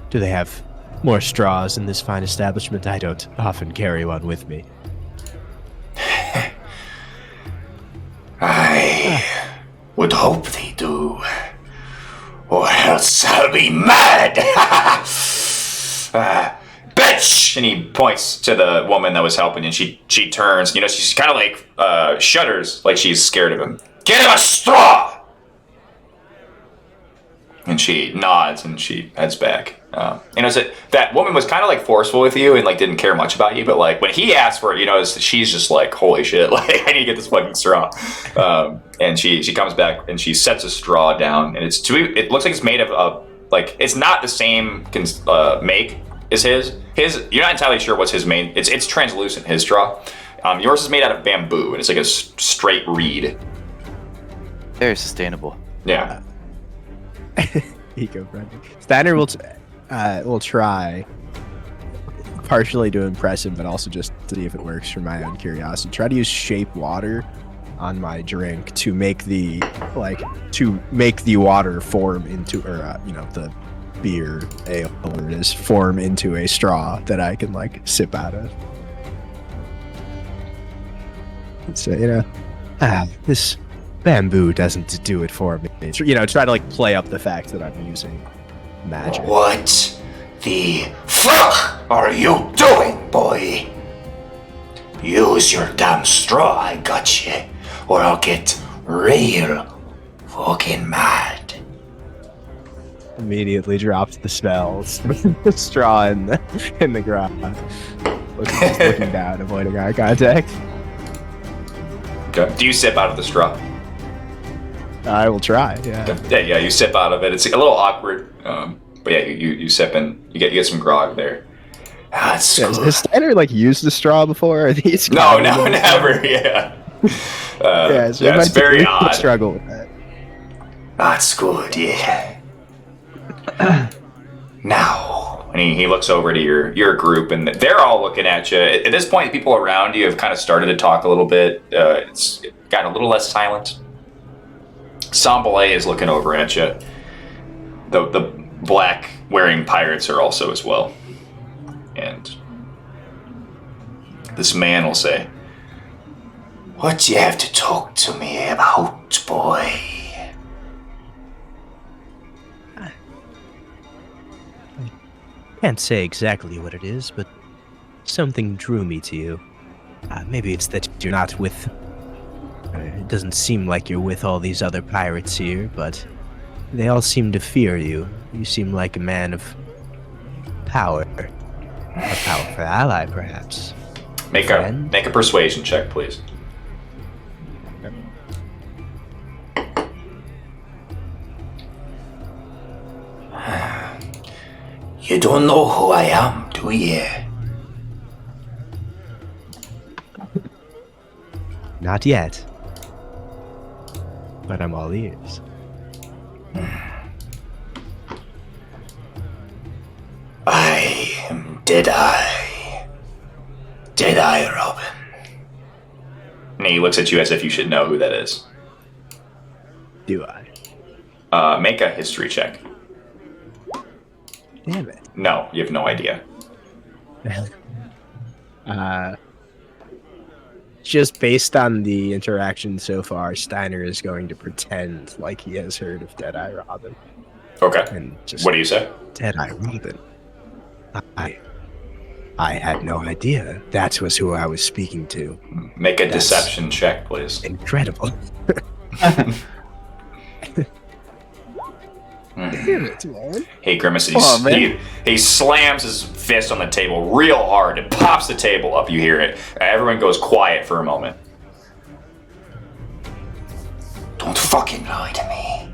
do they have more straws in this fine establishment? I don't often carry one with me. I would hope they do. Or else I'll be mad. Bitch! And he points to the woman that was helping, and she turns. You know, she's kind of like shudders, like she's scared of him. Get him a straw! And she nods and she heads back. You know, that woman was kind of like forceful with you and like didn't care much about you, but like when he asked for it, you know, she's just like, holy shit, like I need to get this fucking straw. And she comes back and she sets a straw down, and it looks like it's made of like it's not the same make as his. You're not entirely sure what's his main. It's translucent, his straw. Yours is made out of bamboo, and it's like a straight reed. Very sustainable. Yeah. Eco-friendly. Steiner will try, partially to impress him, but also just to see if it works for my own curiosity. Try to use shape water on my drink to make the water form into, or the beer, ale, whatever it is, form into a straw that I can like sip out of. So this bamboo doesn't do it for me. Try to like play up the fact that I'm using magic. What the fuck are you doing, boy? Use your damn straw, I got you, or I'll get real fucking mad. Immediately drops the spells. The straw in the ground. Looking down, avoiding eye contact. Okay. Do you sip out of the straw? I will try. Yeah. Yeah, you sip out of it. It's a little awkward, but yeah, you sip and you get some grog there. That's Has good. Steiner like used a straw before? Are these? No, common no, in this never. Yeah, Yeah, so yeah, it's very odd. Struggle with that. That's good, yeah. Now, And he looks over to your group, and they're all looking at you. At this point, people around you have kind of started to talk a little bit. It's gotten a little less silent. Sambalay is looking over at you. The black wearing pirates are also as well. And this man will say, what do you have to talk to me about, boy? Can't say exactly what it is, but something drew me to you. Maybe it's that you're not with. It doesn't seem like you're with all these other pirates here, but they all seem to fear you. You seem like a man of power. A powerful ally, perhaps. make a persuasion check, please. You don't know who I am, do you? Not yet. But I'm all ears. I am Deadeye. Deadeye Robin. And he looks at you as if you should know who that is. Do I? Make a history check. Damn it. No, you have no idea. Just based on the interaction so far, Steiner is going to pretend like he has heard of Deadeye Robin. Okay. And just What do you say? Deadeye Robin. I had no idea that was who I was speaking to. Make a That's- deception check, please. Incredible. Damn it, man. Hey, Grimace, Come on, man. he slams his fist on the table real hard. It pops the table up. You hear it. Everyone goes quiet for a moment. Don't fucking lie to me.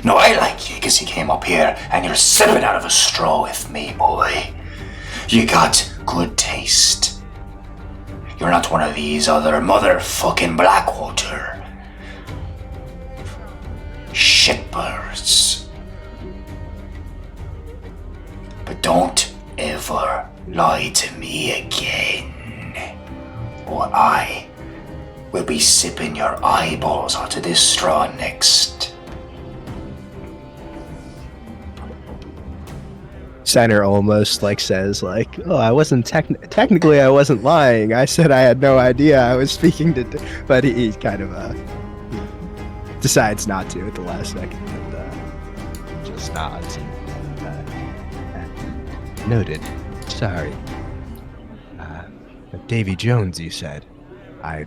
No, I like you because you came up here and you're sipping out of a straw with me, boy. You got good taste. You're not one of these other motherfucking Blackwater shitbirds. But don't ever lie to me again, or I will be sipping your eyeballs out of this straw next. Steiner almost like says like, "Oh, I wasn't technically I wasn't lying. I said I had no idea I was speaking to," but he kind of decides not to at the last second and just nods. Noted. Sorry. Davy Jones, you said. I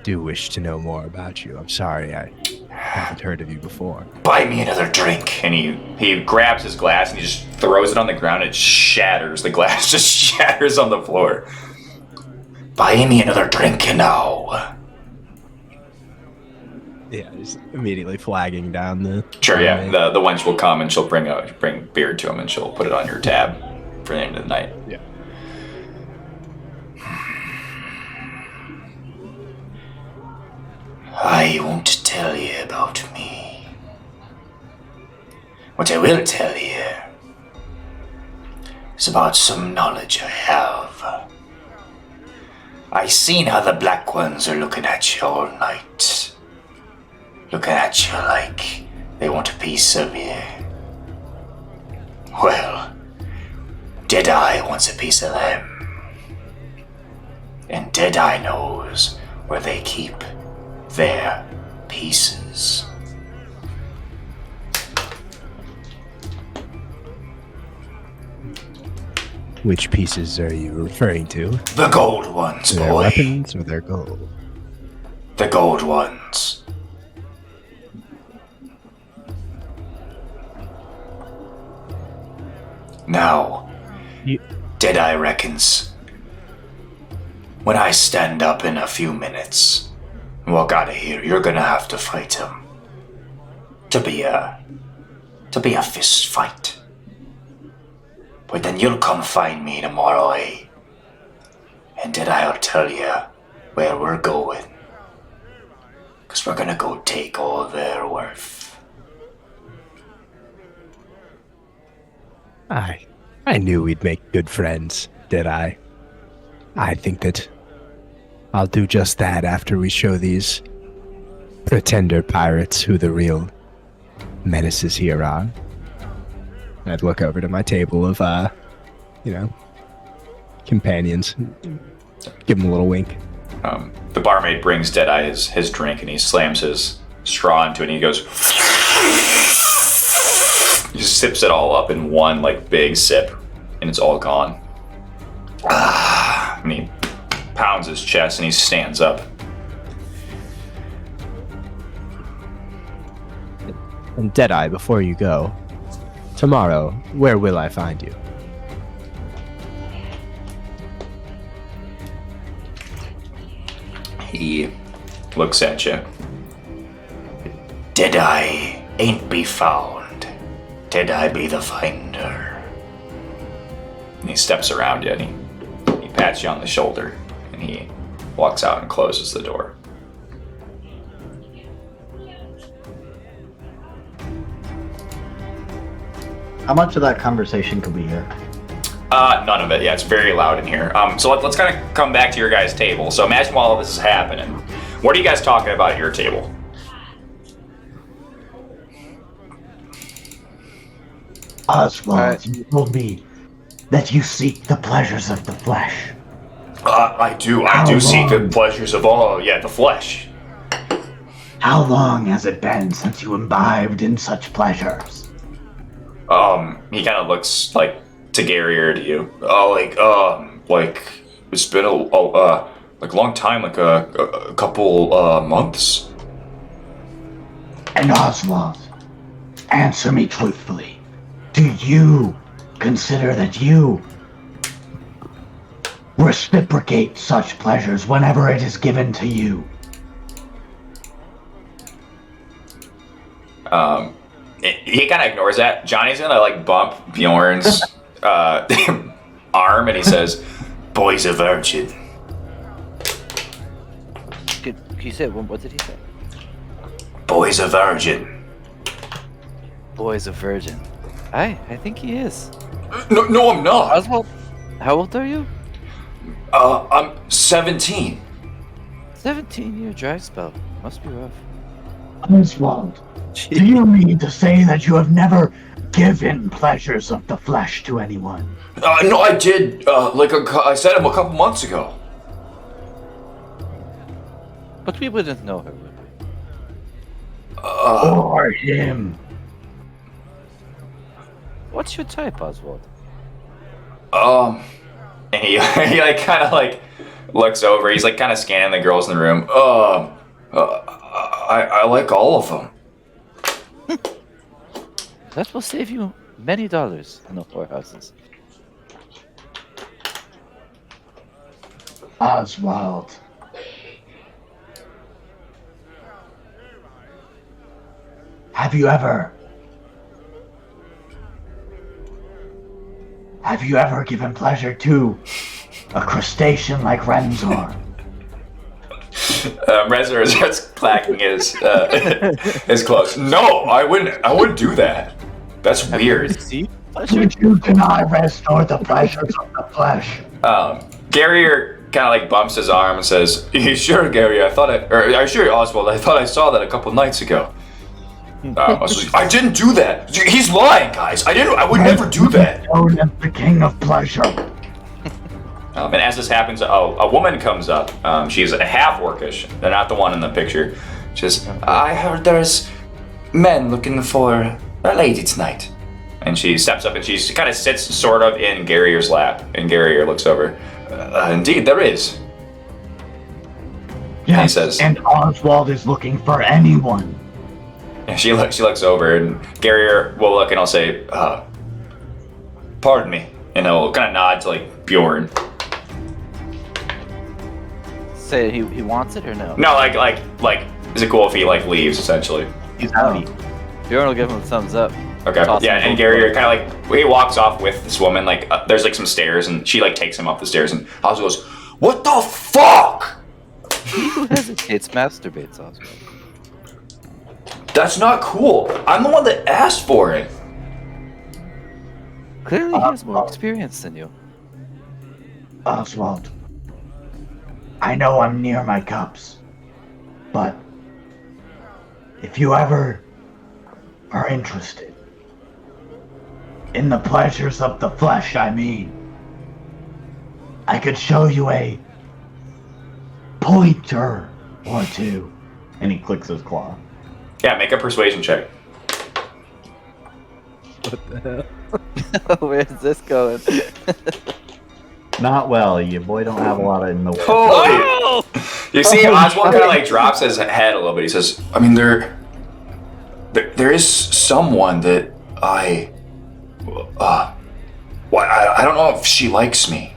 do wish to know more about you. I'm sorry I haven't heard of you before. Buy me another drink. And he grabs his glass and he just throws it on the ground. It shatters. The glass just shatters on the floor. Buy me another drink now. Yeah, he's immediately flagging down the... Sure, yeah. The wench will come and she'll bring beer to him and she'll put it on your tab for the end of the night. Yeah. I won't tell you about me. What I will tell you is about some knowledge I have. I seen how the black ones are looking at you all night. Looking at you like they want a piece of you. Well, Deadeye wants a piece of them. And Deadeye knows where they keep their pieces. Which pieces are you referring to? The gold ones, Their boy. weapons or their gold? The gold ones. Now, You... Deadeye reckons when I stand up in a few minutes, walk out of here, you're gonna have to fight him. To be a fist fight. But then you'll come find me tomorrow, eh? And then I'll tell you where we're going. 'Cause we're gonna go take all their worth. I knew we'd make good friends, did I? I think that I'll do just that after we show these pretender pirates who the real menaces here are. I'd look over to my table of, companions. Give them a little wink. The barmaid brings Deadeye his drink, and he slams his straw into it, and he goes... He just sips it all up in one, like, big sip, and it's all gone. And he pounds his chest, and he stands up. And Deadeye, before you go, tomorrow, where will I find you? He looks at you. Deadeye ain't be found. Deadeye be the finder. And he steps around you, and he pats you on the shoulder, and he walks out and closes the door. How much of that conversation could we hear? None of it. Yeah, it's very loud in here. So let's kind of come back to your guys' table. So imagine while all this is happening, what are you guys talking about at your table? Oswald, you told me that you seek the pleasures of the flesh. I do seek the pleasures of the flesh. How long has it been since you imbibed in such pleasures? He kind of looks like to Gary or to you. Like it's been a long time, like a couple months. And Oswald, answer me truthfully. Do you consider that you reciprocate such pleasures whenever it is given to you? He kind of ignores that. Johnny's gonna like bump Bjorn's arm, and he says, Boy's a virgin. Can you say it? What did he say? Boy's a virgin. Boy's a virgin. I think he is. No, I'm not. Oswald, how old are you? I'm 17. 17-year dry spell. Must be rough. Oswald, do you mean to say that you have never given pleasures of the flesh to anyone? No, I did. I said him a couple months ago. But we wouldn't know her, would we? Or him? What's your type, Oswald? And he like kind of like looks over. He's like kind of scanning the girls in the room. I like all of them. That will save you many dollars in the whorehouses. Oswald. Have you ever given pleasure to a crustacean like Renzor? Rezor starts clacking his clothes. No, I wouldn't do that. That's weird. Would you deny Rezor the pleasures of the flesh? Gary kind of like bumps his arm and says, "You sure, Gary? Are you sure, Oswald? I thought I saw that a couple nights ago." I didn't do that. He's lying, guys. I would never do that. Known as the king of pleasure. And as this happens, a woman comes up. She's a half orcish. They're not the one in the picture. She says, "I heard there's men looking for a lady tonight." And she steps up and she kind of sits sort of in Garrier's lap. And Garrier looks over. Indeed, there is. Yes, he says, and Oswald is looking for anyone. And she looks over, and Garrier will look and I'll say, "Pardon me," and he'll kind of nod to like Bjorn. Say he wants it or no? No, like, is it cool if he like leaves essentially? He's outie. Bjorn will give him a thumbs up. Okay. Toss Yeah, him and Gary, you're kind of like he walks off with this woman. Like, there's like some stairs, and she like takes him up the stairs, and Oswald goes, "What the fuck? He who hesitates masturbates, Oswald. That's not cool. I'm the one that asked for it." Clearly, he has more experience than you. Oswald, I know I'm near my cups, but if you ever are interested in the pleasures of the flesh, I could show you a pointer or two. And he clicks his claw. Yeah, make a persuasion check. Where's this going? Not well. You boy don't have a lot in the way. Holy! You see, Oswald kind of like drops his head a little bit. He says, "I mean, there is someone that I don't know if she likes me."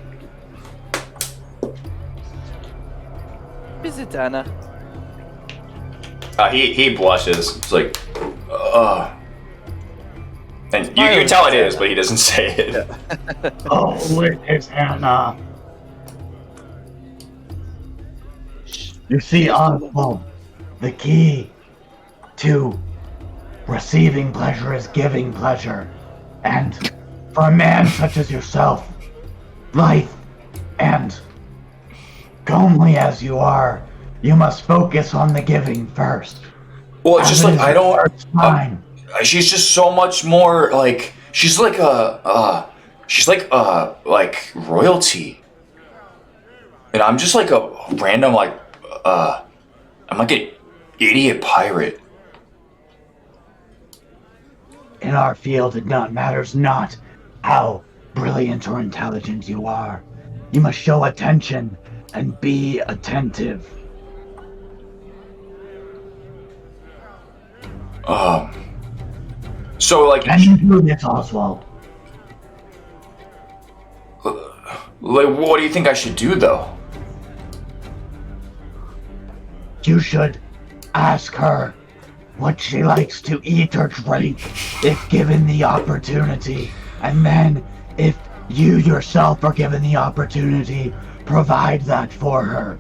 Is it Anna? He blushes. He's like, and you can tell it is, but he doesn't say it. Oh, it is Anna. You see, Oswald, the key to receiving pleasure is giving pleasure. And for a man such as yourself, life and comely as you are, you must focus on the giving first. Well, it's just like I don't. Time. She's just so much more like she's like royalty, and I'm just like a random I'm like an idiot pirate. In our field, it matters not how brilliant or intelligent you are. You must show attention and be attentive. So like, Can you do this, Oswald? like, what do you think I should do though? You should ask her what she likes to eat or drink if given the opportunity. And then, if you yourself are given the opportunity, provide that for her.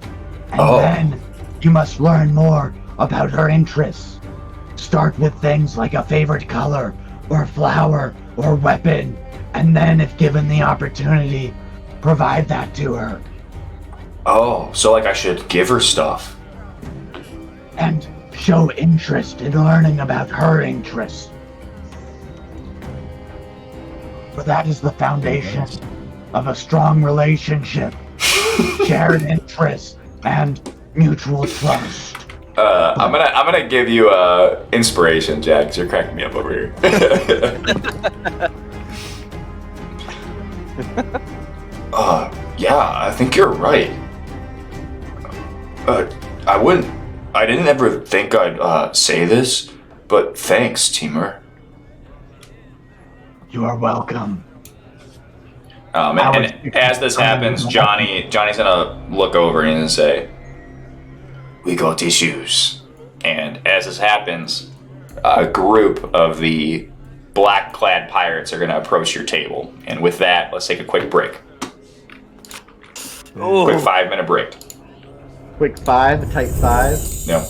And then, you must learn more about her interests. Start with things like a favorite color, or flower, or weapon. And then, if given the opportunity, provide that to her. Oh, so like I should give her stuff. And show interest in learning about her interests. For that is the foundation of a strong relationship. Shared interest and mutual trust. I'm gonna give you inspiration, Jack, 'cause you're cracking me up over here. Yeah, I think you're right. I didn't ever think I'd say this, but thanks, Teamer. You are welcome. And as this happens, Johnny's gonna look over and say, "We got issues." And as this happens, a group of the black-clad pirates are gonna approach your table. And with that, let's take a quick break. Quick 5-minute break. Quick 5, tight 5. No.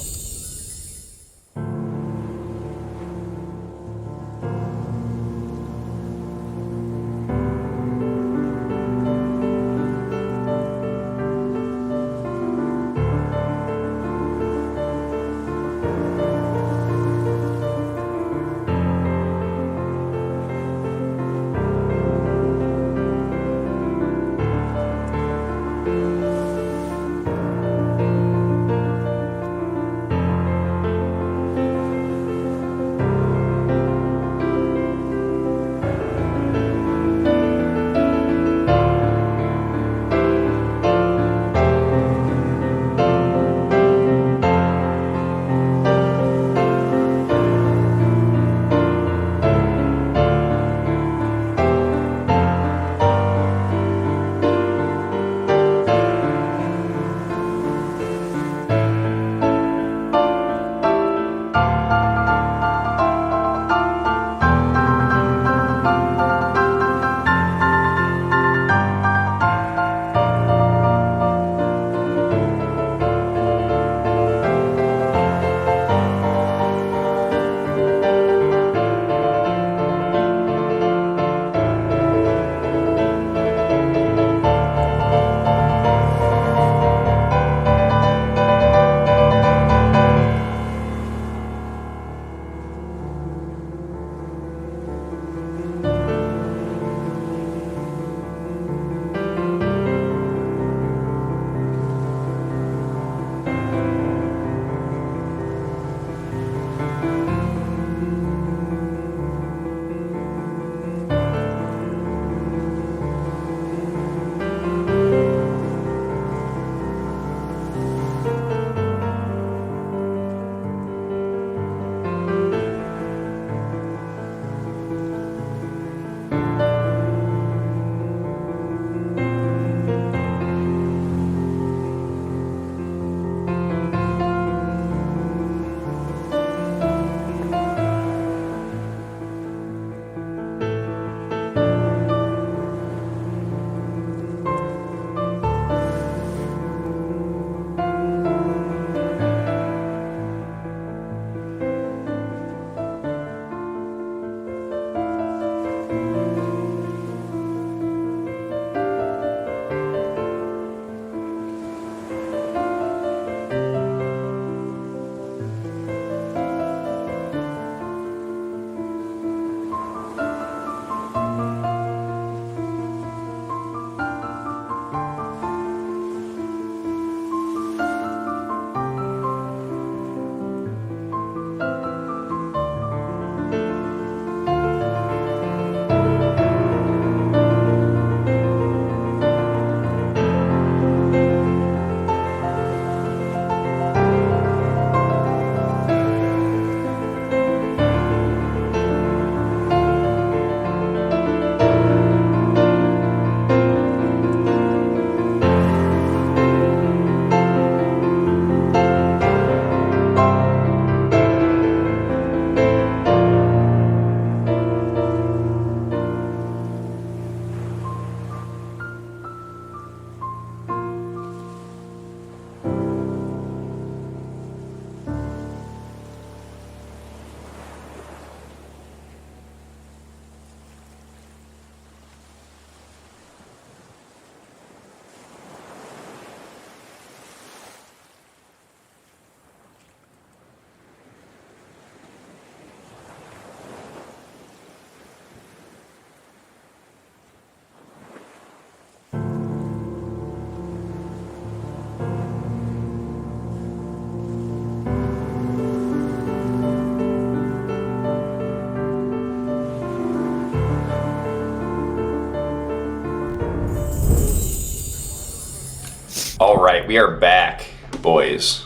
right, we are back, boys.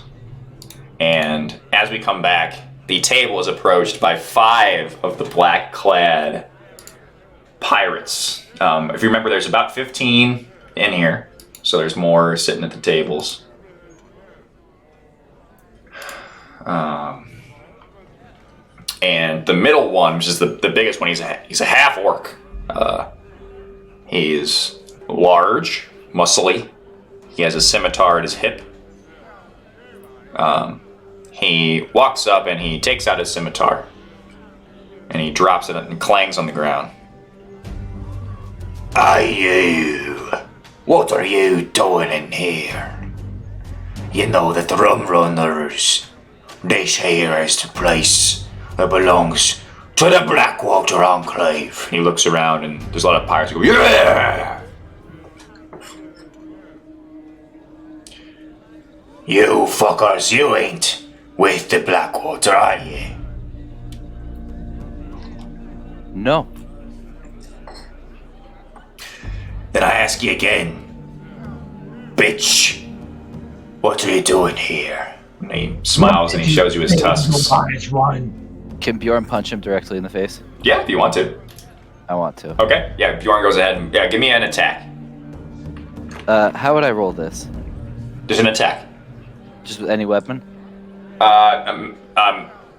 And as we come back, the table is approached by 5 of the black-clad pirates. If you remember, there's about 15 in here, so there's more sitting at the tables. And the middle one, which is the biggest one, he's a half-orc. He's large, muscly. He has a scimitar at his hip. He walks up and he takes out his scimitar. And he drops it and clangs on the ground. You. What are you doing in here? You know that the rum runners, this here is the place that belongs to the Blackwater Enclave. He looks around and there's a lot of pirates who go, yeah! You fuckers, you ain't with the Blackwater, are you? No. Then I ask you again, bitch, what are you doing here? And he smiles and he shows you his tusks. Can Bjorn punch him directly in the face? Yeah, if you want to. I want to. Okay, yeah, Bjorn goes ahead and give me an attack. How would I roll this? Just an attack. Just with any weapon?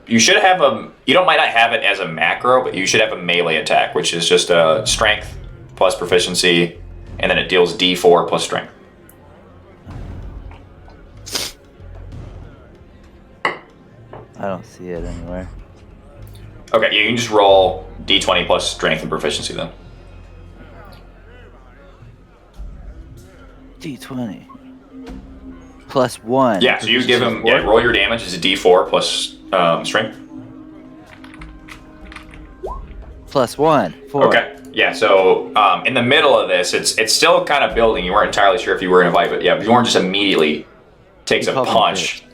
You should have might not have it as a macro, but you should have a melee attack, which is just a strength plus proficiency, and then it deals D4 plus strength. I don't see it anywhere. Okay, you can just roll D20 plus strength and proficiency then. D20. Plus 1. Yeah, so you give him, roll your damage as a D4 plus strength. Plus 1. 4. Okay, yeah, so in the middle of this, it's still kind of building. You weren't entirely sure if you were going to fight, but yeah, Bjorn just immediately takes a punch.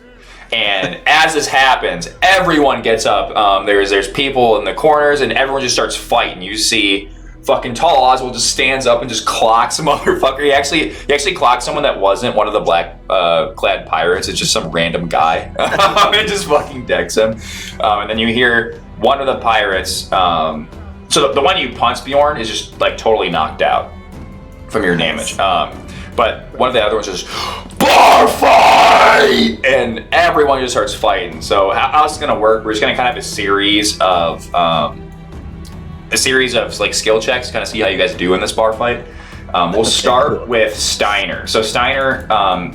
And as this happens, everyone gets up. There's people in the corners, and everyone just starts fighting. You see fucking Tall Oswald just stands up and just clocks a motherfucker. He actually clocks someone that wasn't one of the black clad pirates. It's just some random guy. It just fucking decks him. And then you hear one of the pirates. So the one you punch, Bjorn, is just like totally knocked out from your damage. But one of the other ones just bar fight, and everyone just starts fighting. So how this is gonna work? We're just gonna kind of have a series of like skill checks, kind of see how you guys do in this bar fight. We'll start with Steiner. So Steiner,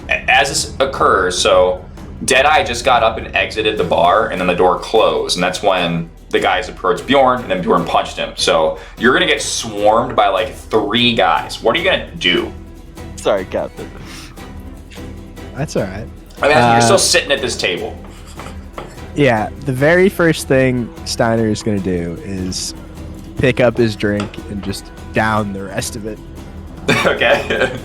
as this occurs, so Deadeye just got up and exited the bar, and then the door closed, and that's when the guys approached Bjorn, and then Bjorn punched him. So you're gonna get swarmed by like 3 guys. What are you gonna do? Sorry, Captain. That's all right. I mean, you're still sitting at this table. Yeah, the very first thing Steiner is going to do is pick up his drink and just down the rest of it. Okay.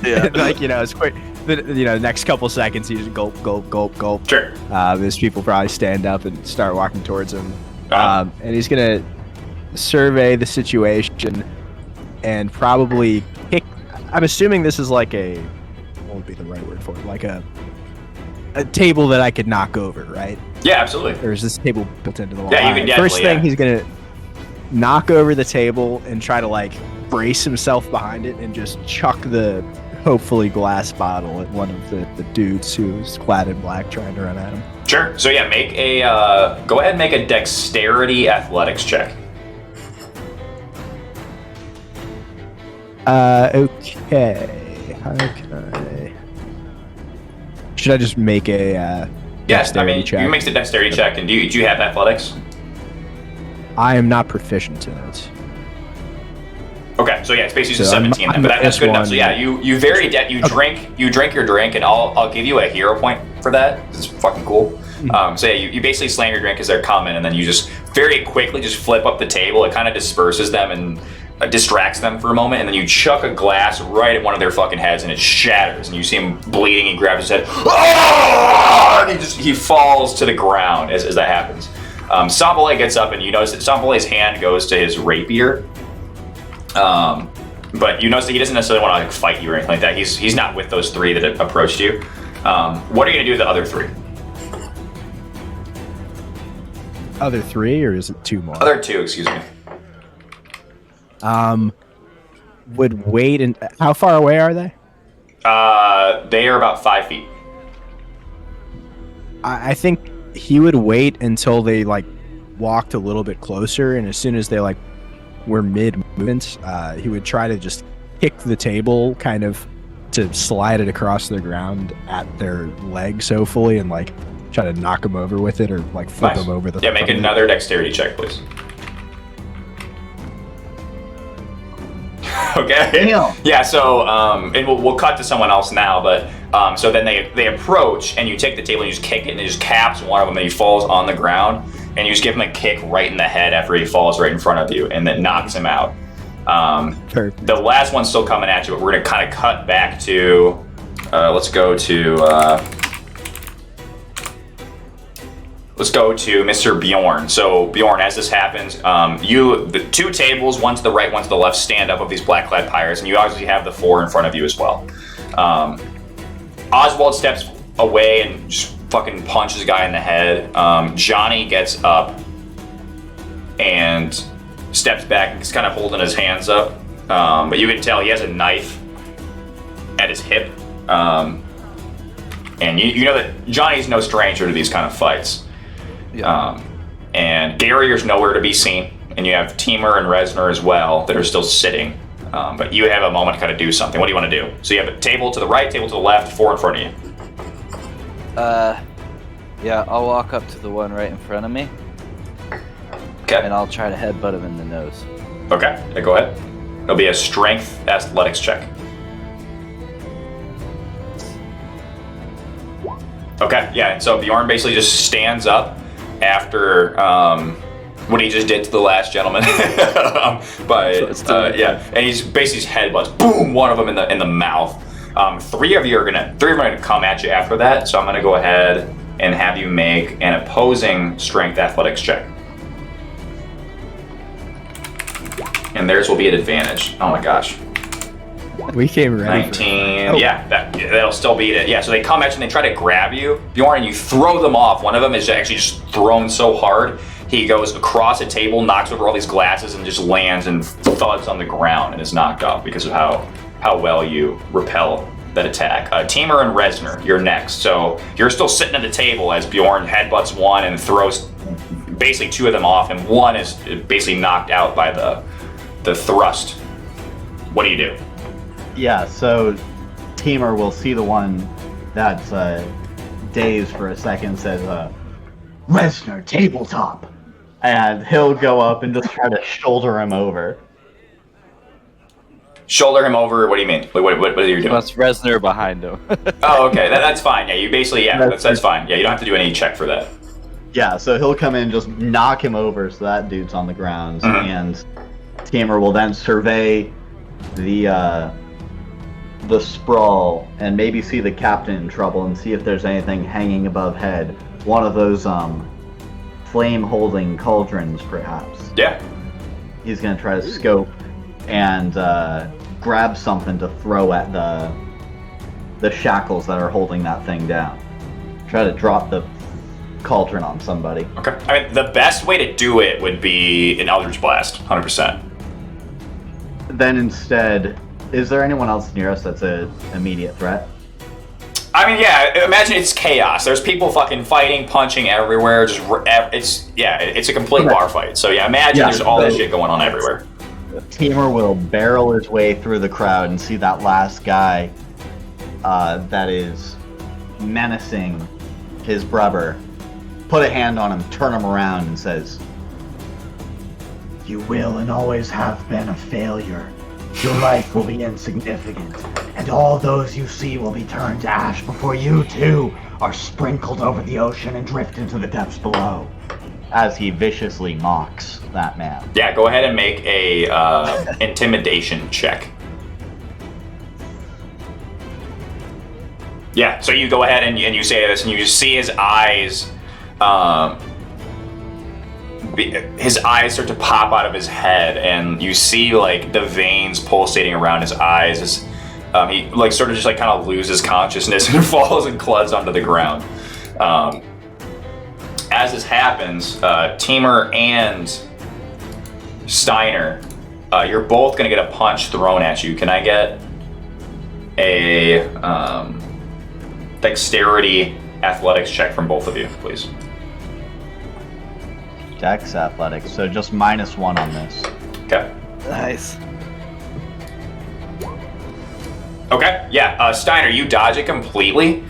Yeah. Like, it's quick. The next couple seconds, he just gulp, gulp, gulp, gulp. Sure. Those people probably stand up and start walking towards him. Uh-huh. And he's going to survey the situation and probably pick. I'm assuming this is like what would be the right word for it? Like a table that I could knock over, right? Yeah, absolutely. Or is this table built into the wall? Yeah, you can definitely. First thing, he's gonna knock over the table and try to like brace himself behind it and just chuck the hopefully glass bottle at one of the dudes who's clad in black trying to run at him. Sure. So yeah, go ahead and make a dexterity athletics check. Okay. How can I? Should I just make a Yes, I mean, check? you make the dexterity check, and do you have athletics? I am not proficient in it. Okay, so yeah, it's basically So just 17 then, I'm but that's good enough. +1. So yeah, you drink your drink, and I'll give you a hero point for that. It's fucking cool. So yeah, you basically slam your drink as they're coming, and then you just very quickly just flip up the table. It kind of disperses them and distracts them for a moment, and then you chuck a glass right at one of their fucking heads, and it shatters, and you see him bleeding. He grabs his head, and he falls to the ground as that happens. Sambale gets up, and you notice that Sambale's hand goes to his rapier. But you notice that he doesn't necessarily want to like fight you or anything like that. He's not with those three that approached you. What are you gonna do with the other three? Other three, or is it two more? Other two, excuse me. Would wait and how far away are they? They are about 5 feet. I think he would wait until they like walked a little bit closer, and as soon as they like were mid movement, he would try to just kick the table, kind of to slide it across the ground at their leg so fully, and like try to knock them over with it, or like flip Nice. them over the. Yeah, make another dexterity check, please. Okay. Damn. Yeah. So, and we'll cut to someone else now, but so then they approach, and you take the table and you just kick it, and it just caps one of them, and he falls on the ground, and you just give him a kick right in the head after he falls right in front of you, and that knocks him out. Perfect. The last one's still coming at you, but we're gonna kind of cut back to. Let's go to Mr. Bjorn. So Bjorn, as this happens, the two tables, one to the right, one to the left, stand up of these black-clad pirates, and you obviously have the four in front of you as well. Oswald steps away and just fucking punches a guy in the head. Johnny gets up and steps back and he's kind of holding his hands up, but you can tell he has a knife at his hip, and you know that Johnny's no stranger to these kind of fights. And Garrier's nowhere to be seen, and you have Teemer and Resner as well that are still sitting, but you have a moment to kind of do something. What do you want to do? So you have a table to the right, table to the left, four in front of you. Yeah, I'll walk up to the one right in front of me, Okay. and I'll try to headbutt him in the nose. Okay, yeah, go ahead. It'll be a strength athletics check. Okay, yeah, and so Bjorn basically just stands up after what he just did to the last gentleman. Yeah, and he's basically his headbutts, boom, one of them in the mouth. Three of them are gonna come at you after that, so I'm gonna go ahead and have you make an opposing strength athletics check. And theirs will be at advantage. Oh my gosh. We came ready. 19. Oh. Yeah, that'll still beat it. Yeah, so they come at you and they try to grab you, Bjorn, and you throw them off. One of them is actually just thrown so hard, he goes across a table, knocks over all these glasses, and just lands and thuds on the ground and is knocked off because of how well you repel that attack. Teemer and Resner, you're next. So you're still sitting at the table as Bjorn headbutts one and throws basically two of them off, and one is basically knocked out by the thrust. What do you do? Yeah, so Teemer will see the one that's dazed for a second, says, Resner, tabletop. And he'll go up and just try to shoulder him over. Shoulder him over. What do you mean? What are you doing? Plus Resner behind him. Oh, okay. That's fine. Yeah, you basically, that's fine. Yeah, you don't have to do any check for that. Yeah, so he'll come in and just knock him over so that dude's on the ground. Mhm. And Teemer will then survey the sprawl and maybe see the captain in trouble and see if there's anything hanging above head. One of those flame-holding cauldrons, perhaps. Yeah. He's gonna try to scope and grab something to throw at the shackles that are holding that thing down. Try to drop the cauldron on somebody. Okay. I mean, the best way to do it would be an Eldritch Blast, 100%. Then instead, is there anyone else near us that's an immediate threat? I mean, yeah, imagine it's chaos. There's people fucking fighting, punching everywhere. It's a complete bar fight. So yeah, imagine Yeah, there's all this so- shit going on everywhere. Teemer will barrel his way through the crowd and see that last guy that is menacing his brother. Put a hand on him, turn him around, and says, You will and always have been a failure. Your life will be insignificant, and all those you see will be turned to ash before you, too, are sprinkled over the ocean and drift into the depths below. as he viciously mocks that man. Yeah, go ahead and make a intimidation check. Yeah, so you go ahead and you say this, and you just see his eyes his eyes start to pop out of his head, and you see like the veins pulsating around his eyes as he like sort of just like kind of loses consciousness and falls and cluds onto the ground. As this happens, Teamer and Steiner, you're both gonna get a punch thrown at you. Can I get a dexterity athletics check from both of you, please? Dex athletics, so just -1 on this. Okay. Nice. Okay, yeah, Steiner, you dodge it completely.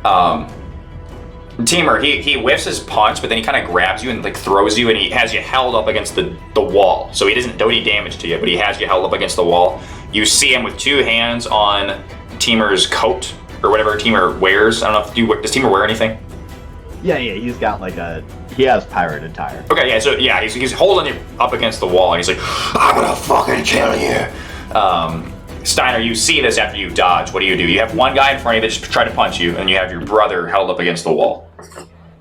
Teamer, he whiffs his punch, but then he kind of grabs you and like throws you, and he has you held up against the wall. So he doesn't do any damage to you, but he has you held up against the wall. You see him with 2 hands on Teamer's coat, or whatever Teamer wears. I don't know if does Teamer wear anything? Yeah, he's got like he has pirate attire. Okay, yeah, so yeah, he's holding you up against the wall, and he's like, I'm gonna fucking kill you. Steiner, you see this after you dodge. What do? You have one guy in front of you that just tried to punch you, and you have your brother held up against the wall.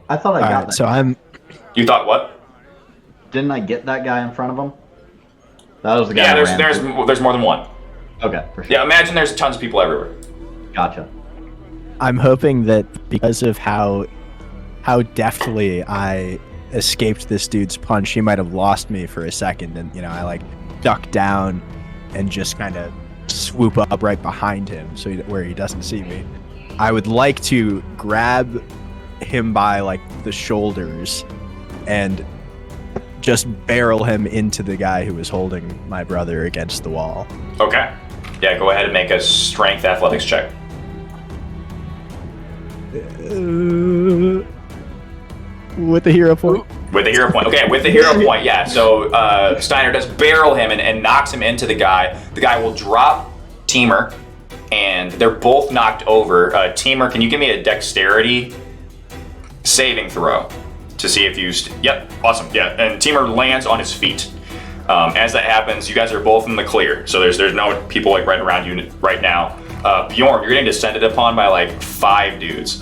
I thought I got Alright, that. so I'm You thought what? Didn't I get that guy in front of him? That was the guy. Yeah, who ran there's more than one. Okay, for sure. Yeah, imagine there's tons of people everywhere. Gotcha. I'm hoping that because of how deftly I escaped this dude's punch, he might have lost me for a second, and I like duck down and just kind of swoop up right behind him where he doesn't see me. I would like to grab him by like the shoulders and just barrel him into the guy who was holding my brother against the wall. Okay. Yeah, go ahead and make a strength athletics check. With the hero point. With the hero point. Okay, with the hero point, yeah. So Steiner does barrel him and knocks him into the guy. The guy will drop Teamer, and they're both knocked over. Teamer, can you give me a dexterity saving throw to see if you... Yep, awesome, yeah. And Teamer lands on his feet. As that happens, you guys are both in the clear. So there's no people like right around you right now. Bjorn, you're getting descended upon by like 5 dudes.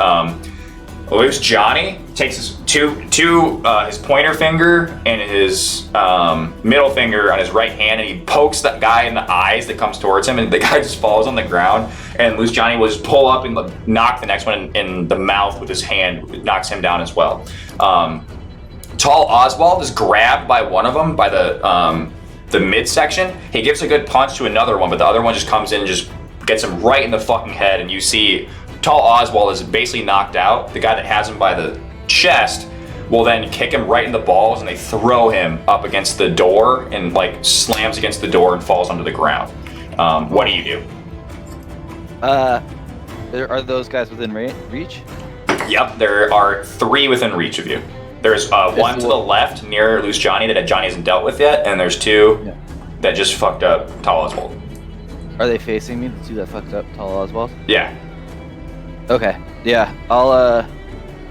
Loose Johnny takes his his pointer finger and his middle finger on his right hand, and he pokes that guy in the eyes that comes towards him, and the guy just falls on the ground. And Loose Johnny will just pull up and knock the next one in the mouth with his hand, it knocks him down as well. Tall Oswald is grabbed by one of them by the midsection. He gives a good punch to another one, but the other one just comes in and just gets him right in the fucking head, and you see Tall Oswald is basically knocked out. The guy that has him by the chest will then kick him right in the balls, and they throw him up against the door and like slams against the door and falls onto the ground. What do you do? Are those guys within reach? Yep, there are 3 within reach of you. There's one to the left near Loose Johnny that Johnny hasn't dealt with yet, and there's 2 that just fucked up Tall Oswald. Are they facing me, the 2 that fucked up Tall Oswald? Yeah. Okay, yeah, I'll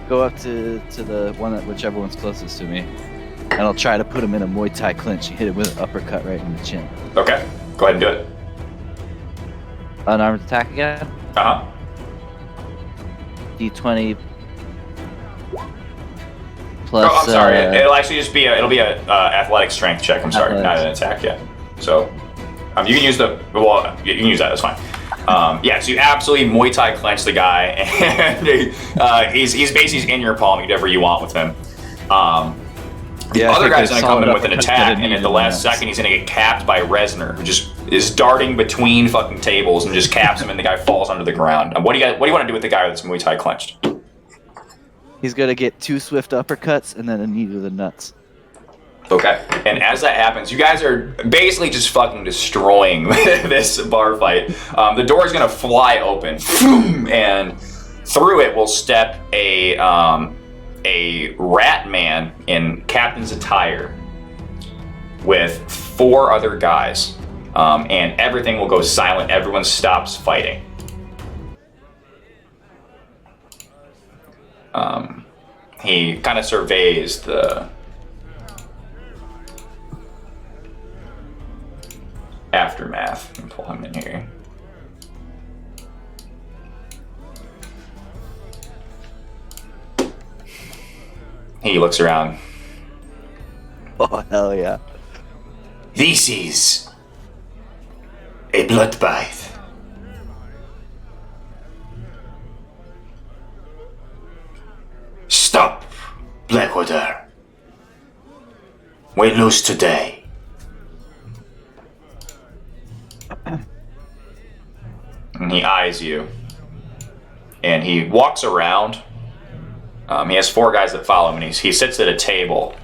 go up to the one whichever one's closest to me, and I'll try to put him in a Muay Thai clinch and hit him with an uppercut right in the chin. Okay, go ahead and do it. Unarmed attack again. Uh-huh. D20 plus. Oh, I'm sorry. It'll actually just be it'll be a athletic strength check. I'm sorry, not an attack yet. So you can use you can use that. That's fine. Yeah, so you absolutely Muay Thai clench the guy, and he's basically in your palm. You do whatever you want with him. The other guy's gonna come in with an attack, and at the last second, he's gonna get capped by Resner, who just is darting between fucking tables and just caps him, and the guy falls onto the ground. What do you want to do with the guy that's Muay Thai clenched? He's gonna get 2 swift uppercuts and then a knee to the nuts. Okay, and as that happens, you guys are basically just fucking destroying this bar fight. The door is gonna fly open, and through it will step a rat man in captain's attire with 4 other guys, and everything will go silent. Everyone stops fighting. He kind of surveys the aftermath. Let me pull him in here. He looks around. Oh, hell yeah. This is a bloodbath. Stop, Blackwater. We lose today. And he eyes you. And he walks around. He has 4 guys that follow him, and he sits at a table.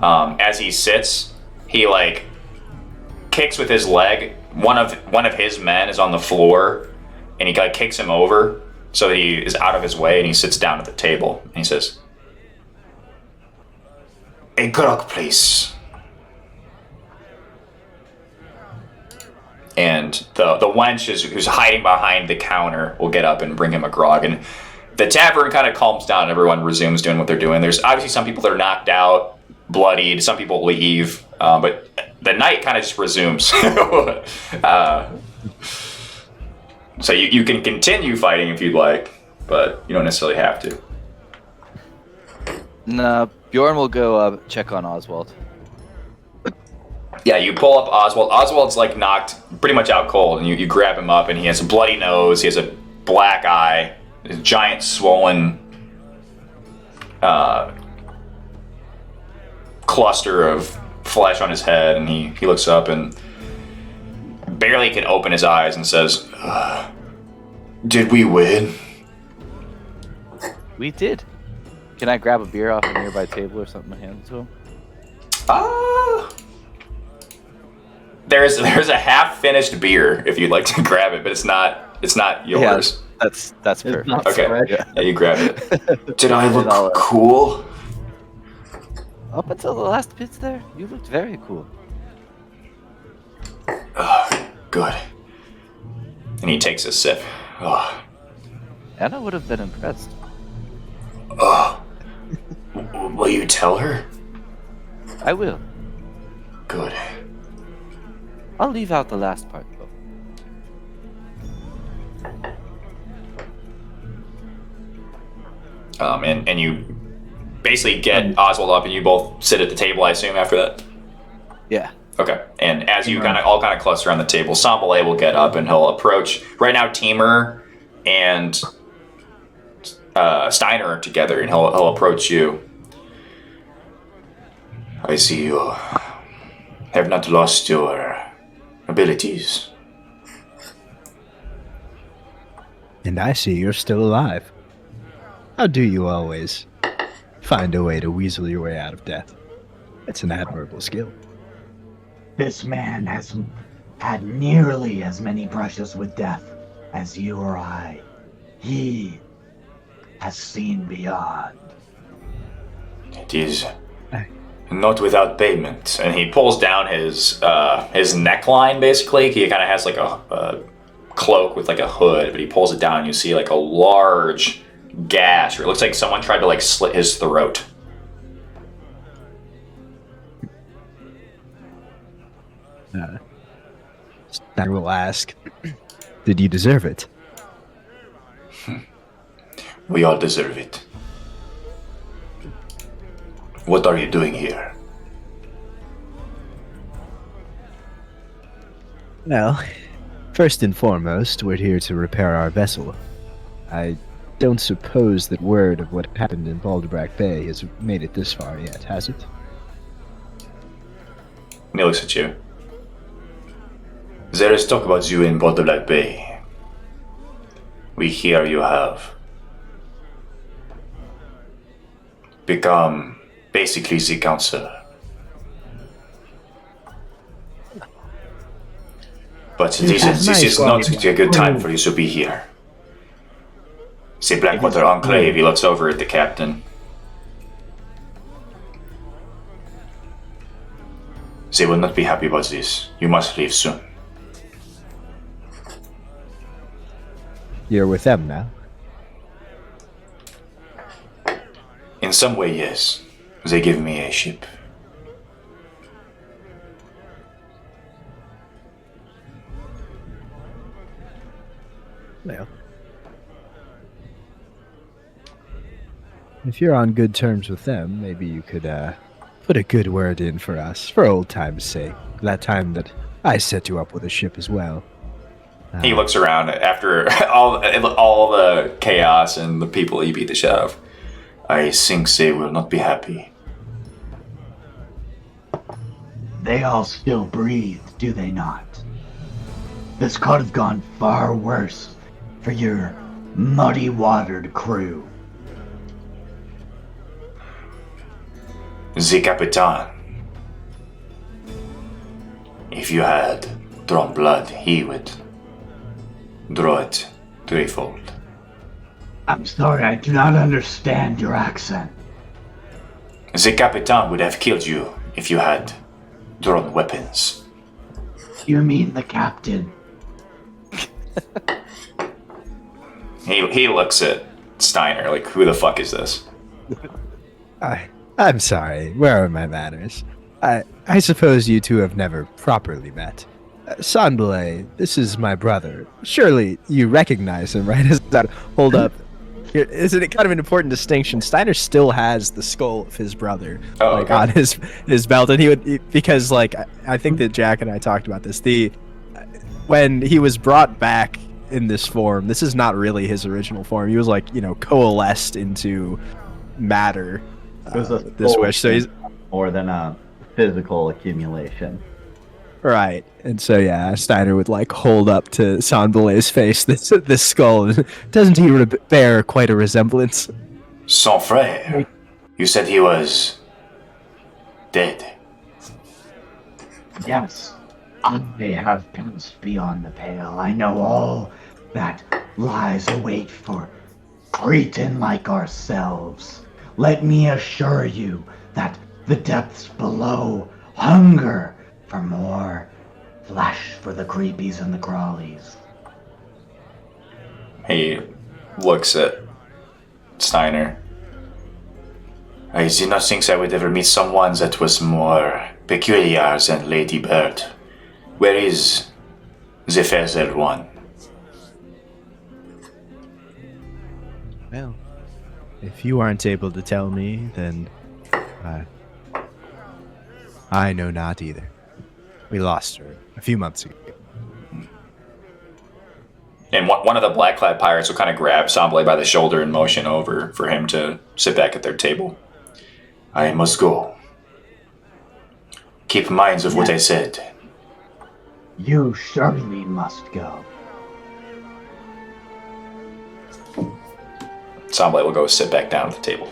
As he sits, he like kicks with his leg. One of his men is on the floor, and he like kicks him over so that he is out of his way, and he sits down at the table. And he says, A grog, please. and the wench who's hiding behind the counter will get up and bring him a grog. And the tavern kind of calms down. Everyone resumes doing what they're doing. There's obviously some people that are knocked out, bloodied. Some people leave, but the night kind of just resumes. So you can continue fighting if you'd like, but you don't necessarily have to. No, Bjorn will go check on Oswald. Yeah, you pull up Oswald. Oswald's like knocked pretty much out cold, and you grab him up, and he has a bloody nose. He has a black eye, a giant swollen cluster of flesh on his head, and he looks up and barely can open his eyes and says, Did we win? We did. Can I grab a beer off a nearby table or something and hand it to him? There's a half-finished beer if you'd like to grab it, but it's not yours. Yeah, that's perfect. not Okay, fresh. yeah, you grab it. Did I I'll, look cool? Up until the last bits there, you looked very cool. Good. And he takes a sip. Oh, Anna would have been impressed. will you tell her? I will. Good. I'll leave out the last part, though. And you basically get Oswald up, and you both sit at the table, I assume, after that? Yeah. Okay. And as you all kind of cluster around the table, Sambale will get up, and he'll approach. Right now, Teamer and Steiner are together, and he'll approach you. I see you have not lost your abilities. And I see you're still alive. How do you always find a way to weasel your way out of death? It's an admirable skill. This man has had nearly as many brushes with death as you or I. He has seen beyond. It is not without payment. And he pulls down his neckline, basically. He kind of has like a cloak with like a hood, but he pulls it down, and you see like a large gash, or it looks like someone tried to like slit his throat. I will ask, did you deserve it? We all deserve it. What are you doing here? Well, first and foremost, we're here to repair our vessel. I don't suppose that word of what happened in Balderbrack Bay has made it this far yet, has it? And he looks at you. There is talk about you in Balderbrack Bay. We hear you have become basically the counselor. But this is not a good time for you to be here. See Blackwater Enclave, he looks over at the captain. They will not be happy about this. You must leave soon. You're with them now? In some way, yes. They give me a ship. Well, if you're on good terms with them, maybe you could put a good word in for us, for old time's sake. That time that I set you up with a ship as well. He looks around after all the chaos and the people he beat the shit out of. I think they will not be happy. They all still breathe, do they not? This could have gone far worse for your muddy-watered crew. The Capitan. If you had drawn blood, he would draw it threefold. I'm sorry, I do not understand your accent. The Capitan would have killed you if you had drawn weapons. You mean the captain? He looks at Steiner like, who the fuck is this? I'm sorry. Where are my manners? I suppose you two have never properly met. Sanbele, this is my brother. Surely you recognize him, right? Hold up. Here, isn't it kind of an important distinction? Steiner still has the skull of his brother on his belt, and because I think that Jack and I talked about this. When he was brought back in this form, this is not really his original form. He was coalesced into matter. It was a this wish, so he's more than a physical accumulation. right, and so yeah, Steiner would hold up to Sanbele's face this skull. Doesn't he bear quite a resemblance? Son frère. You said he was dead. Yes, I have passed beyond the pale. I know all that lies await for Cretan like ourselves. Let me assure you that the depths below hunger for more flesh for the creepies and the crawlies. He looks at Steiner. I did not think I would ever meet someone that was more peculiar than Lady Bird. Where is the feathered one? Well, if you aren't able to tell me, then I know not either. We lost her a few months ago. And one of the black-clad pirates will kind of grab Samble by the shoulder and motion over for him to sit back at their table. I must go. Keep minds of what I said. You surely must go. Samble will go sit back down at the table.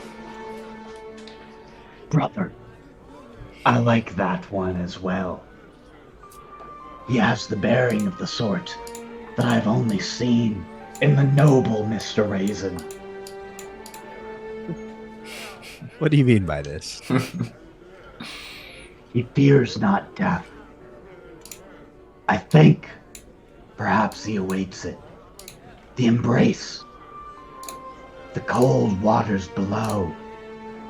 Brother, I like that one as well. He has the bearing of the sort that I've only seen in the noble Mr. Raisin. What do you mean by this? He fears not death. I think perhaps he awaits it. The embrace. The cold waters below.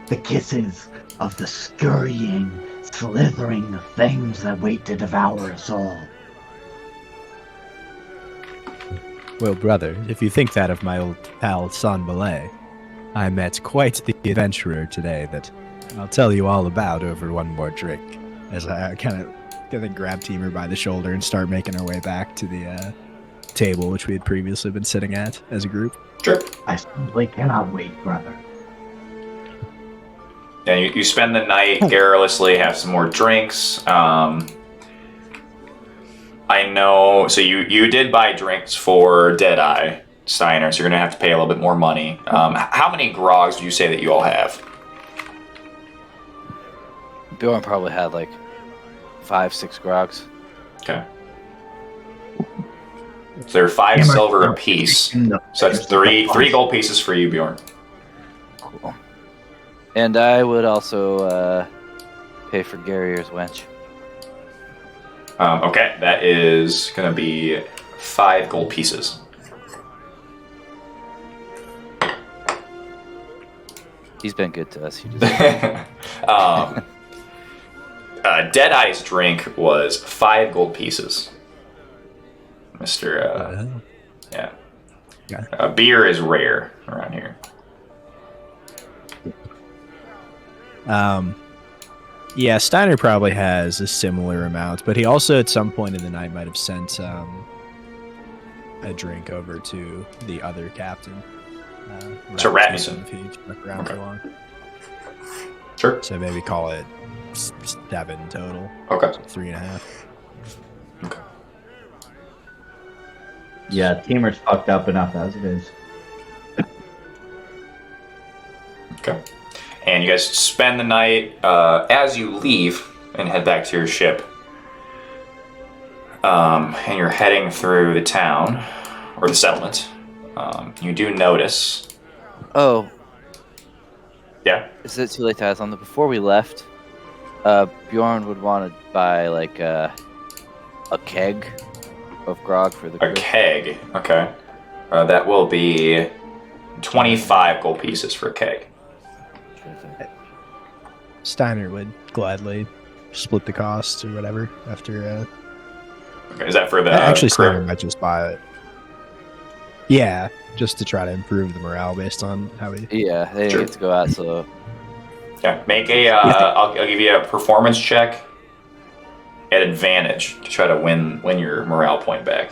The kisses of the scurrying, slithering things that wait to devour us all. Well, brother, if you think that of my old pal Sanbele, I met quite the adventurer today that I'll tell you all about over one more drink. As I kind of grab Teamer by the shoulder and start making our way back to the table which we had previously been sitting at as a group. Sure. I simply cannot wait, brother. Yeah, you spend the night garrulously, have some more drinks. I know, so you did buy drinks for Deadeye, Steiner, so you're going to have to pay a little bit more money. How many grogs do you say that you all have? Bjorn probably had 5-6 grogs. Okay. So they're 5 silver apiece. So that's three gold pieces for you, Bjorn. Cool. And I would also pay for Garrier's wench. Okay, that is going to be 5 gold pieces. He's been good to us. He just Deadeye's drink was 5 gold pieces. Mr. Yeah. Beer is rare around here. Yeah, Steiner probably has a similar amount, but he also at some point in the night might have sent a drink over to the other captain. To Rasmussen. If he stuck around Okay. too long. Sure. So maybe call it 7 total. Okay. So 3.5. Okay. Yeah, Teamer's fucked up enough as it is. Okay. And you guys spend the night. As you leave and head back to your ship, and you're heading through the town or the settlement, you do notice. Oh, Yeah. is it too late to ask on the before we left? Bjorn would want to buy like a keg of grog for the A crew. keg. Okay. That will be 25 gold pieces for a keg. Steiner would gladly split the costs or whatever after. Okay. Is that for the Actually, crew? Steiner might just buy it. Yeah, just to try to improve the morale based on how he. Yeah, they didn't Sure. get to go out, so Yeah. Make a. I'll give you a performance check at advantage to try to win your morale point back.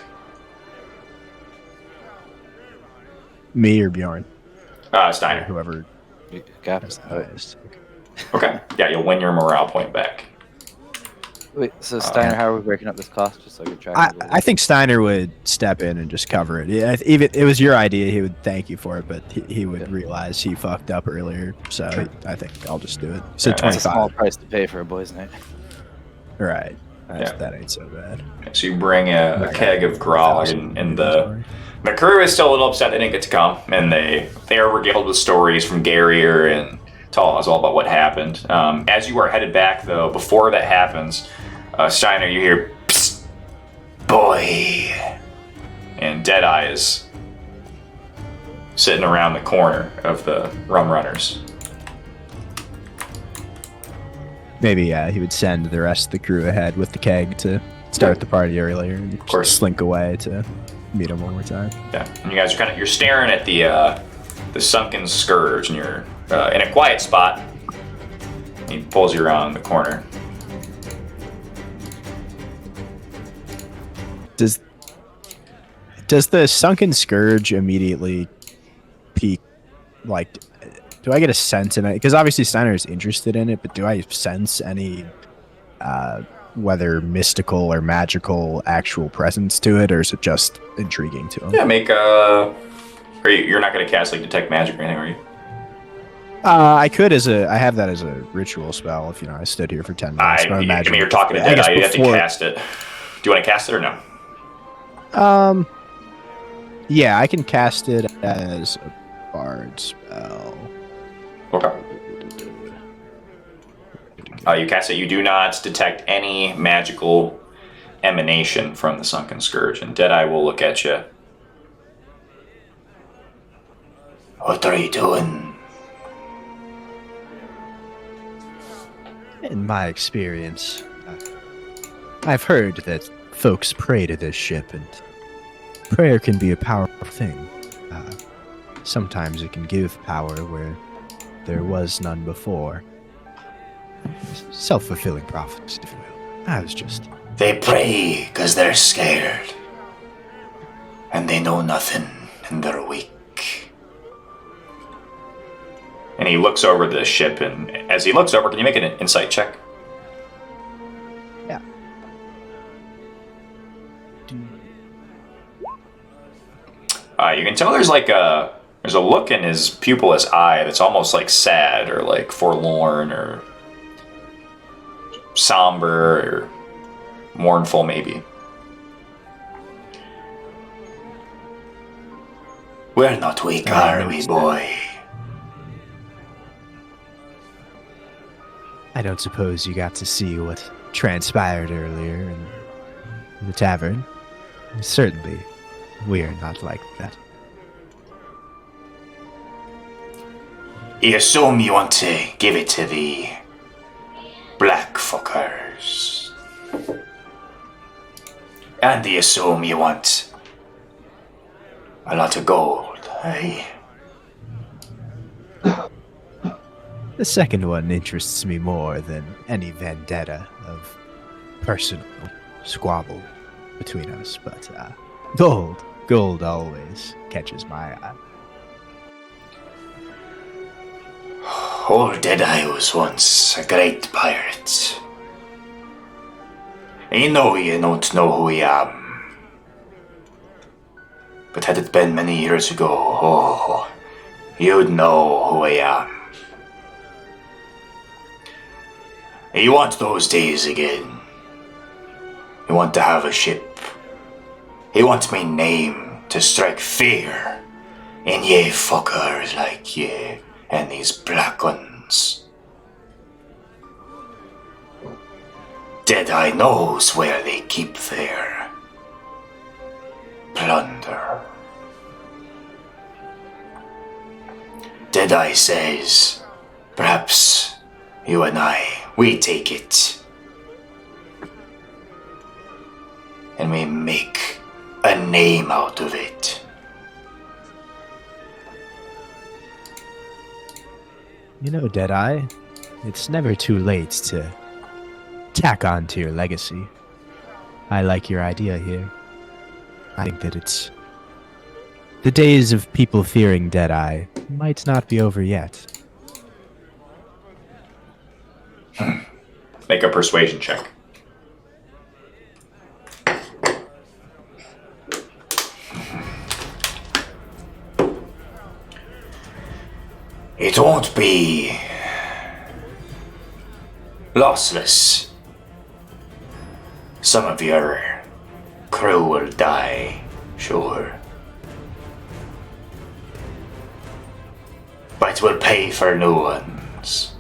Me or Bjorn, Steiner. whoever you got has it. the highest. Okay. Yeah, you'll win your morale point back. Wait, so Steiner, how are we breaking up this cost just so I can track it? I think Steiner would step in and just cover it. Yeah, even it was your idea, he would thank you for it, but he would realize he fucked up earlier. So I think I'll just do it. So Yeah, That's a small 25. price to pay for a boys' night. Right. Yeah. That ain't so bad. So you bring a keg of grog, and the crew is still a little upset they didn't get to come, and they are regaled with stories from Garrier and tell us all about what happened. As you are headed back, though, before that happens, Steiner, you hear, "Psst, boy," and Deadeye is sitting around the corner of the rum runners. Maybe he would send the rest of the crew ahead with the keg to start the party earlier, and of course. slink away to meet him one more time. Yeah, and you guys are you're staring at the sunken scourge, and you're in a quiet spot. He pulls you around the corner. Does the sunken scourge immediately peak? Like, do I get a sense in it? Because obviously Steiner is interested in it, but do I sense any whether mystical or magical actual presence to it, or is it just intriguing to him? Yeah, make a. You're not going to cast like detect magic or anything, are you? I could I have that as a ritual spell if I stood here for 10 minutes. I mean, imagine- you're talking to I guess Deadeye. You have to before- cast it. Do you want to cast it or no? Yeah, I can cast it as a bard spell. Okay. You cast it. You do not detect any magical emanation from the sunken scourge, and Deadeye will look at you. What are you doing? In my experience, I've heard that folks pray to this ship, and prayer can be a powerful thing. Sometimes it can give power where there was none before. Self-fulfilling prophecy, if you will. I was just... They pray because they're scared. And they know nothing, and they're weak. And he looks over the ship, and as he looks over, can you make an insight check? Yeah. You can tell there's there's a look in his pupilless eye that's almost like sad or like forlorn or somber or mournful, maybe. We're not weak, are we, boy? I don't suppose you got to see what transpired earlier in the tavern. Certainly, we are not like that. You assume you want to give it to the black fuckers. And you assume you want a lot of gold, eh? The second one interests me more than any vendetta of personal squabble between us, but gold always catches my eye. Old Deadeye was once a great pirate. I know you don't know who I am. But had it been many years ago, oh, you'd know who I am. You want those days again. You want to have a ship. You want me name to strike fear in ye fuckers like ye and these black ones. Deadeye knows where they keep their plunder. Deadeye says, perhaps you and we take it. And we make a name out of it. You know, Deadeye, it's never too late to tack on to your legacy. I like your idea here. I think that it's... The days of people fearing Deadeye might not be over yet. Make a persuasion check. It won't be lossless. Some of your crew will die, sure. But we'll pay for new ones.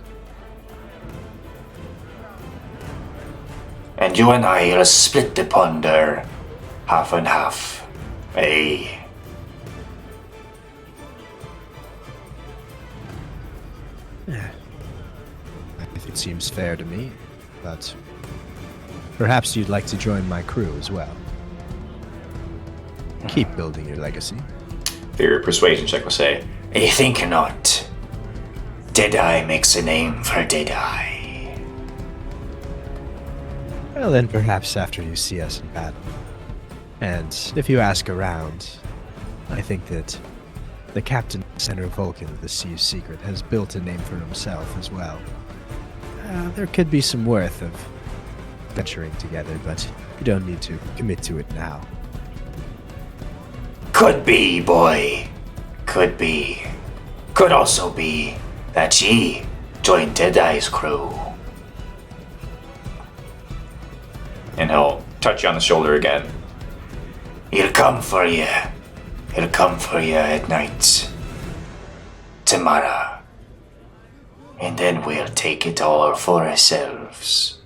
And you and I will split the plunder half and half. Eh? It seems fair to me, but perhaps you'd like to join my crew as well. Keep building your legacy. Your persuasion check will say, I think not. Deadeye makes a name for Deadeye. Well, then perhaps after you see us in battle. And if you ask around, I think that the Captain Center Vulcan of the Sea's Secret has built a name for himself as well. There could be some worth of venturing together, but you don't need to commit to it now. Could be, boy. Could be. Could also be that ye joined Deadeye's crew. and he'll touch you on the shoulder again. He'll come for you. He'll come for you at night. Tomorrow. And then we'll take it all for ourselves.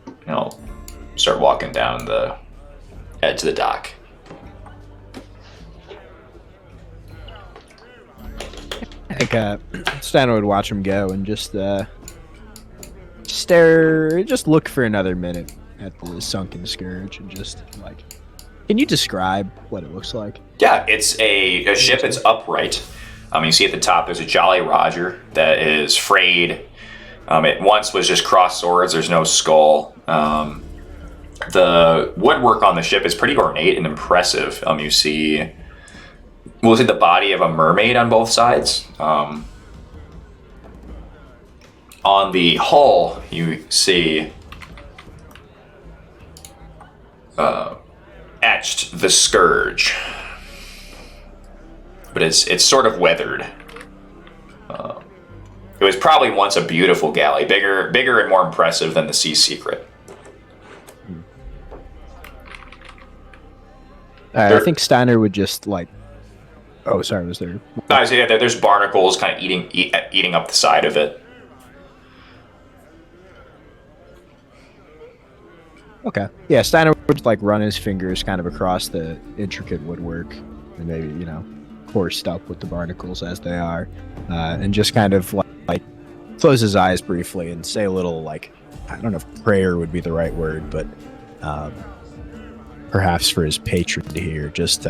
And he'll start walking down the edge of the dock. I think Steiner would watch him go and just stare, just look for another minute at the sunken scourge and just like, can you describe what it looks like? Yeah, it's a ship. It's upright. You see at the top there's a Jolly Roger that is frayed. It once was just crossed swords. There's no skull. The woodwork on the ship is pretty ornate and impressive. You see, we'll see the body of a mermaid on both sides. On the hull, you see etched the scourge, but it's sort of weathered. It was probably once a beautiful galley, bigger and more impressive than the Sea's Secret. I think Steiner would just like. Oh, sorry. Was there? So yeah, there's barnacles kind of eating up the side of it. Okay. Yeah, Steiner would like run his fingers kind of across the intricate woodwork and maybe, coursed up with the barnacles as they are, and just kind of like close his eyes briefly and say a little like, I don't know if prayer would be the right word, but perhaps for his patron here, just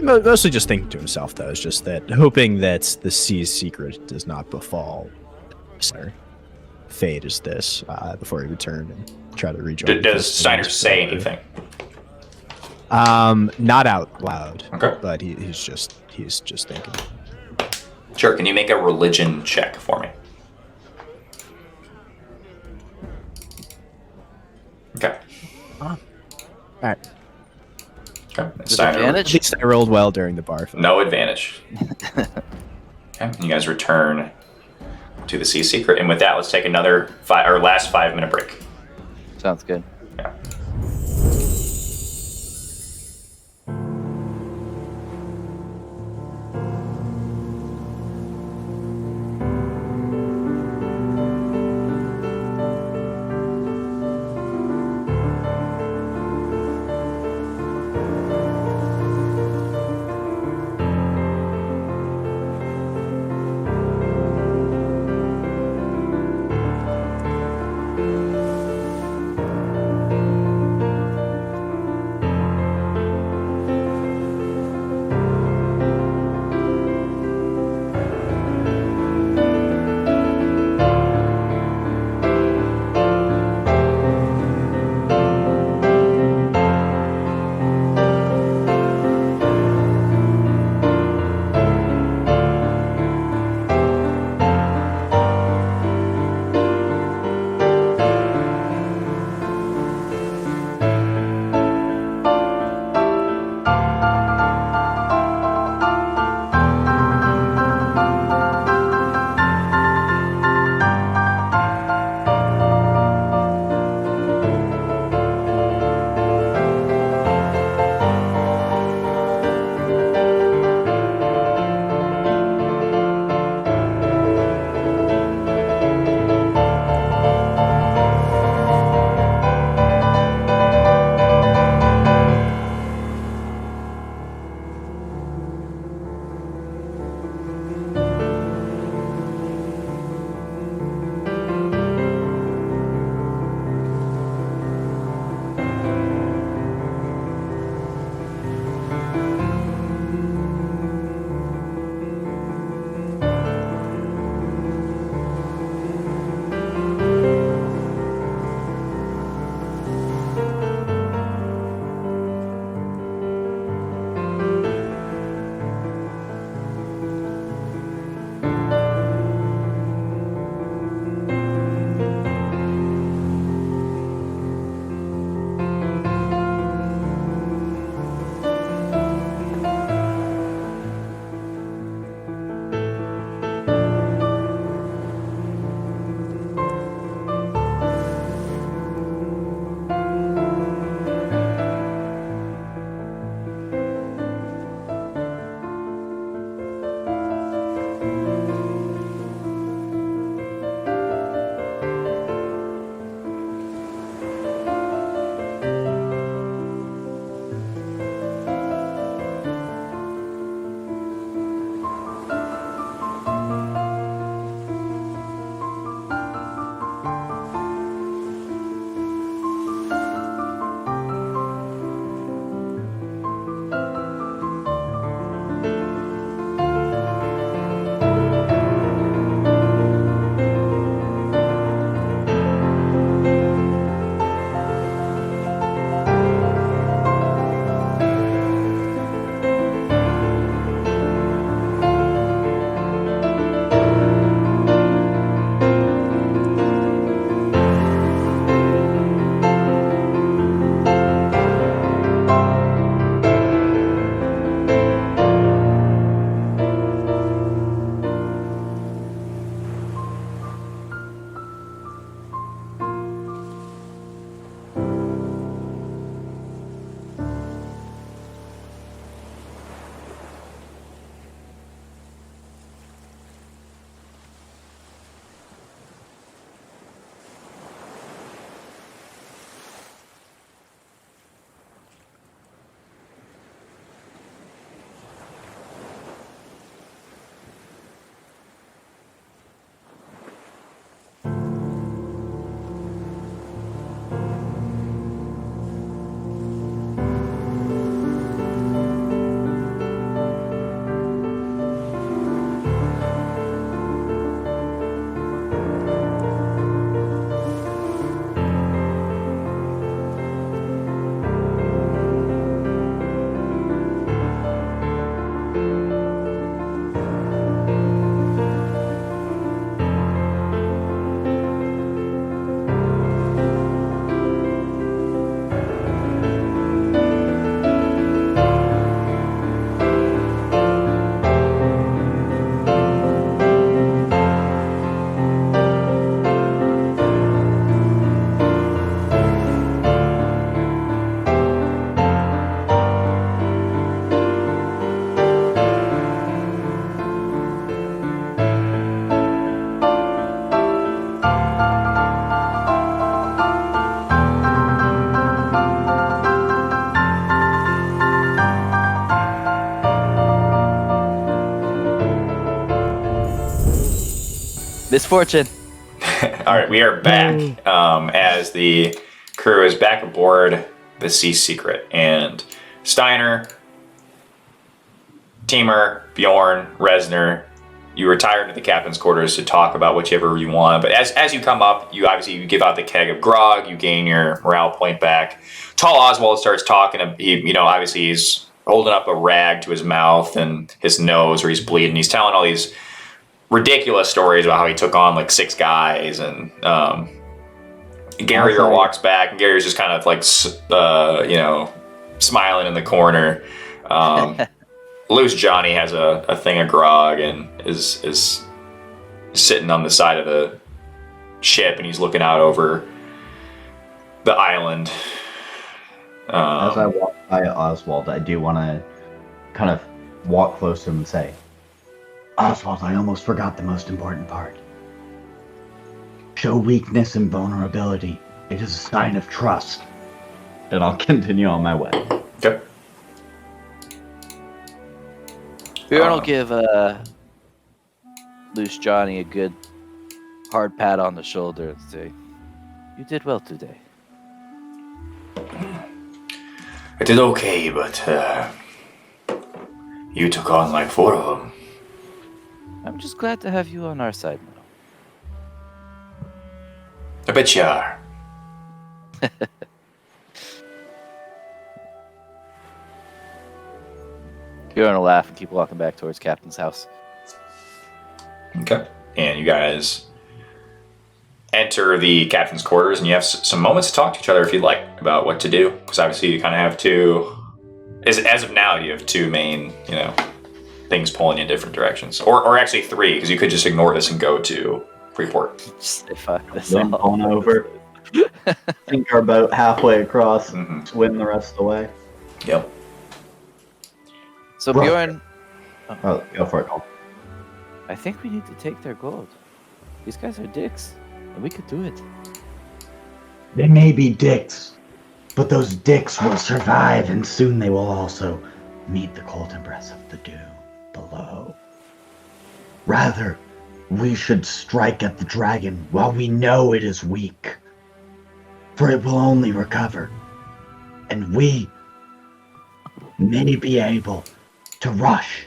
Mostly just thinking to himself, though, is just that hoping that the sea's secret does not befall sir fate as this before he would turn and try to rejoin. Does Steiner say anything? Not out loud. Okay. But he's just thinking. Sure. Can you make a religion check for me? Okay. All right. Okay. Disadvantage? At least I rolled well during the bar fight. No advantage. Okay. You guys return to the sea secret, and with that, let's take another last 5-minute break. Sounds good. Yeah. Misfortune. All right, we are back as the crew is back aboard the Sea Secret, and Steiner, Teamer, Bjorn, Resner, you retire to the captain's quarters to talk about whichever you want. But as you come up, you give out the keg of grog, you gain your morale point back. Tall Oswald starts talking. Obviously he's holding up a rag to his mouth and his nose where he's bleeding. He's telling all these ridiculous stories about how he took on like 6 guys, and Gary walks back, and Gary's just kind of like smiling in the corner. Loose Johnny has a thing of grog and is sitting on the side of the ship, and he's looking out over the island. As I walk by Oswald, I do want to kind of walk close to him and say, Oswald, I almost forgot the most important part. Show weakness and vulnerability. It is a sign of trust. and I'll continue on my way. Okay. Bjorn will give Loose Johnny a good hard pat on the shoulder and say, "You did well today." I did okay, but you took on like 4 of them. I'm just glad to have you on our side now. I bet you are. Bjorn will laugh and keep walking back towards Captain's house. Okay. And you guys enter the captain's quarters, and you have some moments to talk to each other if you'd like about what to do. Because obviously you kind of have two. As of now, you have two main, things pulling you in different directions, or actually 3, because you could just ignore this and go to Freeport. Just say fuck this. Then on over. Sink our boat halfway across, swim the rest of the way. Yep. So Right. Bjorn, Oh, go for it, Cole. I think we need to take their gold. These guys are dicks, and we could do it. They may be dicks, but those dicks will survive, and soon they will also meet the cold embrace of the doom below. Rather, we should strike at the dragon while we know it is weak, for it will only recover, and we may be able to rush.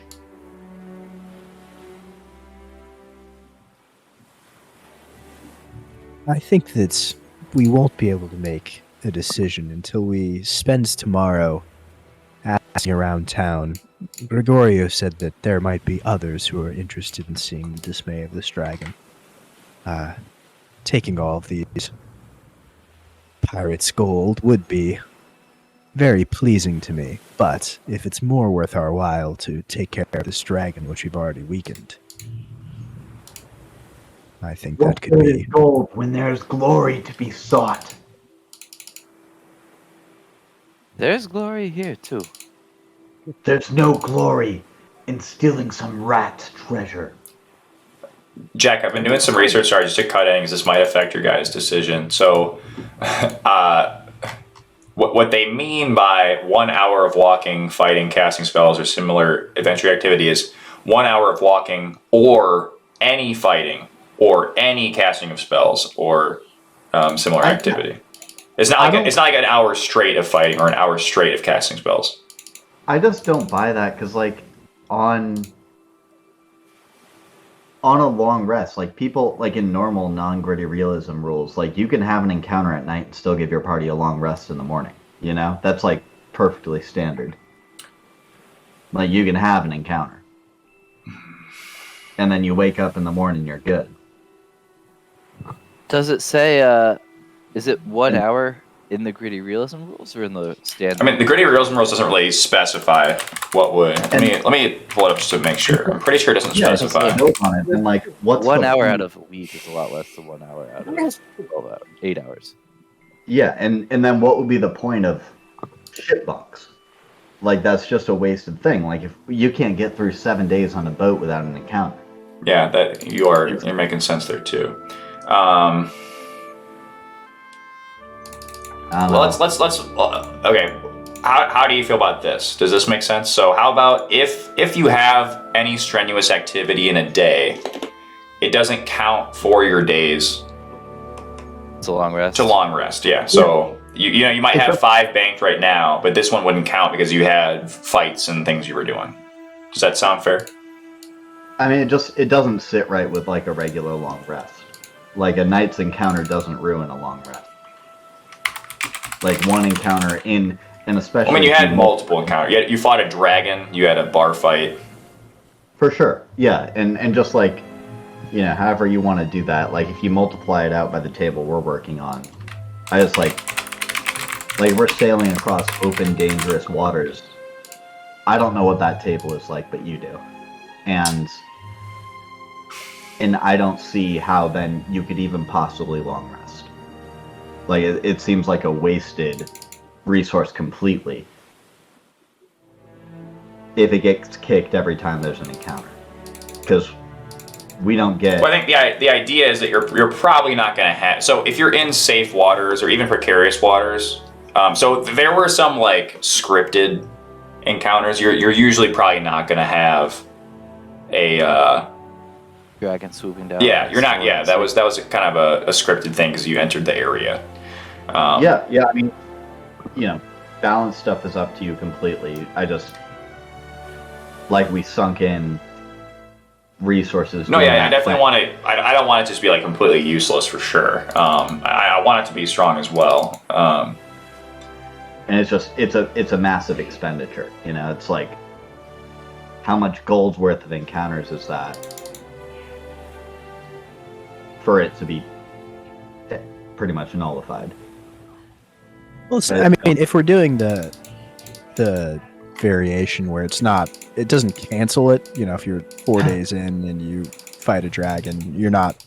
I think that we won't be able to make a decision until we spend tomorrow asking around town. Gregorio said that there might be others who are interested in seeing the dismay of this dragon. Taking all of these pirates' gold would be very pleasing to me, but if it's more worth our while to take care of this dragon, which we've already weakened, I think that could What be... is gold when there's glory to be sought? There's glory here too. There's no glory in stealing some rat treasure. Jack, I've been doing some research, sorry, just to cut in, because this might affect your guys' decision. So, what they mean by 1 hour of walking, fighting, casting spells, or similar adventure activity is 1 hour of walking, or any fighting, or any casting of spells, or similar activity. It's not like an hour straight of fighting or an hour straight of casting spells. I just don't buy that because, on a long rest, people, in normal non-gritty realism rules, you can have an encounter at night and still give your party a long rest in the morning. That's, perfectly standard. You can have an encounter. And then you wake up in the morning, you're good. Does it say, is it 1 hour in the gritty realism rules or in the standard? I mean, the gritty realism rules doesn't really specify what would. Let me pull it up just to make sure. I'm pretty sure it doesn't specify. Just note on it. And, what's 1 the hour point? out of a week is a lot less than 1 hour out of 12 hours, 8 hours. Yeah, and then what would be the point of shitbox? That's just a wasted thing. If you can't get through 7 days on a boat without an encounter. Yeah, that you're making sense there too. Well, let's okay. How do you feel about this? Does this make sense? So how about if you have any strenuous activity in a day, it doesn't count for your days It's a long rest. to long rest. Yeah. So you might have 5 banked right now, but this one wouldn't count because you had fights and things you were doing. Does that sound fair? I mean, it doesn't sit right with like a regular long rest. Like a night's encounter doesn't ruin a long rest. Like one encounter and especially. I mean, you had multiple encounters. You fought a dragon. You had a bar fight. For sure, yeah, and just like, however you want to do that. Like if you multiply it out by the table we're working on, I just like we're sailing across open, dangerous waters. I don't know what that table is like, but you do, and I don't see how then you could even possibly long rest. Like it seems like a wasted resource completely if it gets kicked every time there's an encounter, because we don't get. Well, I think the idea is that you're probably not going to have. So if you're in safe waters or even precarious waters, so there were some like scripted encounters. You're usually probably not going to have a Dragon swooping down. yeah. You're not. Yeah, that was kind of a scripted thing because you entered the area. Yeah. I mean, balance stuff is up to you completely. I just we sunk in resources. No, yeah, I definitely want to. I don't want it to just be like completely useless for sure. I want it to be strong as well. And it's a massive expenditure. It's like, how much gold's worth of encounters is that for it to be pretty much nullified? Well, I mean, if we're doing the variation where it doesn't cancel it. If you're 4 days in and you fight a dragon, you're not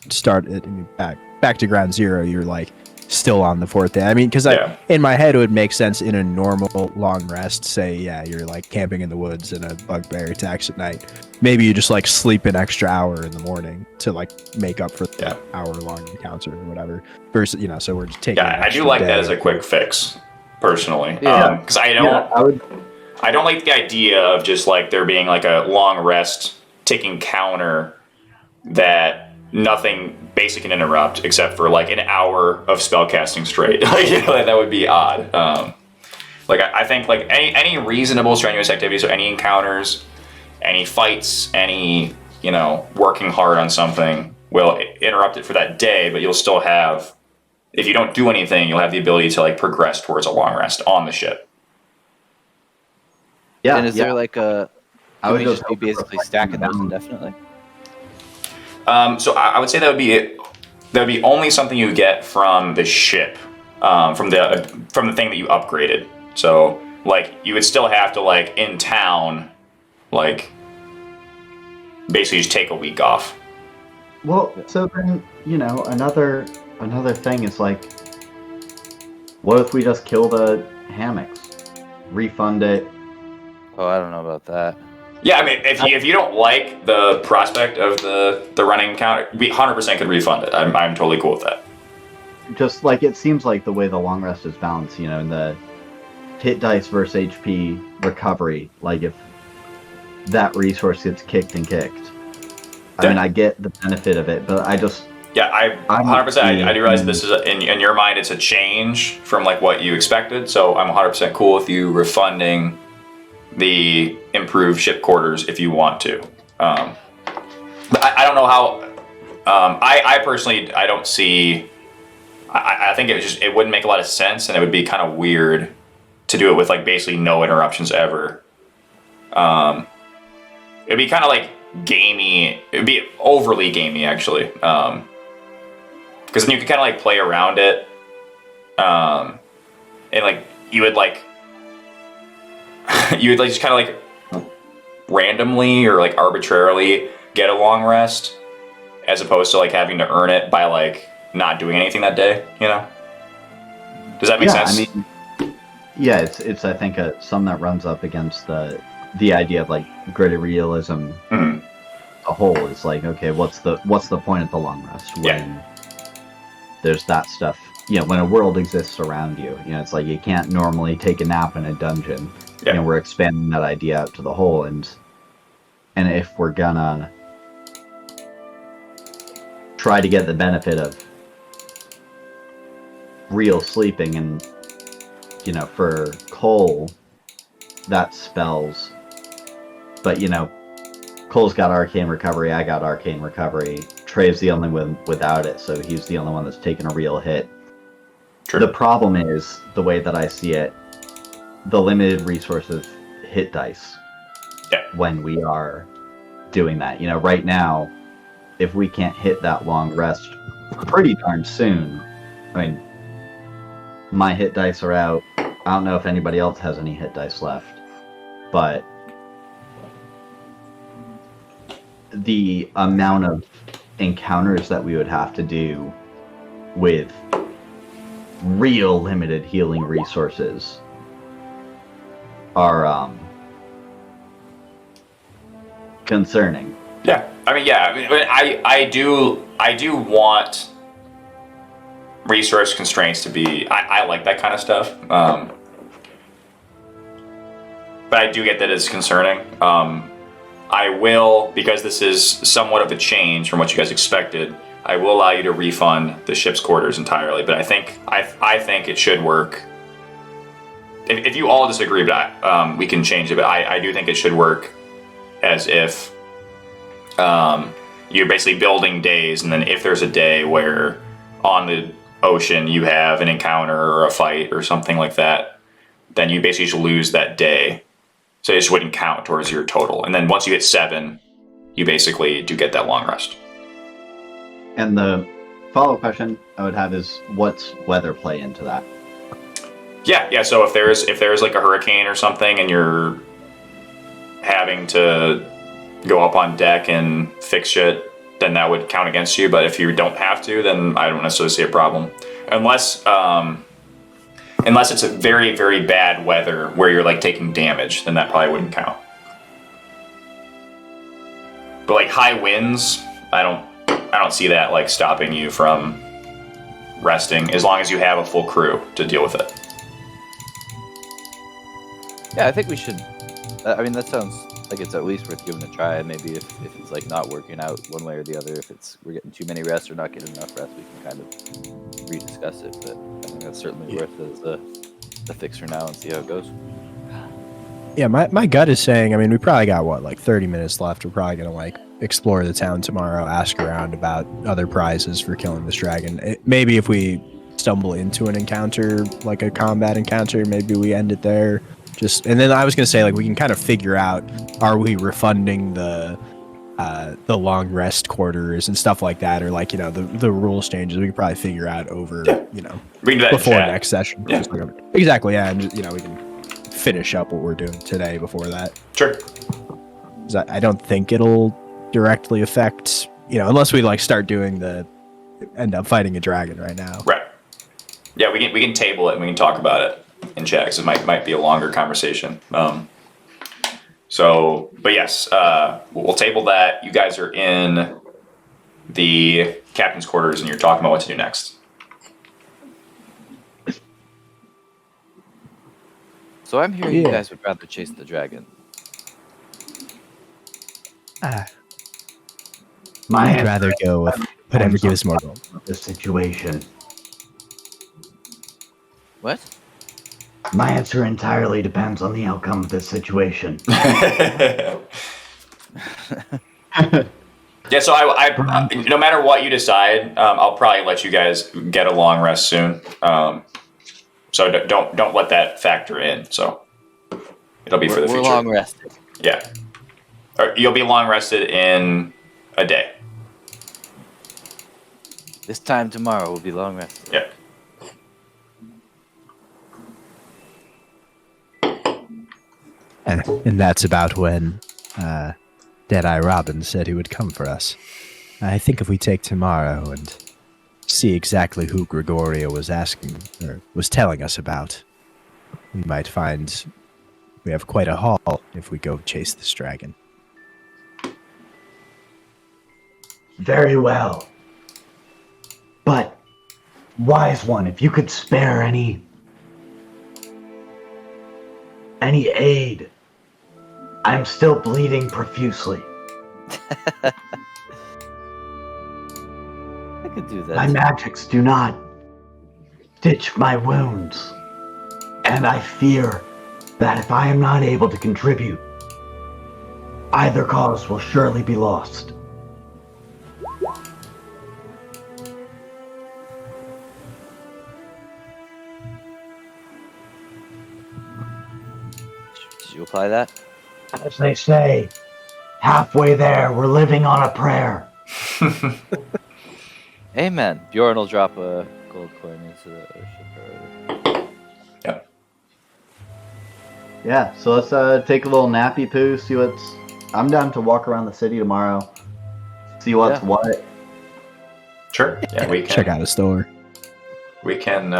back to ground zero. You're like still on the 4th day. I mean, because in my head it would make sense in a normal long rest. Say, you're like camping in the woods and a bugbear attacks at night. Maybe you just like sleep an extra hour in the morning to like make up for the hour-long encounter or whatever. Versus, so we're just taking. Yeah, I do like that as a quick fix, personally. Yeah. Because I don't like the idea of just like there being like a long rest ticking counter that nothing basic can interrupt except for like an hour of spell casting straight. That would be odd. I think like any reasonable strenuous activities or any encounters, any fights, any working hard on something will interrupt it for that day, but you'll still have, if you don't do anything, you'll have the ability to like progress towards a long rest on the ship. Yeah. And is there like a? I Can would we just just be hope for basically reflection stacking those down. indefinitely? So I would say that would be only something you get from the ship, from the thing that you upgraded. So like you would still have to like in town, like basically just take a week off. Well, so then another thing is like, what if we just kill the hammocks, refund it? Oh, I don't know about that. Yeah, I mean, if you don't like the prospect of the running encounter, we 100% could refund it. I'm totally cool with that. Just like it seems like the way the long rest is balanced, in the hit dice versus HP recovery, like if that resource gets kicked. I mean, I get the benefit of it, but I just. Yeah, I 100%. I do realize this is in your mind. It's a change from like what you expected. So I'm 100% cool with you refunding the improved ship quarters if you want to. But I don't know how. I personally I don't see. I think it wouldn't make a lot of sense, and it would be kind of weird to do it with like basically no interruptions ever. It'd be kind of like gamey. It'd be overly gamey actually, because then you could kind of like play around it, and like you would like just kind of like randomly or like arbitrarily get a long rest, as opposed to like having to earn it by like not doing anything that day. Does that make sense? I mean, yeah, it's I think some that runs up against the idea of like gritty realism. Mhm. A whole is like, okay, what's the point of the long rest when there's that stuff? When a world exists around you, it's like you can't normally take a nap in a dungeon. Yeah. We're expanding that idea out to the whole, and if we're gonna try to get the benefit of real sleeping, and for Cole, that spells. But Cole's got arcane recovery, I got arcane recovery. Trey's the only one without it, so he's the only one that's taken a real hit. True. The problem is, the way that I see it, the limited resources hit dice. Yeah. When we are doing that. Right now, if we can't hit that long rest pretty darn soon, I mean, my hit dice are out. I don't know if anybody else has any hit dice left, but the amount of encounters that we would have to do with real limited healing resources are concerning. Yeah, I do want resource constraints to be. I like that kind of stuff, but I do get that it's concerning. I will, because this is somewhat of a change from what you guys expected, I will allow you to refund the ship's quarters entirely. But I think it should work. If you all disagree, but we can change it. But I do think it should work as if you're basically building days, and then if there's a day where on the ocean you have an encounter or a fight or something like that, then you basically just lose that day. So it just wouldn't count towards your total. And then once you hit 7, you basically do get that long rest. And the follow-up question I would have is, what's weather play into that? Yeah. So if there's like a hurricane or something, and you're having to go up on deck and fix shit, then that would count against you. But if you don't have to, then I don't necessarily see a problem, unless it's a very, very bad weather where you're like taking damage, then that probably wouldn't count. But like high winds, I don't see that like stopping you from resting, as long as you have a full crew to deal with it. Yeah, I think we should. I mean, that sounds like it's at least worth giving a try. Maybe if it's like not working out one way or the other, if we're getting too many rests or not getting enough rest, we can kind of rediscuss it. But I think that's certainly worth it as a fix for now and see how it goes. Yeah, my gut is saying, I mean, we probably got, like 30 minutes left. We're probably going to, like, explore the town tomorrow, ask around about other prizes for killing this dragon. Maybe if we stumble into an encounter, like a combat encounter, maybe we end it there. And then I was going to say, like, we can kind of figure out, are we refunding the long rest quarters and stuff like that, or, like, the rules changes. We can probably figure out over, before next session. Yeah. Exactly, yeah, and, we can finish up what we're doing today before that. Sure. 'Cause I don't think it'll directly affect, unless we like start doing end up fighting a dragon right now. Right. Yeah, we can table it and we can talk about it in chat, because it might be a longer conversation. But yes, we'll table that. You guys are in the captain's quarters and you're talking about what to do next. So I'm hearing you guys would rather chase the dragon. I'd My rather go with whatever gives more gold. the situation. What? My answer entirely depends on the outcome of this situation. Yeah, so I no matter what you decide, I'll probably let you guys get a long rest soon. So don't let that factor in. So it'll be for the future. We're long rested. Yeah, or you'll be long rested in a day. This time tomorrow we'll be long rested. Yeah. And that's about when Deadeye Robin said he would come for us. I think if we take tomorrow and see exactly who Gregorio was asking, or was telling us about, we might find we have quite a haul if we go chase this dragon. Very well. But, wise one, if you could spare any aid. I'm still bleeding profusely. can do that. My magics do not stitch my wounds. And I fear that if I am not able to contribute, either cause will surely be lost. Did you apply that? As they say, halfway there, we're living on a prayer. Amen. Bjorn will drop a gold coin into the ocean. Yep. Yeah, so let's take a little nappy poo, see what's... I'm down to walk around the city tomorrow, see what's Yeah. what. Sure. Yeah, we can Check out a store. We can.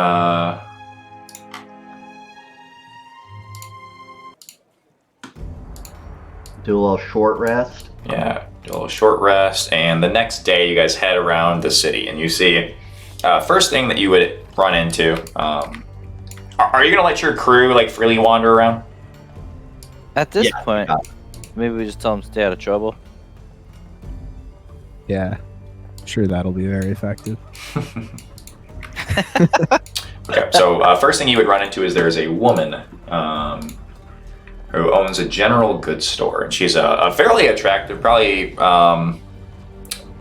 Do a little short rest. Yeah, do a little short rest, and the next day you guys head around the city, and you see first thing that you would run into. Are you gonna let your crew like freely wander around? At this Yeah, point, yeah. maybe we just tell them to stay out of trouble. Yeah. Sure, that'll be very effective. Okay, so first thing you would run into is there's a woman who owns a general goods store, and she's a fairly attractive, probably from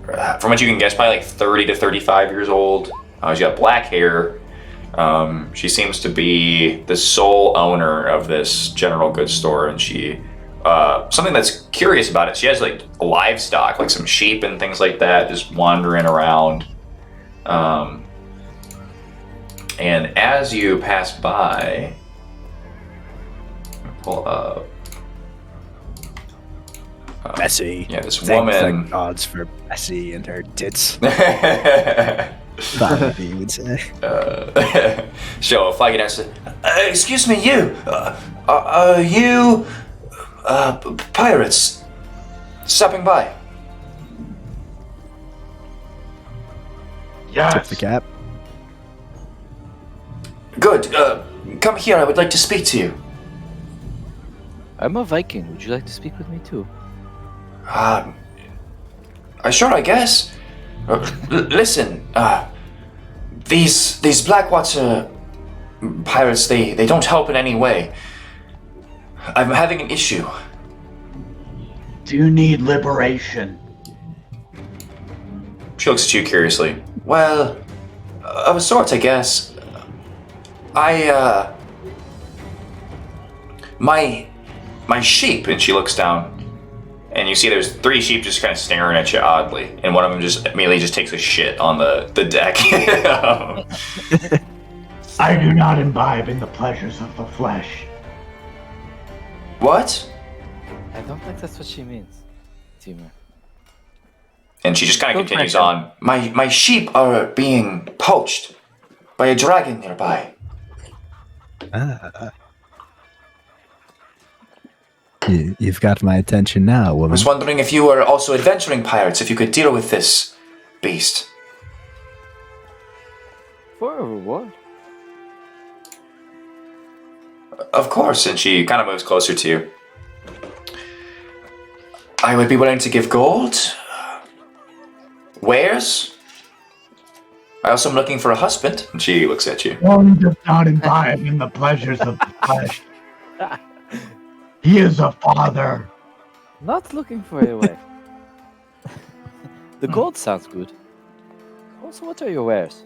what you can guess, probably like 30 to 35 years old. She's got black hair. She seems to be the sole owner of this general goods store, and she something that's curious about it, she has like livestock, like some sheep and things like that, just wandering around. And as you pass by, pull up. Bessie. Yeah, this Thank the woman. gods for Bessie and her tits. uh, Probably you would say. she'll flag it and say, "Excuse me, you. Are you pirates stopping by?" Tip Yes. the cap. Good. Come here. I would like to speak to you. I'm a Viking. Would you like to speak with me too? Sure, I guess. Listen, these Blackwater pirates, they don't help in any way. I'm having an issue. Do you need liberation? She looks at you curiously. Well, of a sort, I guess. My sheep, and she looks down, and you see there's 3 sheep just kind of staring at you oddly, and one of them just immediately just takes a shit on the deck. I do not imbibe in the pleasures of the flesh. What? I don't think that's what she means, Timur. And she just kind of Go continues Franklin. on. My sheep are being poached by a dragon nearby. You've got my attention now, I woman. was wondering if you were also adventuring pirates, if you could deal with this beast. For a reward. Of course, and she kind of moves closer to you. I would be willing to give gold. Wares. I also am looking for a husband. And she looks at you. One does not imbibe in the pleasures of the flesh. He is a father. Not looking for a way. The gold sounds good. Also, what are your wares?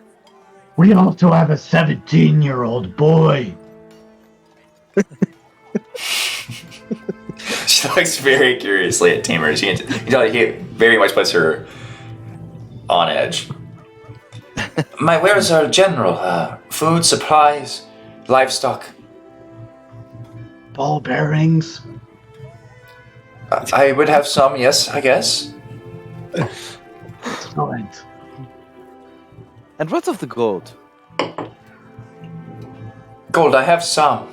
We also have a 17-year-old boy. She looks very curiously at Tamer. He very much puts her on edge. My wares are general. Food, supplies, livestock. Ball bearings. I would have some, yes, I guess. Excellent. And what of the gold? Gold, I have some.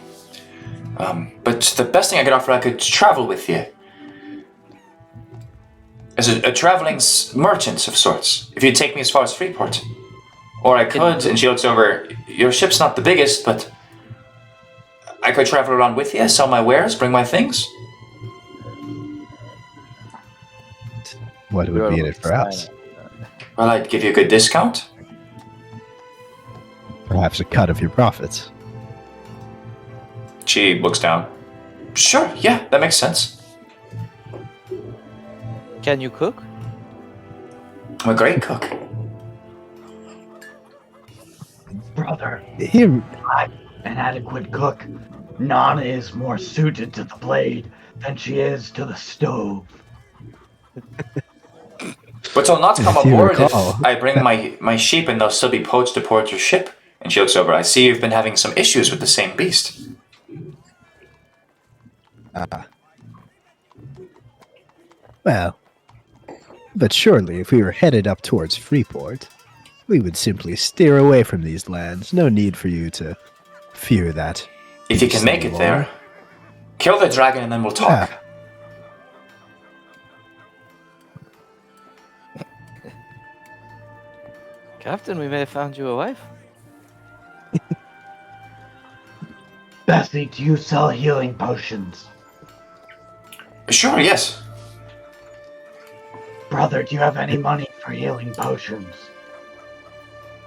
But the best thing I could offer, I could travel with you. As a traveling merchant of sorts. If you'd take me as far as Freeport. Or I could, and she looks over, your ship's not the biggest, but I could travel around with you, sell my wares, bring my things. What would be in it for us? Well, I'd give you a good discount. Perhaps a cut of your profits. She looks down. Sure, yeah, that makes sense. Can you cook? I'm a great cook. Brother, Here, I'm an adequate cook. Nana is more suited to the blade than she is to the stove. But I'll not come If you aboard recall. if I bring my sheep and they'll still be poached aboard your ship. And she looks over. I see you've been having some issues with the same beast. well, but surely if we were headed up towards Freeport, we would simply steer away from these lands. No need for you to fear that. If you can make it there, kill the dragon and then we'll talk. Ah. Captain, we may have found you a wife. Bessie, do you sell healing potions? Sure, yes. Brother, do you have any money for healing potions?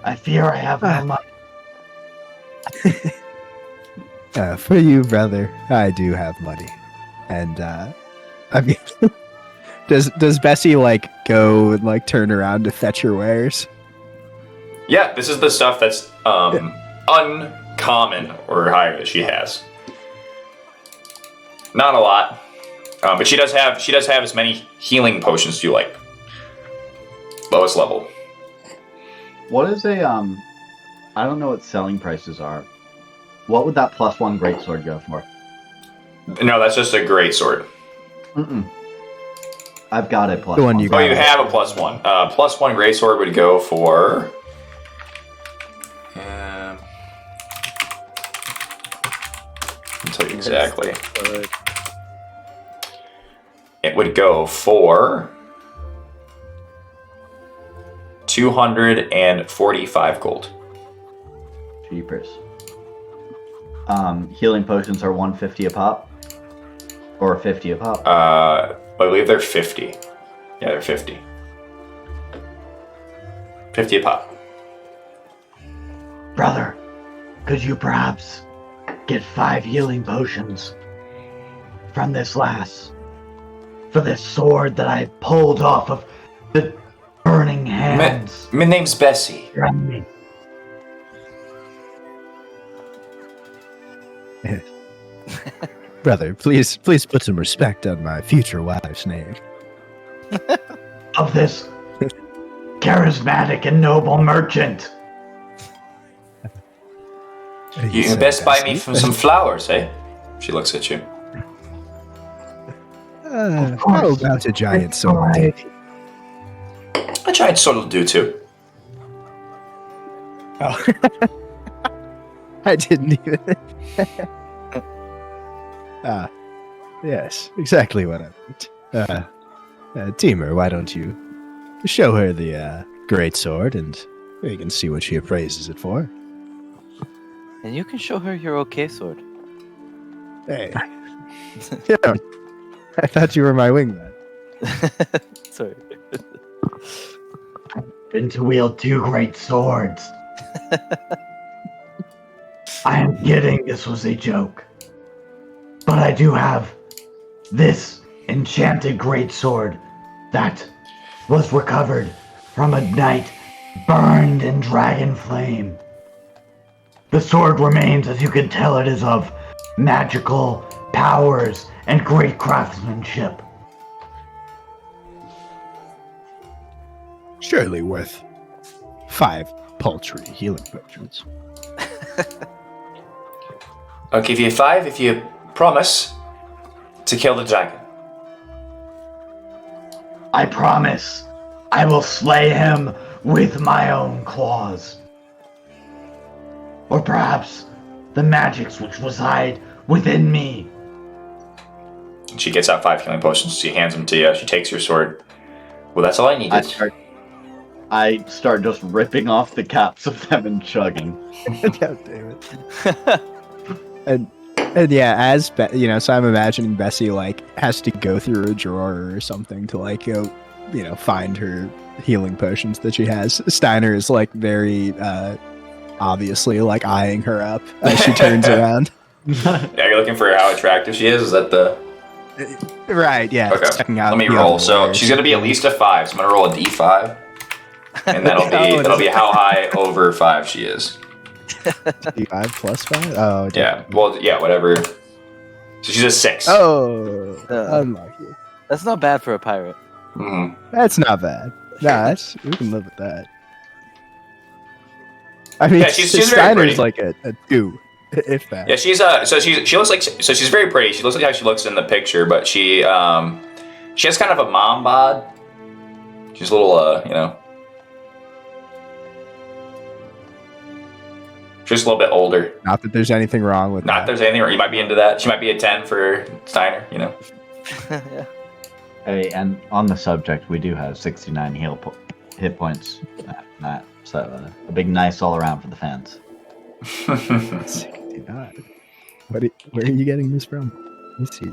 I fear I have no money. For you, brother, I do have money, and I mean, does Bessie like go and like turn around to fetch her wares? Yeah, this is the stuff that's uncommon or higher that she has. Not a lot, but she does have as many healing potions as you like. Lowest level. What is a I don't know what selling prices are. What would that +1 greatsword go for? No, that's just a great sword. I've got it The one +1. you Oh, got. you have a +1. +1 great sword would go for. I'll tell you exactly. It would go for 245 gold. Jeepers. Healing potions are 150 a pop? Or 50 a pop? I believe they're 50. Yeah, they're 50. 50 a pop. Brother, could you perhaps get 5 healing potions from this lass? For this sword that I pulled off of the burning hands. My name's Bessie. From me. Brother, please put some respect on my future wife's name. Of this charismatic and noble merchant. You can best buy me from some flowers, eh? She looks at you. How about a giant sword? A giant sword will do too. Oh. I didn't even. Yes, exactly what I meant. Teamer, why don't you show her the great sword, and we can see what she appraises it for. And you can show her your okay sword. Hey, yeah, I thought you were my wingman. Sorry. Been to wield 2 great swords. I am kidding, this was a joke. But I do have this enchanted great sword that was recovered from a night burned in dragon flame. The sword remains, as you can tell, it is of magical powers and great craftsmanship. Surely worth 5 paltry healing potions. I'll give you 5 if you promise to kill the dragon. I promise I will slay him with my own claws. Or perhaps the magics which reside within me. She gets out 5 healing potions. She hands them to you. She takes your sword. Well, that's all I needed. I start just ripping off the caps of them and chugging. God damn it. And yeah, so I'm imagining Bessie like has to go through a drawer or something to like go find her healing potions that she has. Steiner is like very obviously like eyeing her up as she turns around. Yeah, you're looking for how attractive she is? Is that the... Right, yeah. Okay, Checking out let me the roll. other So wares. she's going to be at least a 5, so I'm going to roll a d5. And that'll be Oh, that'll be how high over 5 she is. 5 plus 5? Oh, Yeah, well, yeah, whatever. So she's a 6. Oh, Uh. unlucky. That's not bad for a pirate. Mhm. That's not bad. Nah, we can live with that. I mean, Yeah, she's very pretty. Steiner's like a 2, if that. Yeah, she's she looks like she's very pretty. She looks like how she looks in the picture, but she has kind of a mom bod. She's a little she's a little bit older. Not that there's anything wrong with Not that. that there's anything, or you might be into that. She might be a 10 for Steiner. Yeah. Hey, and on the subject, we do have 69 hit points after that. So a big nice all around for the fans. 69. Where are you getting this from? Let's see.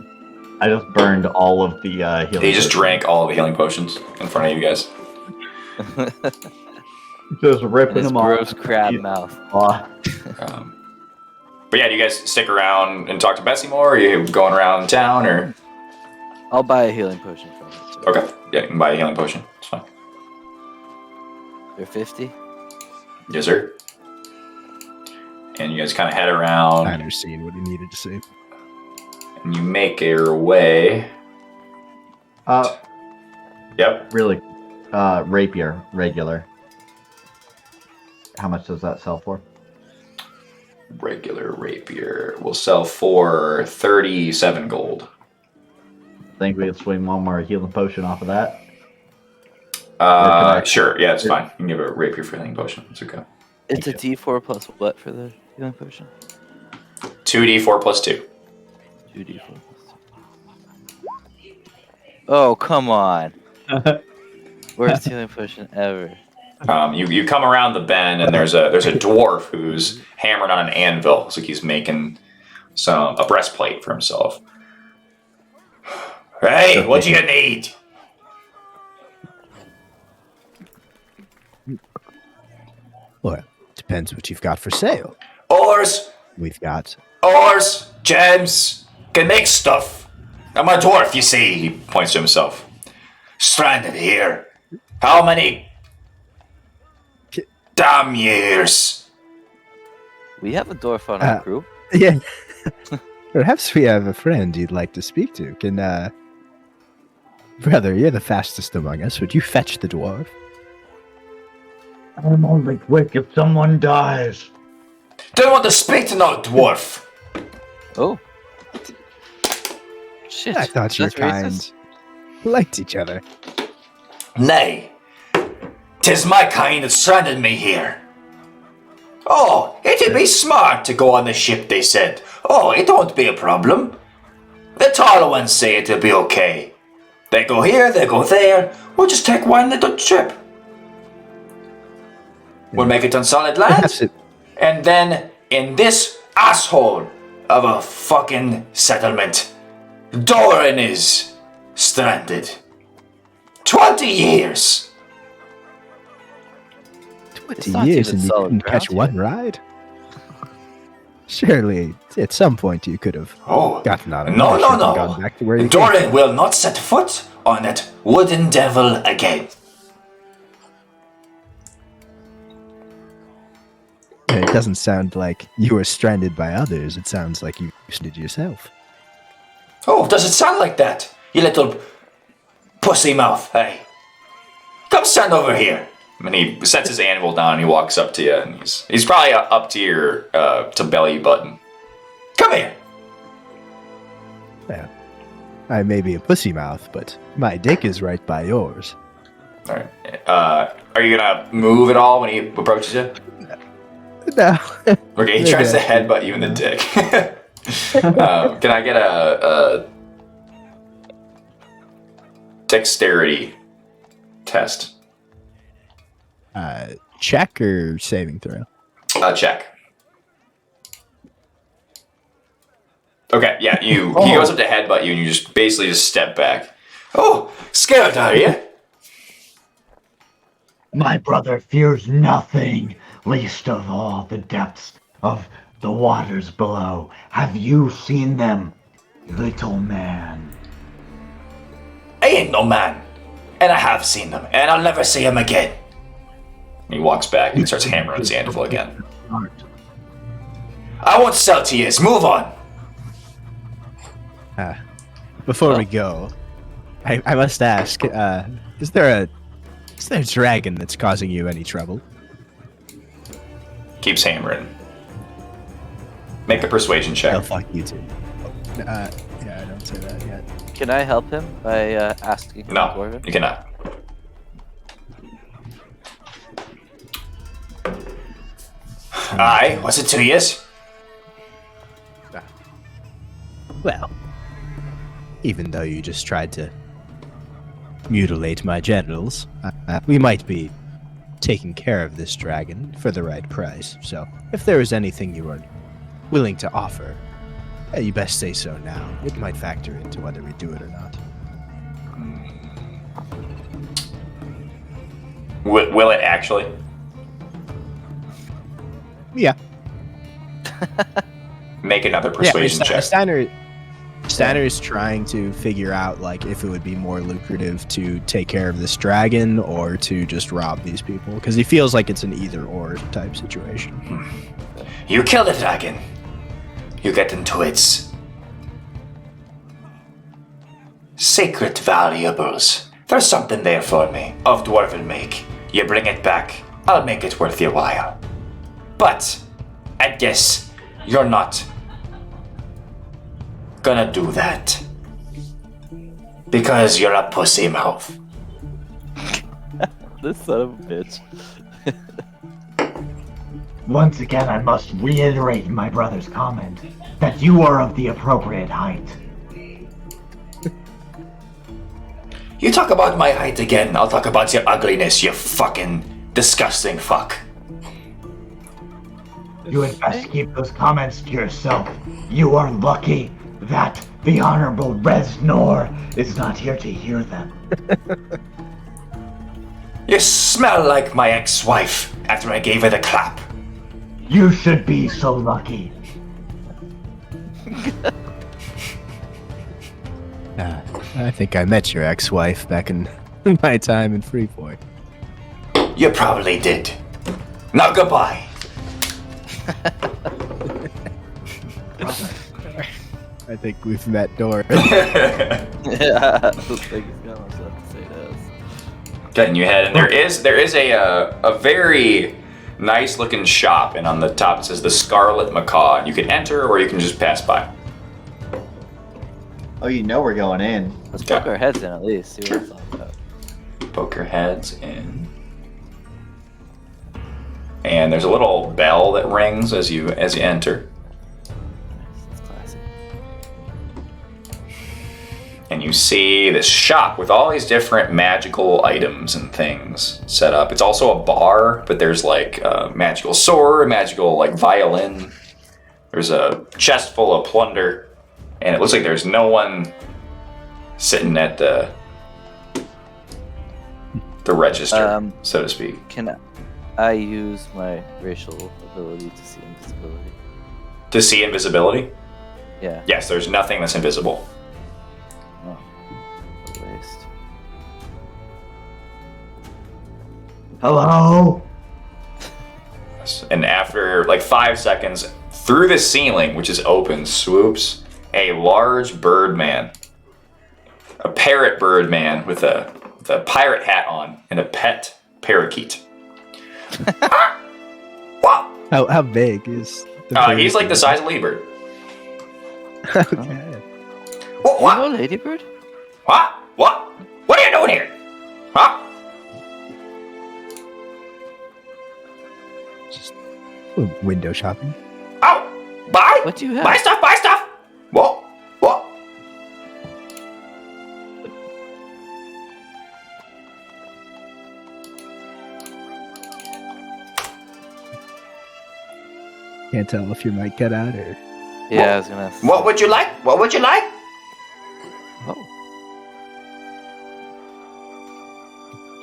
I just burned all of the healing. He just potions. drank all the healing potions in front of you guys. Just ripping His them gross off. crab Yeah. mouth. But yeah, do you guys stick around and talk to Bessie more? Or are you going around town, or? I'll buy a healing potion from him. Too. Okay, yeah, you can buy a healing potion. It's fine. They're 50. Yes, sir. And you guys kind of head around, Steiner's seen what he needed to see. and you make your way. Yep. Really, rapier, regular. How much does that sell for? Regular rapier will sell for 37 gold. Think we can swing one more healing potion off of that? I- Sure. Yeah, it's fine. You can give a rapier for healing potion. It's okay. It's a D4 plus what for the healing potion? 2d4 plus 2. 2D4 plus 2. Oh, come on. Worst healing potion ever. You come around the bend, and there's a dwarf who's hammering on an anvil. Looks like he's making a breastplate for himself. Hey, what do you need? Well, depends what you've got for sale. Ores, We've got gems, can make stuff. I'm a dwarf, you see. He points to himself. Stranded here. How many damn years? We have a dwarf on our crew. yeah. Perhaps we have a friend you'd like to speak to. Can brother, you're the fastest among us. Would you fetch the dwarf? I'm only quick if someone dies. Don't want to speak to no dwarf. Oh. Shit. I thought you were that's kind. racist. Liked each other. Nay, 'tis my kind that stranded me here. Oh, it'd be smart to go on the ship, they said. Oh, it won't be a problem. The taller ones say it'll be okay. They go here, they go there. We'll just take one little trip. We'll make it on solid Perhaps land, it, and then in this asshole of a fucking settlement, Doran is stranded. 20 years. 20 not years even and you solid couldn't catch ground one ride? Surely, at some point you could have Oh, gotten on no, another no, ship and no. gone back to where you came Doran from. will not set foot on that wooden devil again. It doesn't sound like you were stranded by others. It sounds like you stranded yourself. Oh, does it sound like that? You little pussy mouth, hey. Come stand over here. And he sets his anvil down and he walks up to you. And he's probably up to your to belly button. Come here. Yeah. I may be a pussy mouth, but my dick is right by yours. All right. Are you gonna move at all when he approaches you? No. Okay, he tries to headbutt you in the dick. Can I get a dexterity test? Check or saving throw? Check. Okay, yeah, he goes up to headbutt you, and you just basically just step back. Oh, scared, are you? My brother fears nothing, least of all the depths of the waters below. Have you seen them, little man? I ain't no man. And I have seen them, and I'll never see them again. He walks back and starts hammering Zanderville again. I won't sell to you. Move on. Before we go, I must ask: is there a dragon that's causing you any trouble? Keeps hammering. Make a persuasion check. Oh, fuck you too. Yeah, I don't say that yet. Can I help him by asking him No, Dwarven? you cannot. Aye, what's it to yous? Well, even though you just tried to mutilate my genitals, we might be taking care of this dragon for the right price. So, if there is anything you are willing to offer, you best say so now. It might factor into whether we do it or not. Will it actually? Yeah. Make another persuasion check. Steiner is trying to figure out like if it would be more lucrative to take care of this dragon or to just rob these people, because he feels like it's an either or type situation. You kill the dragon. You get into its sacred valuables. There's something there for me of dwarven make. You bring it back. I'll make it worth your while. But I guess you're not gonna do that because you're a pussy mouth. This son of a bitch. Once again, I must reiterate my brother's comment that you are of the appropriate height. You talk about my height again, I'll talk about your ugliness, you fucking disgusting fuck. You had best keep those comments to yourself. You are lucky that the Honorable Reznor is not here to hear them. You smell like my ex-wife after I gave her the clap. You should be so lucky. I think I met your ex-wife back in my time in Freeport. You probably did. Now goodbye. I think we've met Dora. Yeah, I was thinking he's got myself to say this. Getting you head, and there is a very nice looking shop, and on the top it says the Scarlet Macaw. You can enter or you can just pass by. Oh, you know we're going in. Let's Okay. poke our heads in at least, see what it's all about. Poke your heads in. And there's a little bell that rings as you enter. It's classic. And you see this shop with all these different magical items and things set up. It's also a bar, but there's like a magical sword, a magical like violin. There's a chest full of plunder, and it looks like there's no one sitting at the register, so to speak. Can I use my racial ability to see invisibility? To see invisibility? Yeah. Yes, there's nothing that's invisible. Oh, what a waste. Hello? And after like 5 seconds, through the ceiling, which is open, swoops a large bird man. A parrot bird man with a pirate hat on and a pet parakeet. What? How big is the He's like the size of Liebert. Okay. What? Oh, ladybird? What? What? What are you doing here? Huh? Just window shopping. Oh! Buy? What do you have? Buy stuff, buy stuff! What? What? Can't tell if your mic cut out or. Yeah, I was gonna. What would you like? What would you like? Oh,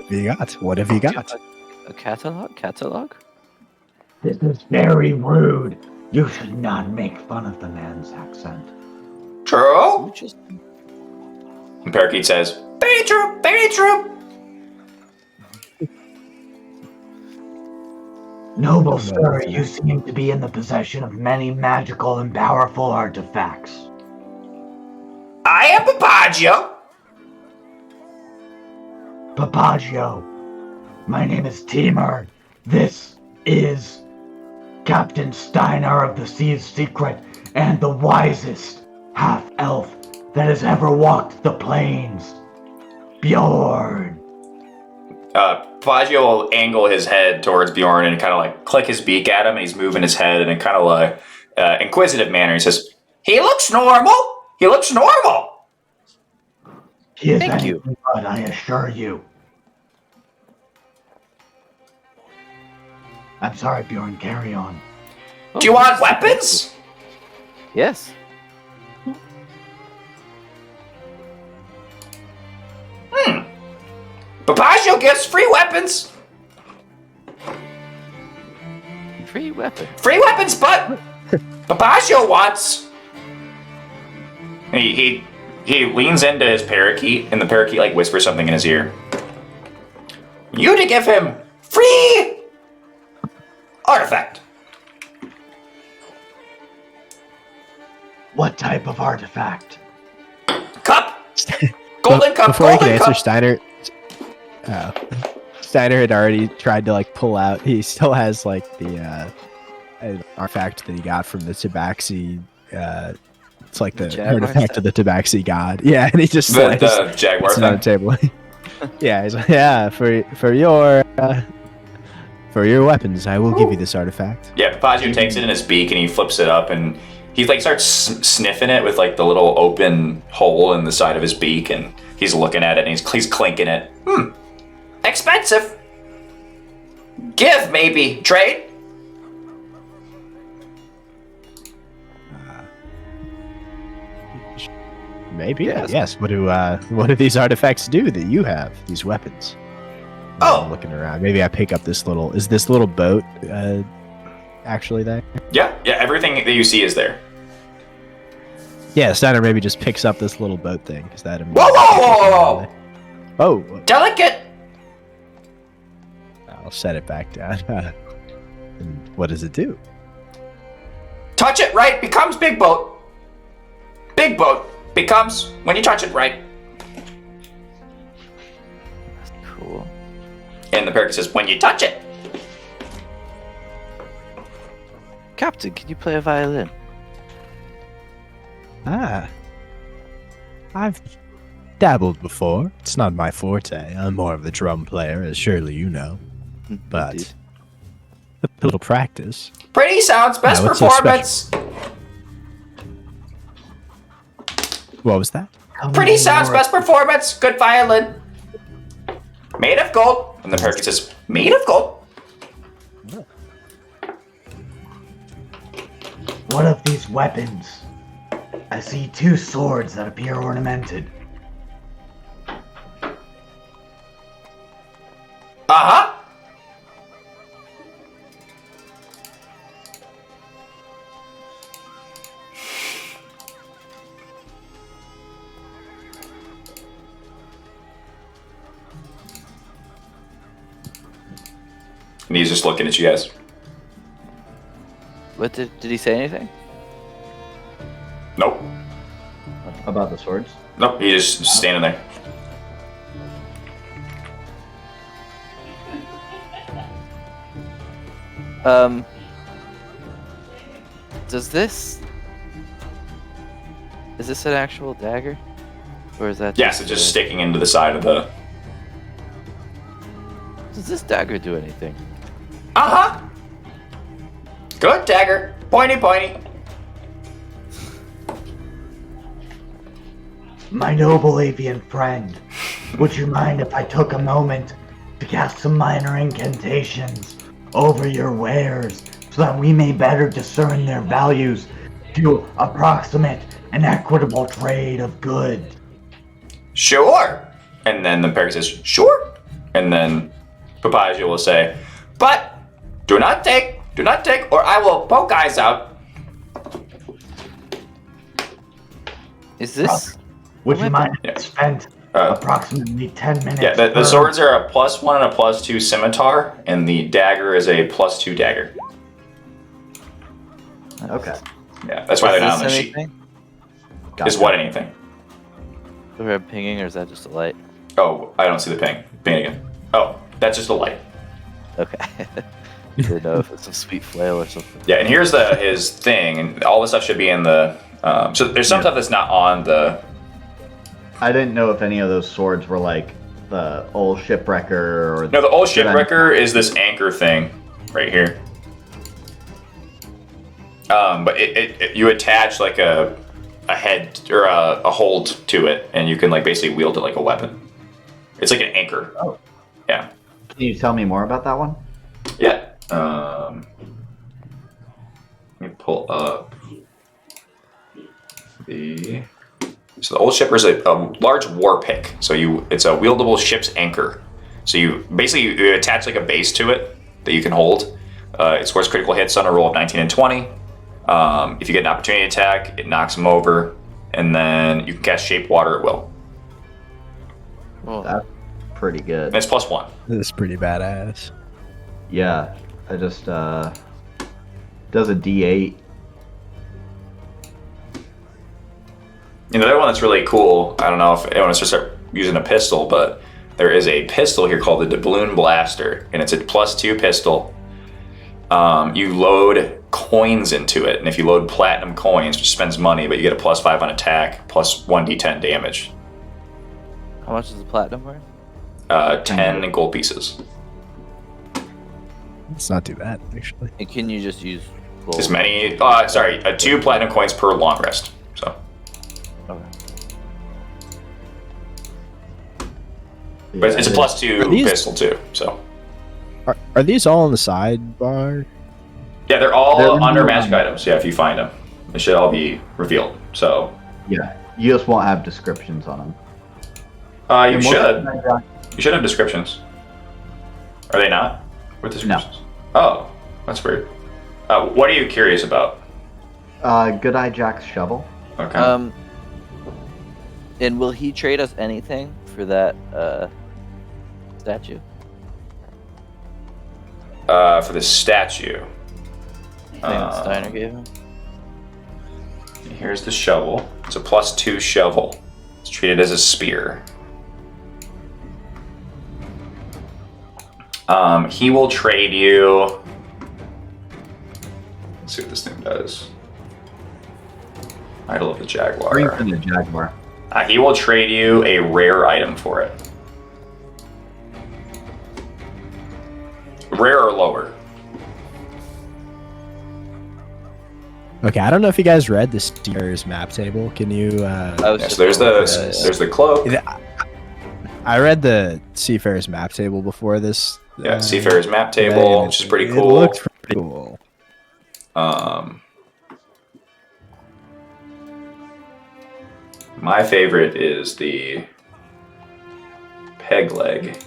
What have you got? What have you got? A catalog? Catalog? This is very rude. You should not make fun of the man's accent. True. You just And Parakeet says, very true, very true. Noble sir, you seem to be in the possession of many magical and powerful artifacts. I am Papagio. Papagio, my name is Timur. This is Captain Steiner of the Sea's Secret and the wisest half-elf that has ever walked the plains. Bjorn. Papagio will angle his head towards Bjorn and kind of like click his beak at him. And he's moving his head in a kind of like inquisitive manner. He says, He looks normal. He looks normal. He is Thank you. anything but, I assure you. I'm sorry, Bjorn, carry on. Do you want weapons? Yes. Papagio gives free weapons. Free weapon. Free weapons, but Papagio wants. he leans into his parakeet, and the parakeet like whispers something in his ear. You to give him free artifact. What type of artifact? Cup. Golden cup. Before he can Golden answer, cup. Steiner had already tried to like pull out. He still has like the an artifact that he got from the Tabaxi. It's like the Jaguar artifact of the Tabaxi god. Yeah, and he just The slides jaguar it's on the thing. table. Yeah, he's like, yeah, for your weapons, I will give you this artifact. Yeah, Papagio takes it in his beak and he flips it up and he like starts sniffing it with like the little open hole in the side of his beak, and he's looking at it and he's clinking it. Expensive. Give, maybe. Trade. Maybe. Yes. Yes. What do these artifacts do that you have? These weapons. Oh. I'm looking around. Maybe I pick up this little. Is this little boat actually there? Yeah, everything that you see is there. Yeah, Steiner maybe just picks up this little boat thing. Is that? Whoa, whoa, whoa, whoa, Oh, Delicate. I'll set it back down. And what does it do? Touch it right, becomes big boat. Big boat becomes when you touch it right. Cool. And the parakeet says, when you touch it. Captain, can you play a violin? I've dabbled before. It's not my forte. I'm more of the drum player, as surely you know. But Indeed. a little practice. Pretty sounds, best Yeah, what's so performance. What was that? Pretty sounds, best performance. Good violin. Made of gold. And the parakeet says, made of gold. What of these weapons? I see two swords that appear ornamented. Uh-huh. And he's just looking at you guys. What did he say anything? Nope. About the swords? Nope, he's just standing there. Does this... Is this an actual dagger? Or is that Yes, it's just sticking into the side of the... Does this dagger do anything? Uh-huh. Good dagger. Pointy, pointy. My noble avian friend, would you mind if I took a moment to cast some minor incantations over your wares so that we may better discern their values to approximate an equitable trade of good? Sure. And then the parakeet says, sure. And then Papaja will say, "But do not take, or I will poke eyes out." Is this? Would you mind Yeah. if I spend Uh, approximately 10 minutes? Yeah, the per- swords are a +1 and a +2 scimitar, and the dagger is a +2 dagger. Okay. Yeah, that's why they're not on the Is this sheet. anything? Is what anything? The red pinging, or is that just a light? Oh, I don't see the ping. Ping again. Oh, that's just a light. Okay. Didn't know if it's a sweet flail or something. Yeah, and here's his thing, and all this stuff should be in the. So there's some stuff that's not on the. I didn't know if any of those swords were like the old shipwrecker or. No, the old shipwrecker is this anchor thing right here. But you attach like a head or a hold to it, and you can like basically wield it like a weapon. It's like an anchor. Oh. Yeah. Can you tell me more about that one? Yeah. Let me pull up the. So the old shipper is a large war pick. So it's a wieldable ship's anchor. So you attach like a base to it that you can hold. It scores critical hits on a roll of 19 and 20. If you get an opportunity attack, it knocks them over, and then you can cast Shape Water at will. Well, That's pretty good. And it's +1. This is pretty badass. Yeah, I just does a D8. And the other one that's really cool, I don't know if anyone wants to start using a pistol, but there is a pistol here called the Doubloon Blaster, and it's a +2 pistol. You load coins into it, and if you load platinum coins, which spends money, but you get a +5 on attack, plus 1d10 damage. how much is the platinum worth? 10 gold pieces. It's not too bad, actually. And can you just use gold? As many, 2 platinum coins per long rest. So Okay. but it's a Are +2 these- pistol too. So Are these all on the sidebar? yeah, they're all They're under in- magic items. Yeah, if you find them, they should all be revealed. So Yeah, you just won't have descriptions on them. you should. You should have descriptions. Are they not? What descriptions? Oh, that's weird. What are you curious about? Good Eye Jack's shovel. Okay. And will he trade us anything for that statue? For the statue. Thing that Steiner gave him? Here's the shovel. It's a +2 shovel. It's treated as a spear. He will trade you. Let's see what this thing does. Idol of the Jaguar. Strength in the Jaguar. He will trade you a rare item for it. Rare or lower. Okay, I don't know if you guys read the Steer's map table. Can you? I was Yeah, just so there's going the with there's the cloak. I read the Seafarer's map table before this. Yeah, Seafarer's map today, table, and which is pretty It cool. looked pretty cool. My favorite is the peg leg.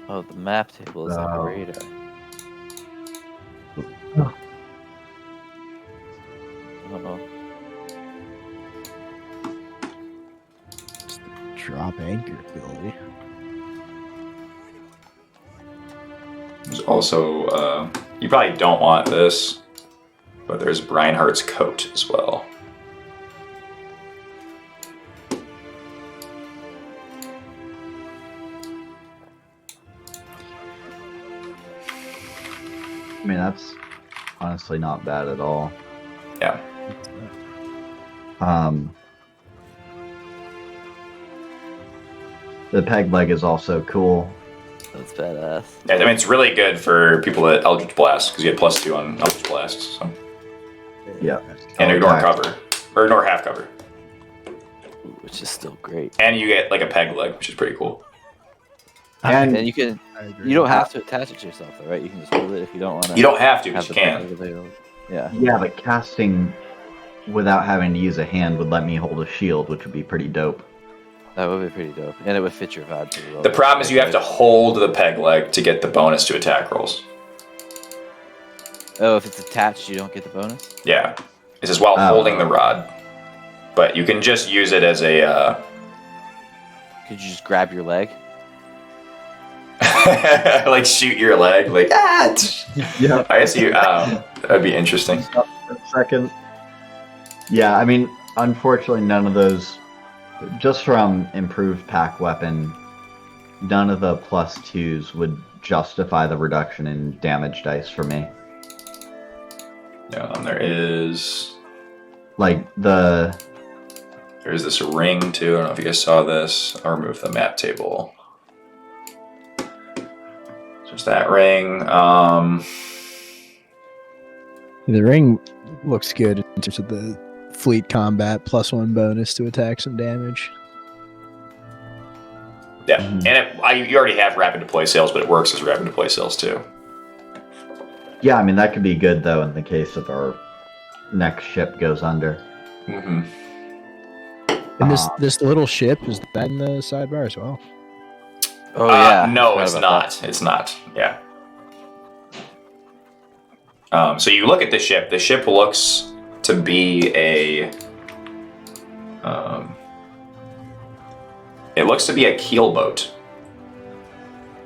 Oh, the map table is like a Oh. radar. Uh-oh. Drop anchor ability. There's also, you probably don't want this, but there's Brinehart's coat as well. I mean, that's honestly not bad at all. Yeah. The peg leg is also cool. That's badass. Yeah, I mean, it's really good for people that Eldritch Blast, because you get +2 on Eldritch Blasts. So. Yeah. And ignore Okay. cover. Or ignore half cover. Ooh, which is still great. And you get like a peg leg, which is pretty cool. And And you don't have to attach it to yourself, though, right? You can just hold it if you don't want to. You don't have to, but have you the can. peg available. Yeah. yeah, but casting without having to use a hand, would let me hold a shield, which would be pretty dope. That would be pretty dope, and it would fit your VOD pretty well. The problem is you have to hold the peg leg to get the bonus to attack rolls. Oh, if it's attached, you don't get the bonus? Yeah. This is while holding the rod. But you can just use it as a... Could you just grab your leg? like shoot your leg, like Yeah. I guess you that'd be interesting. For a second. Yeah, I mean, unfortunately, none of those, just from improved pack weapon, none of the +2s would justify the reduction in damage dice for me. Yeah, there is Like there's this ring too. I don't know if you guys saw this. I'll remove the map table. There's that ring. The ring looks good in terms of the fleet combat +1 bonus to attacks and damage. Yeah, and you already have rapid deploy sales, but it works as rapid deploy sales too. Yeah, I mean, that could be good, though, in the case of our next ship goes under. Mm-hmm. And this little ship, is that in the sidebar as well? Oh, yeah. No, Forgot it's about not. that. It's not. Yeah. So you look at the ship. The ship looks to be a. It looks to be a keelboat.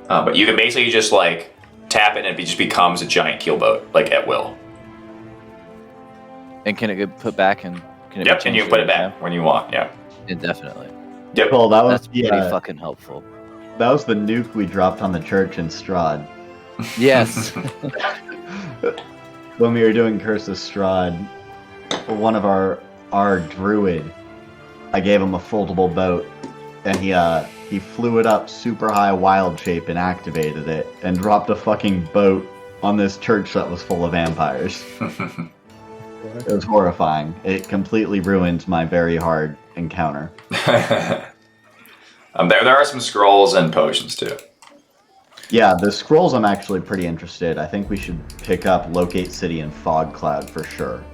But you can basically just like tap it and it just becomes a giant keelboat, like at will. And can it get put back and can it be Yep, and changed you can put it anytime? back when you want. Yeah. Indefinitely. Yep. Well, that was That's pretty fucking helpful. that was the nuke we dropped on the church in Strahd. Yes. When we were doing Curse of Strahd, one of our druid, I gave him a foldable boat, and he flew it up super high wild shape and activated it, and dropped a fucking boat on this church that was full of vampires. It was horrifying. It completely ruined my very hard encounter. There are some scrolls and potions too. Yeah, the scrolls I'm actually pretty interested. I think we should pick up Locate City and Fog Cloud for sure.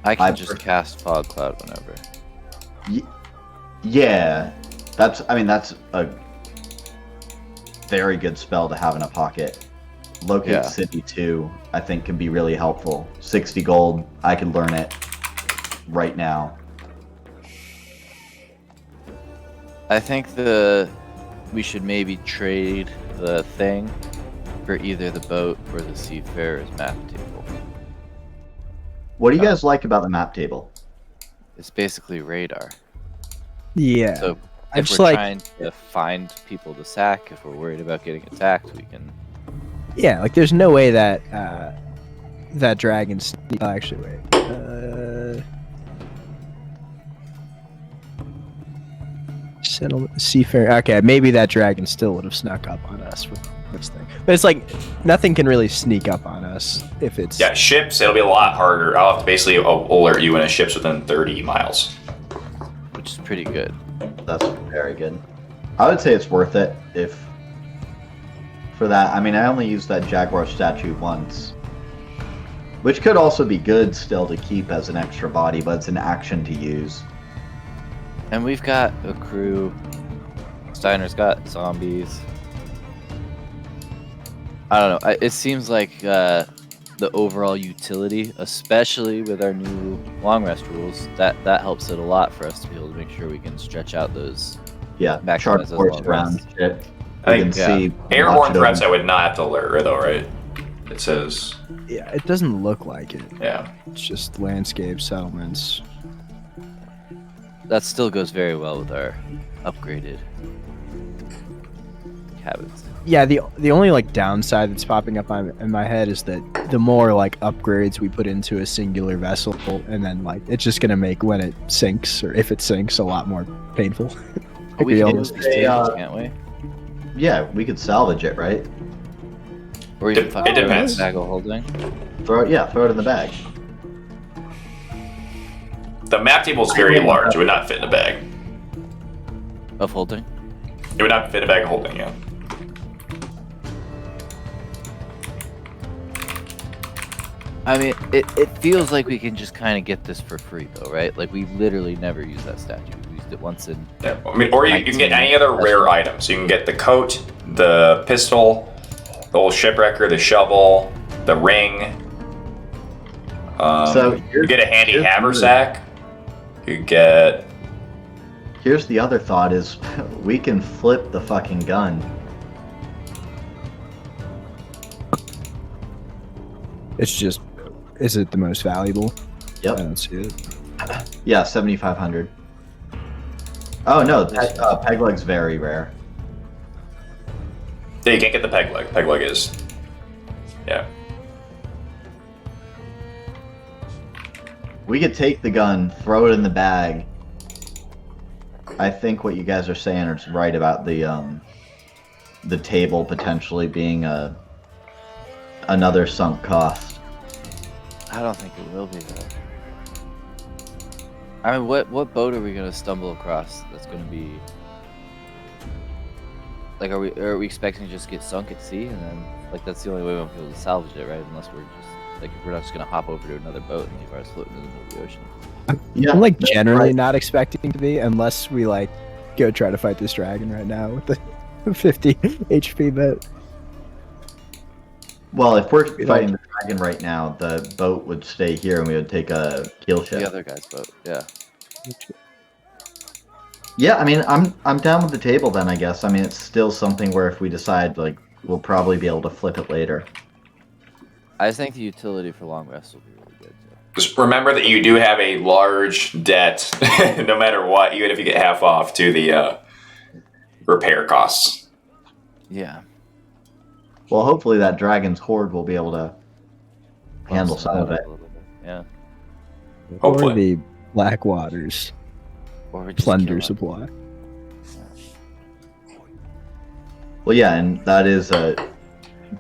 I can I just per- cast Fog Cloud whenever. Yeah, that's a very good spell to have in a pocket. Locate Yeah. City 2, I think, can be really helpful. 60 gold, I can learn it right now. I think we should maybe trade the thing for either the boat or the Seafarer's map table. What do you guys like about the map table? It's basically radar. Yeah. So I if just we're like- trying to find people to sack, if we're worried about getting attacked, we can. Yeah, like there's no way that that dragon. Actually, wait. Seafarer. Okay, maybe that dragon still would have snuck up on us with this thing. But it's like nothing can really sneak up on us if it's. Yeah, ships, it'll be a lot harder. I'll have to basically alert you when a ship's within 30 miles. Which is pretty good. That's very good. I would say it's worth it if for that. I mean, I only used that Jaguar statue once, which could also be good still to keep as an extra body, but it's an action to use. And we've got a crew. Steiner's got zombies. I don't know. It seems like the overall utility, especially with our new long rest rules, that helps it a lot for us to be able to make sure we can stretch out those. Yeah, Maximize sharp those force long around rests. shit. I You can think, see Airborne watch it threats I over- would not have to alert, though, right? It says, Yeah, it doesn't look like it. yeah. It's just landscape settlements. That still goes very well with our upgraded cabins. Yeah, the only like downside that's popping up in my head is that the more like upgrades we put into a singular vessel, and then like it's just gonna make when it sinks or if it sinks a lot more painful. But we we can almost- use these tables, can't we? Yeah, we could salvage it, right? Or even It fucking throw it in depends. the bag of holding. Throw it in the bag. The map table is very large. It would not fit in a bag. Of holding? It would not fit in a bag of holding, yeah. I mean, It feels like we can just kind of get this for free, though, right? Like, we literally never used that statue. We used it once in... Yeah, I mean, or you can get any other rare item. So you can get the coat, the pistol, the old shipwrecker, the shovel, the ring. So you get a handy here's haversack. You get... Here's the other thought is we can flip the fucking gun. It's just, is it the most valuable? Yep. I don't see it. Yeah, 7,500. Oh no, peg leg's very rare. Yeah, you can't get the peg leg. Peg leg is... Yeah. We could take the gun, throw it in the bag. I think what you guys are saying is right about the table potentially being another sunk cost. I don't think it will be, though. I mean, what boat are we gonna stumble across that's gonna be... Like, are we expecting to just get sunk at sea, and then, like, that's the only way we'll be able to salvage it, right? Unless we're just, like, we're not just gonna hop over to another boat and leave ours floating in the middle of the ocean. Yeah, I'm like that's generally right. not expecting to be, unless we like go try to fight this dragon right now with the 50 HP bit. Well, if we're fighting the dragon right now, the boat would stay here and we would take a keel ship. The other guy's boat, yeah. Yeah, I mean, I'm down with the table then, I guess. I mean, it's still something where if we decide, like, we'll probably be able to flip it later. I think the utility for long rest will be really good, too. Just remember that you do have a large debt, no matter what, even if you get half off to the repair costs. Yeah. Well, hopefully that dragon's horde will be able to handle Bump some of it. a little bit. Yeah. Hopefully. Or the Blackwaters Or we just plunder kill it. supply. Well, yeah, and that is a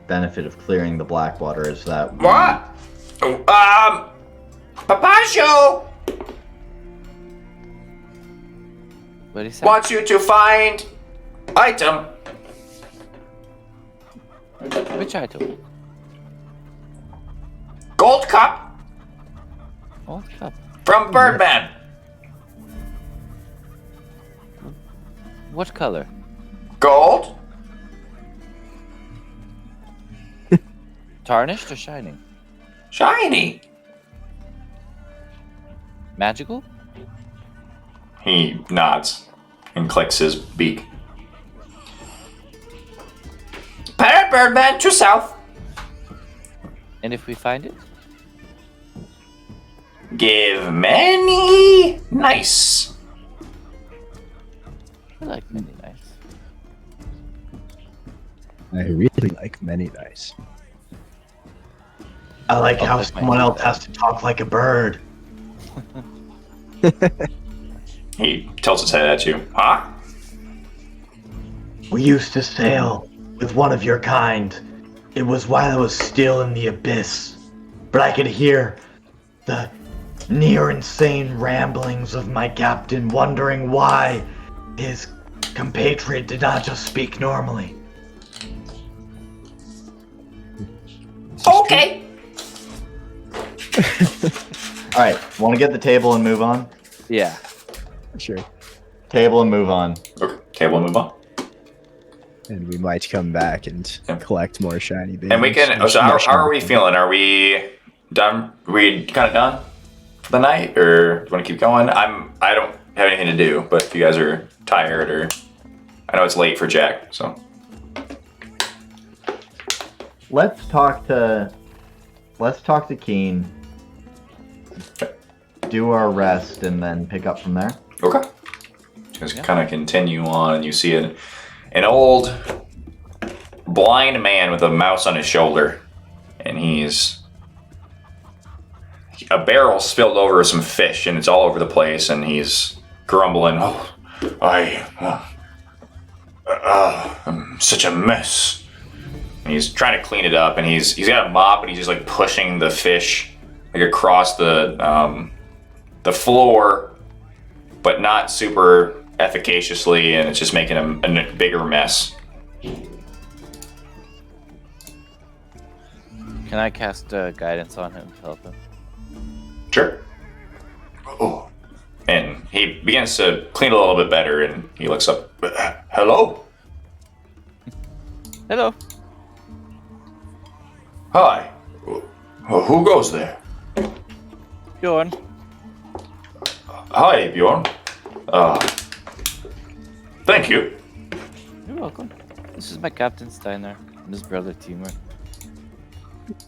benefit of clearing the Blackwater is that What? Papasho What did he say? wants you to find item. Which item? Gold cup Oh, cup. from Birdman. What color? Gold? Tarnished or shining? Shiny. Magical? He nods and clicks his beak. Parrot Birdman to south. And if we find it? Give many nice. I like many nice. I really like many dice. I like how like my someone else hair. has to talk like a bird. He tilts his head at you. Huh? We used to sail with one of your kind. It was while I was still in the abyss. But I could hear the near insane ramblings of my captain, wondering why his compatriot did not just speak normally. Okay. All right, want to get the table and move on? Yeah. Sure. Table and move on. Okay, table and move on. And we might come back and Yeah. collect more shiny beans. And we can. So how are we feeling? Are we done? We kind of done for the night, or do you want to keep going? I don't have anything to do, but if you guys are tired, or I know it's late for Jack, so Let's talk to Keen. Do our rest and then pick up from there. okay. Just kind of continue on, and you see an old blind man with a mouse on his shoulder, and he's a barrel spilled over some fish, and it's all over the place, and he's grumbling. Oh, I'm such a mess. And he's trying to clean it up, and he's got a mop, and he's just like pushing the fish like across the floor, but not super efficaciously, and it's just making a bigger mess. Can I cast guidance on him to help him? Sure. Oh. And he begins to clean a little bit better, and he looks up. Hello? Hello. Hi. Who goes there? Bjorn. Hi, Bjorn. Thank you. You're welcome. This is my Captain Steiner and his brother Timur.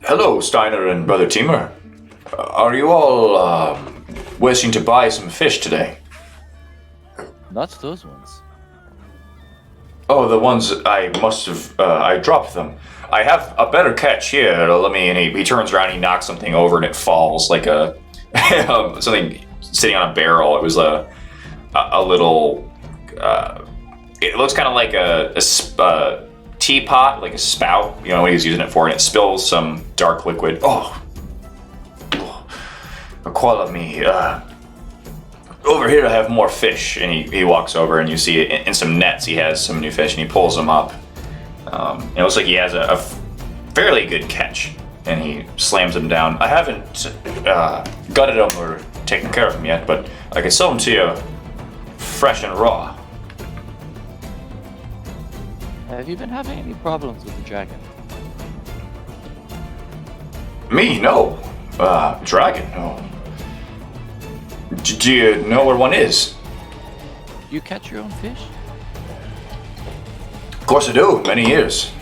Hello, Steiner and Brother Timur. Are you all wishing to buy some fish today? Not those ones. Oh, the ones I must have. I dropped them. I have a better catch here. Let me. And he turns around, he knocks something over, and it falls like a something sitting on a barrel. It was a little. It looks kind of like a teapot, like a spout. You know what he's using it for, and it spills some dark liquid. Oh, quality me. Over here I have more fish, and he walks over, and you see in some nets he has some new fish, and he pulls them up. And it looks like he has a fairly good catch, and he slams them down. I haven't gutted them or taken care of them yet, but I can sell them to you fresh and raw. Have you been having any problems with the dragon? Me? No. Dragon? No. Do you know where one is? You catch your own fish? Of course I do. Many years.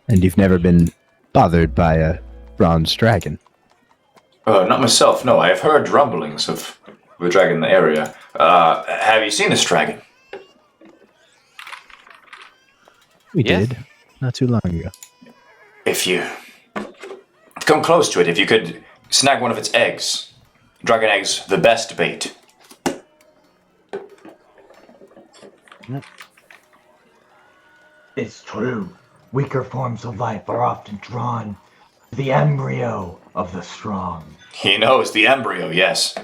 And you've never been bothered by a bronze dragon? Not myself, no. I have heard rumblings of the dragon in the area. Have you seen this dragon? We Yes. did, not too long ago. If you come close to it, if you could snag one of its eggs. Dragon eggs, the best bait. It's true. Weaker forms of life are often drawn to the embryo of the strong. He knows the embryo, yes.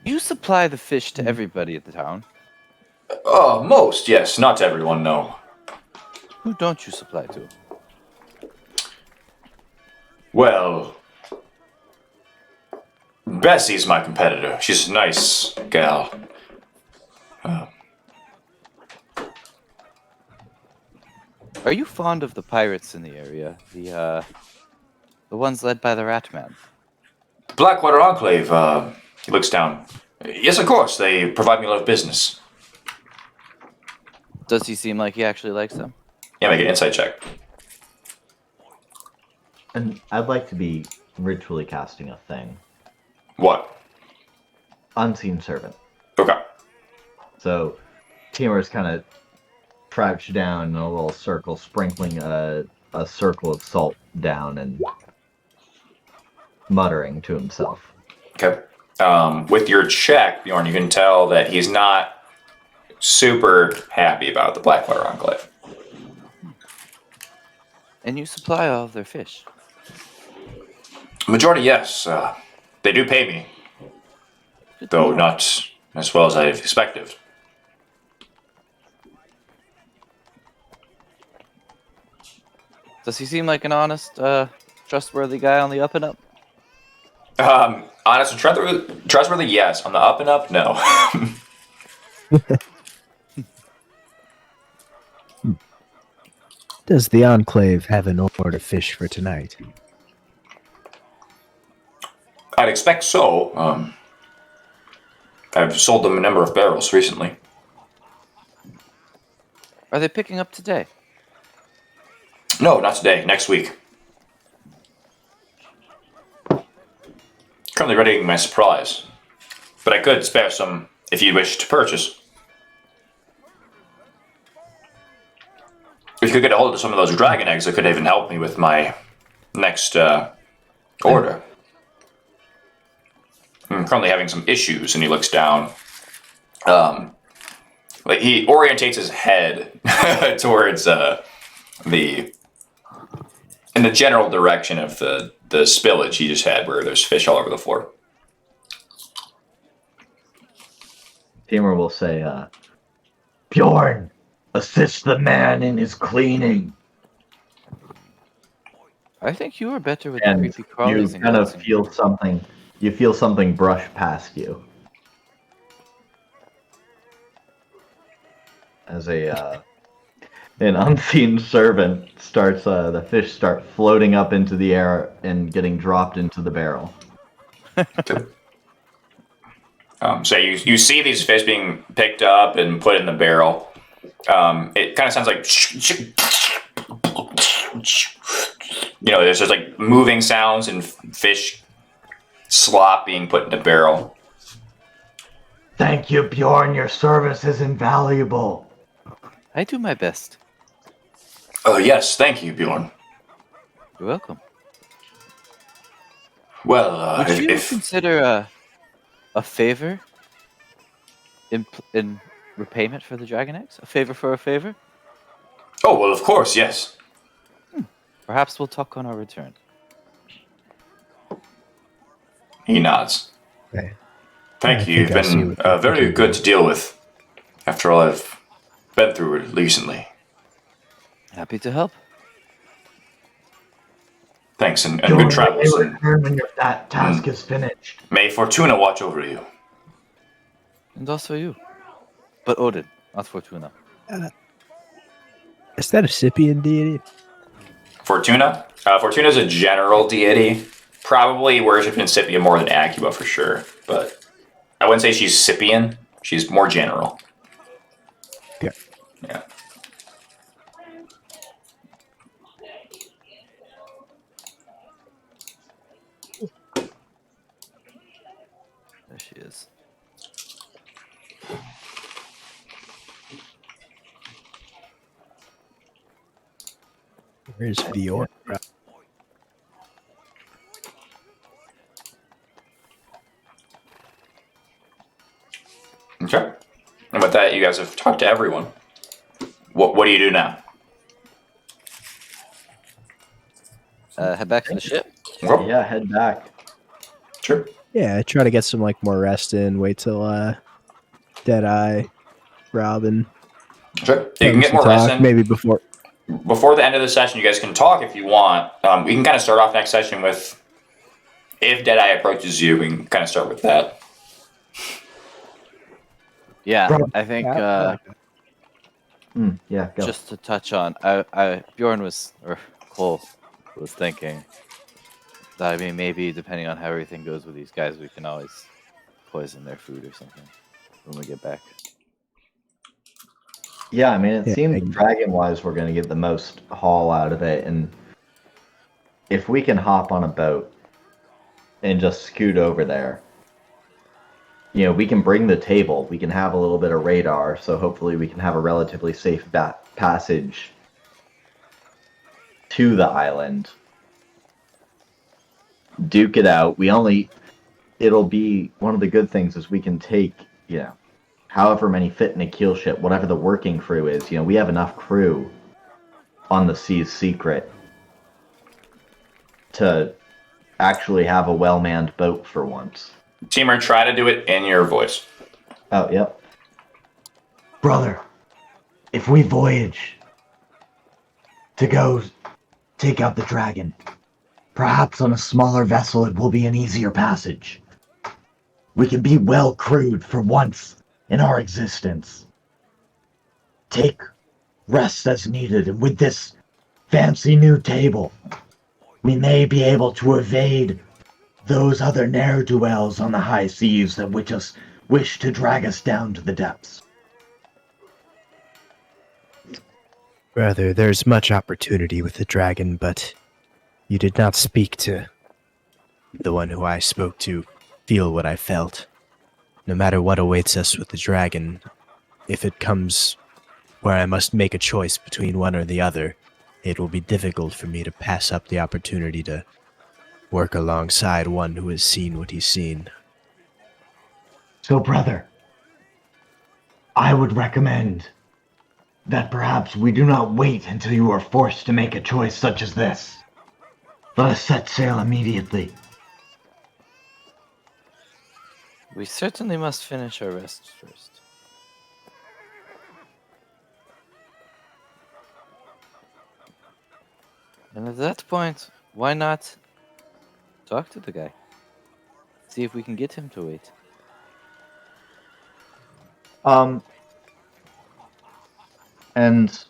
You supply the fish to everybody at the town. Most, yes. Not everyone, no. Who don't you supply to? Well, Bessie's my competitor. She's a nice gal. Are you fond of the pirates in the area? The ones led by the Ratman? The Blackwater Enclave, he looks down. Yes, of course. They provide me a lot of business. Does he seem like he actually likes them? Yeah, make an insight check. And I'd like to be ritually casting a thing. What? Unseen servant. Okay. So Timur's kind of crouched down in a little circle, sprinkling a circle of salt down and muttering to himself. Okay. With your check, Bjorn, you can tell that he's not super happy about the Blackwater Enclave. And you supply all of their fish. Majority, yes. They do pay me, Good to though know. not as well as I expected. Does he seem like an honest, trustworthy guy on the up and up? Honest and trustworthy, yes. On the up and up, no. Does the Enclave have an order of fish for tonight? I'd expect so. I've sold them a number of barrels recently. Are they picking up today? No, not today. Next week. Currently readying my surprise, but I could spare some if you wish to purchase. If you could get a hold of some of those dragon eggs, it could even help me with my next order. I'm currently having some issues, and he looks down. Like he orientates his head towards in the general direction of the spillage he just had, where there's fish all over the floor. Timur will say, Bjorn, assist the man in his cleaning. I think you were better with the and creepy you crawlies and kind of goats and feel something. You feel something brush past you as an unseen servant starts. The fish start floating up into the air and getting dropped into the barrel. So you see these fish being picked up and put in the barrel. It kind of sounds like, there's just like moving sounds and fish slop being put in a barrel. Thank you, Bjorn. Your service is invaluable. I do my best. Oh, yes, thank you, Bjorn. You're welcome. Well, Would you if consider a favor in repayment for the dragon eggs? A favor for a favor? Oh, well, of course, yes. Perhaps we'll talk on our return. He nods. Okay. Thank I you. You've think I see been what you're very thinking. good to deal with after all I've been through recently. Happy to help. Thanks, and Bjorn, good may travels. And return when that task is finished. may Fortuna watch over you. And also you. But Odin, not Fortuna. Is that a Scythian deity? Fortuna? Fortuna's a general deity. Probably worshipped in Scipia more than Acuba for sure. But I wouldn't say she's Scythian. She's more general. Yeah. Yeah. There she is. Where's Bjorn? Okay. And with that, you guys have talked to everyone. What do you do now? Head back to the ship. Well, Yeah, head back. sure. Yeah, I try to get some more rest in. Wait till Deadeye, Robin. Sure. You can get some more rest talk, in. maybe before. Before the end of the session, you guys can talk if you want. We can kind of start off next session with, if Deadeye approaches you, we can kind of start with that. Yeah, Bro- I think Yeah, Yeah, go. just to touch on, Bjorn or Cole was thinking that maybe depending on how everything goes with these guys, we can always poison their food or something when we get back. Yeah, I mean, it Yeah, seems I- dragon-wise we're going to get the most haul out of it, and if we can hop on a boat and just scoot over there, we can bring the table, we can have a little bit of radar, so hopefully we can have a relatively safe passage to the island. Duke it out. It'll be one of the good things is we can take, however many fit in a keel ship, whatever the working crew is, we have enough crew on the Sea's Secret to actually have a well-manned boat for once. Teamer, try to do it in your voice. Oh, yep. Brother, if we voyage to go take out the dragon, perhaps on a smaller vessel it will be an easier passage. We can be well crewed for once in our existence. Take rest as needed, and with this fancy new table, we may be able to evade those other ne'er-do-wells on the high seas that wish to drag us down to the depths. Brother, there's much opportunity with the dragon, but you did not speak to the one who I spoke to feel what I felt. No matter what awaits us with the dragon, if it comes where I must make a choice between one or the other, it will be difficult for me to pass up the opportunity to work alongside one who has seen what he's seen. So, brother, I would recommend that perhaps we do not wait until you are forced to make a choice such as this. Let us set sail immediately. We certainly must finish our rest first. And at that point, why not talk to the guy? See if we can get him to wait. And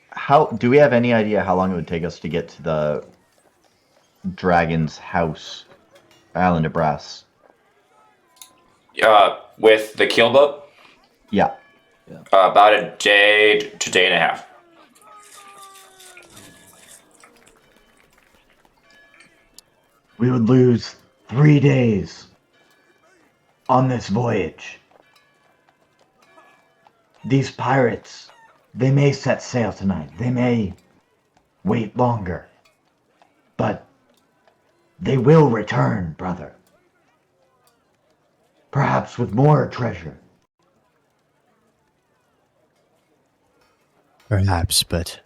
how do we have any idea how long it would take us to get to the dragon's house, Island of Brass? With the keel boat, Yeah. about a day to day and a half. We would lose 3 days on this voyage. These pirates, they may set sail tonight. They may wait longer. But they will return, brother. Perhaps with more treasure. Perhaps, but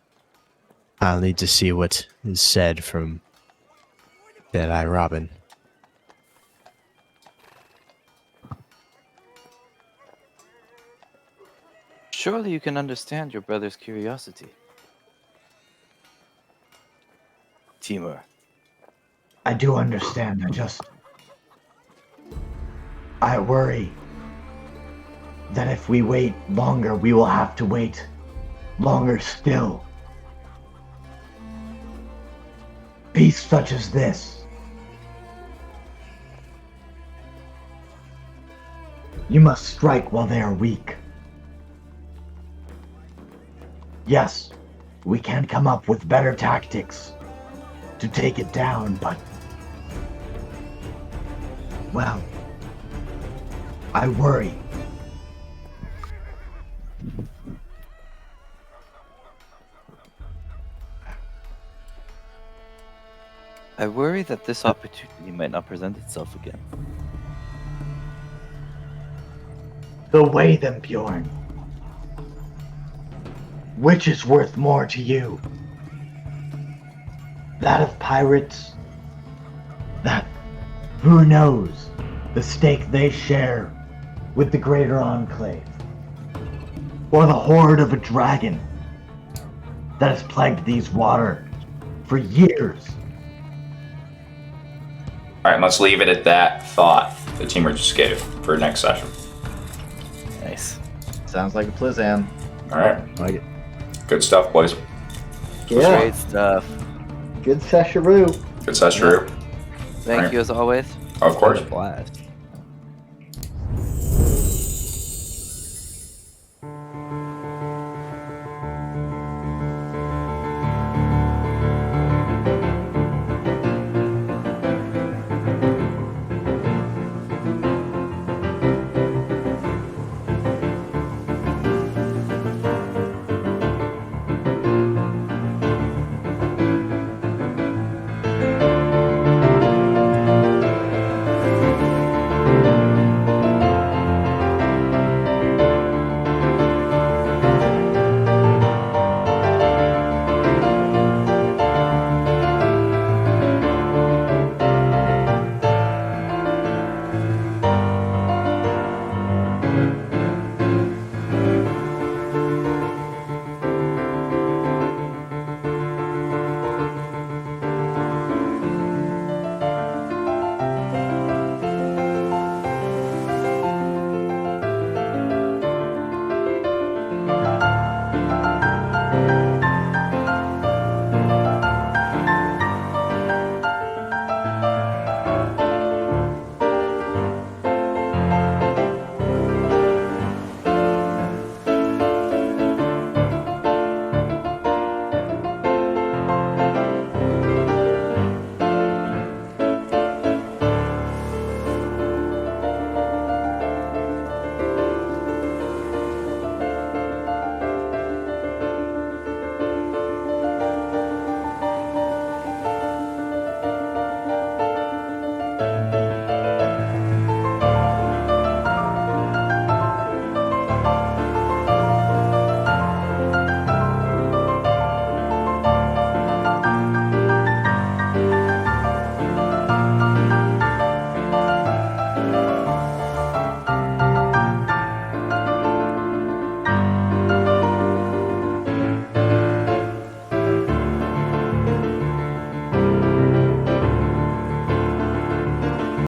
I'll need to see what is said from Dead-Eye Robin. Surely you can understand your brother's curiosity. Timur. I do understand. I worry that if we wait longer, we will have to wait longer still. Beasts such as this. You must strike while they are weak. Yes, we can come up with better tactics to take it down, but... well, I worry. I worry that this opportunity might not present itself again. So weigh them, Bjorn. Which is worth more to you? That of pirates? That, who knows, the stake they share with the greater enclave? Or the horde of a dragon that has plagued these waters for years? All right, let's leave it at that thought the team just gave for next session. Nice. Sounds like a plan. All right, Like it. good stuff, boys. Great stuff. Good session. Good session. Thank Alright. you as always. Of course. Blast.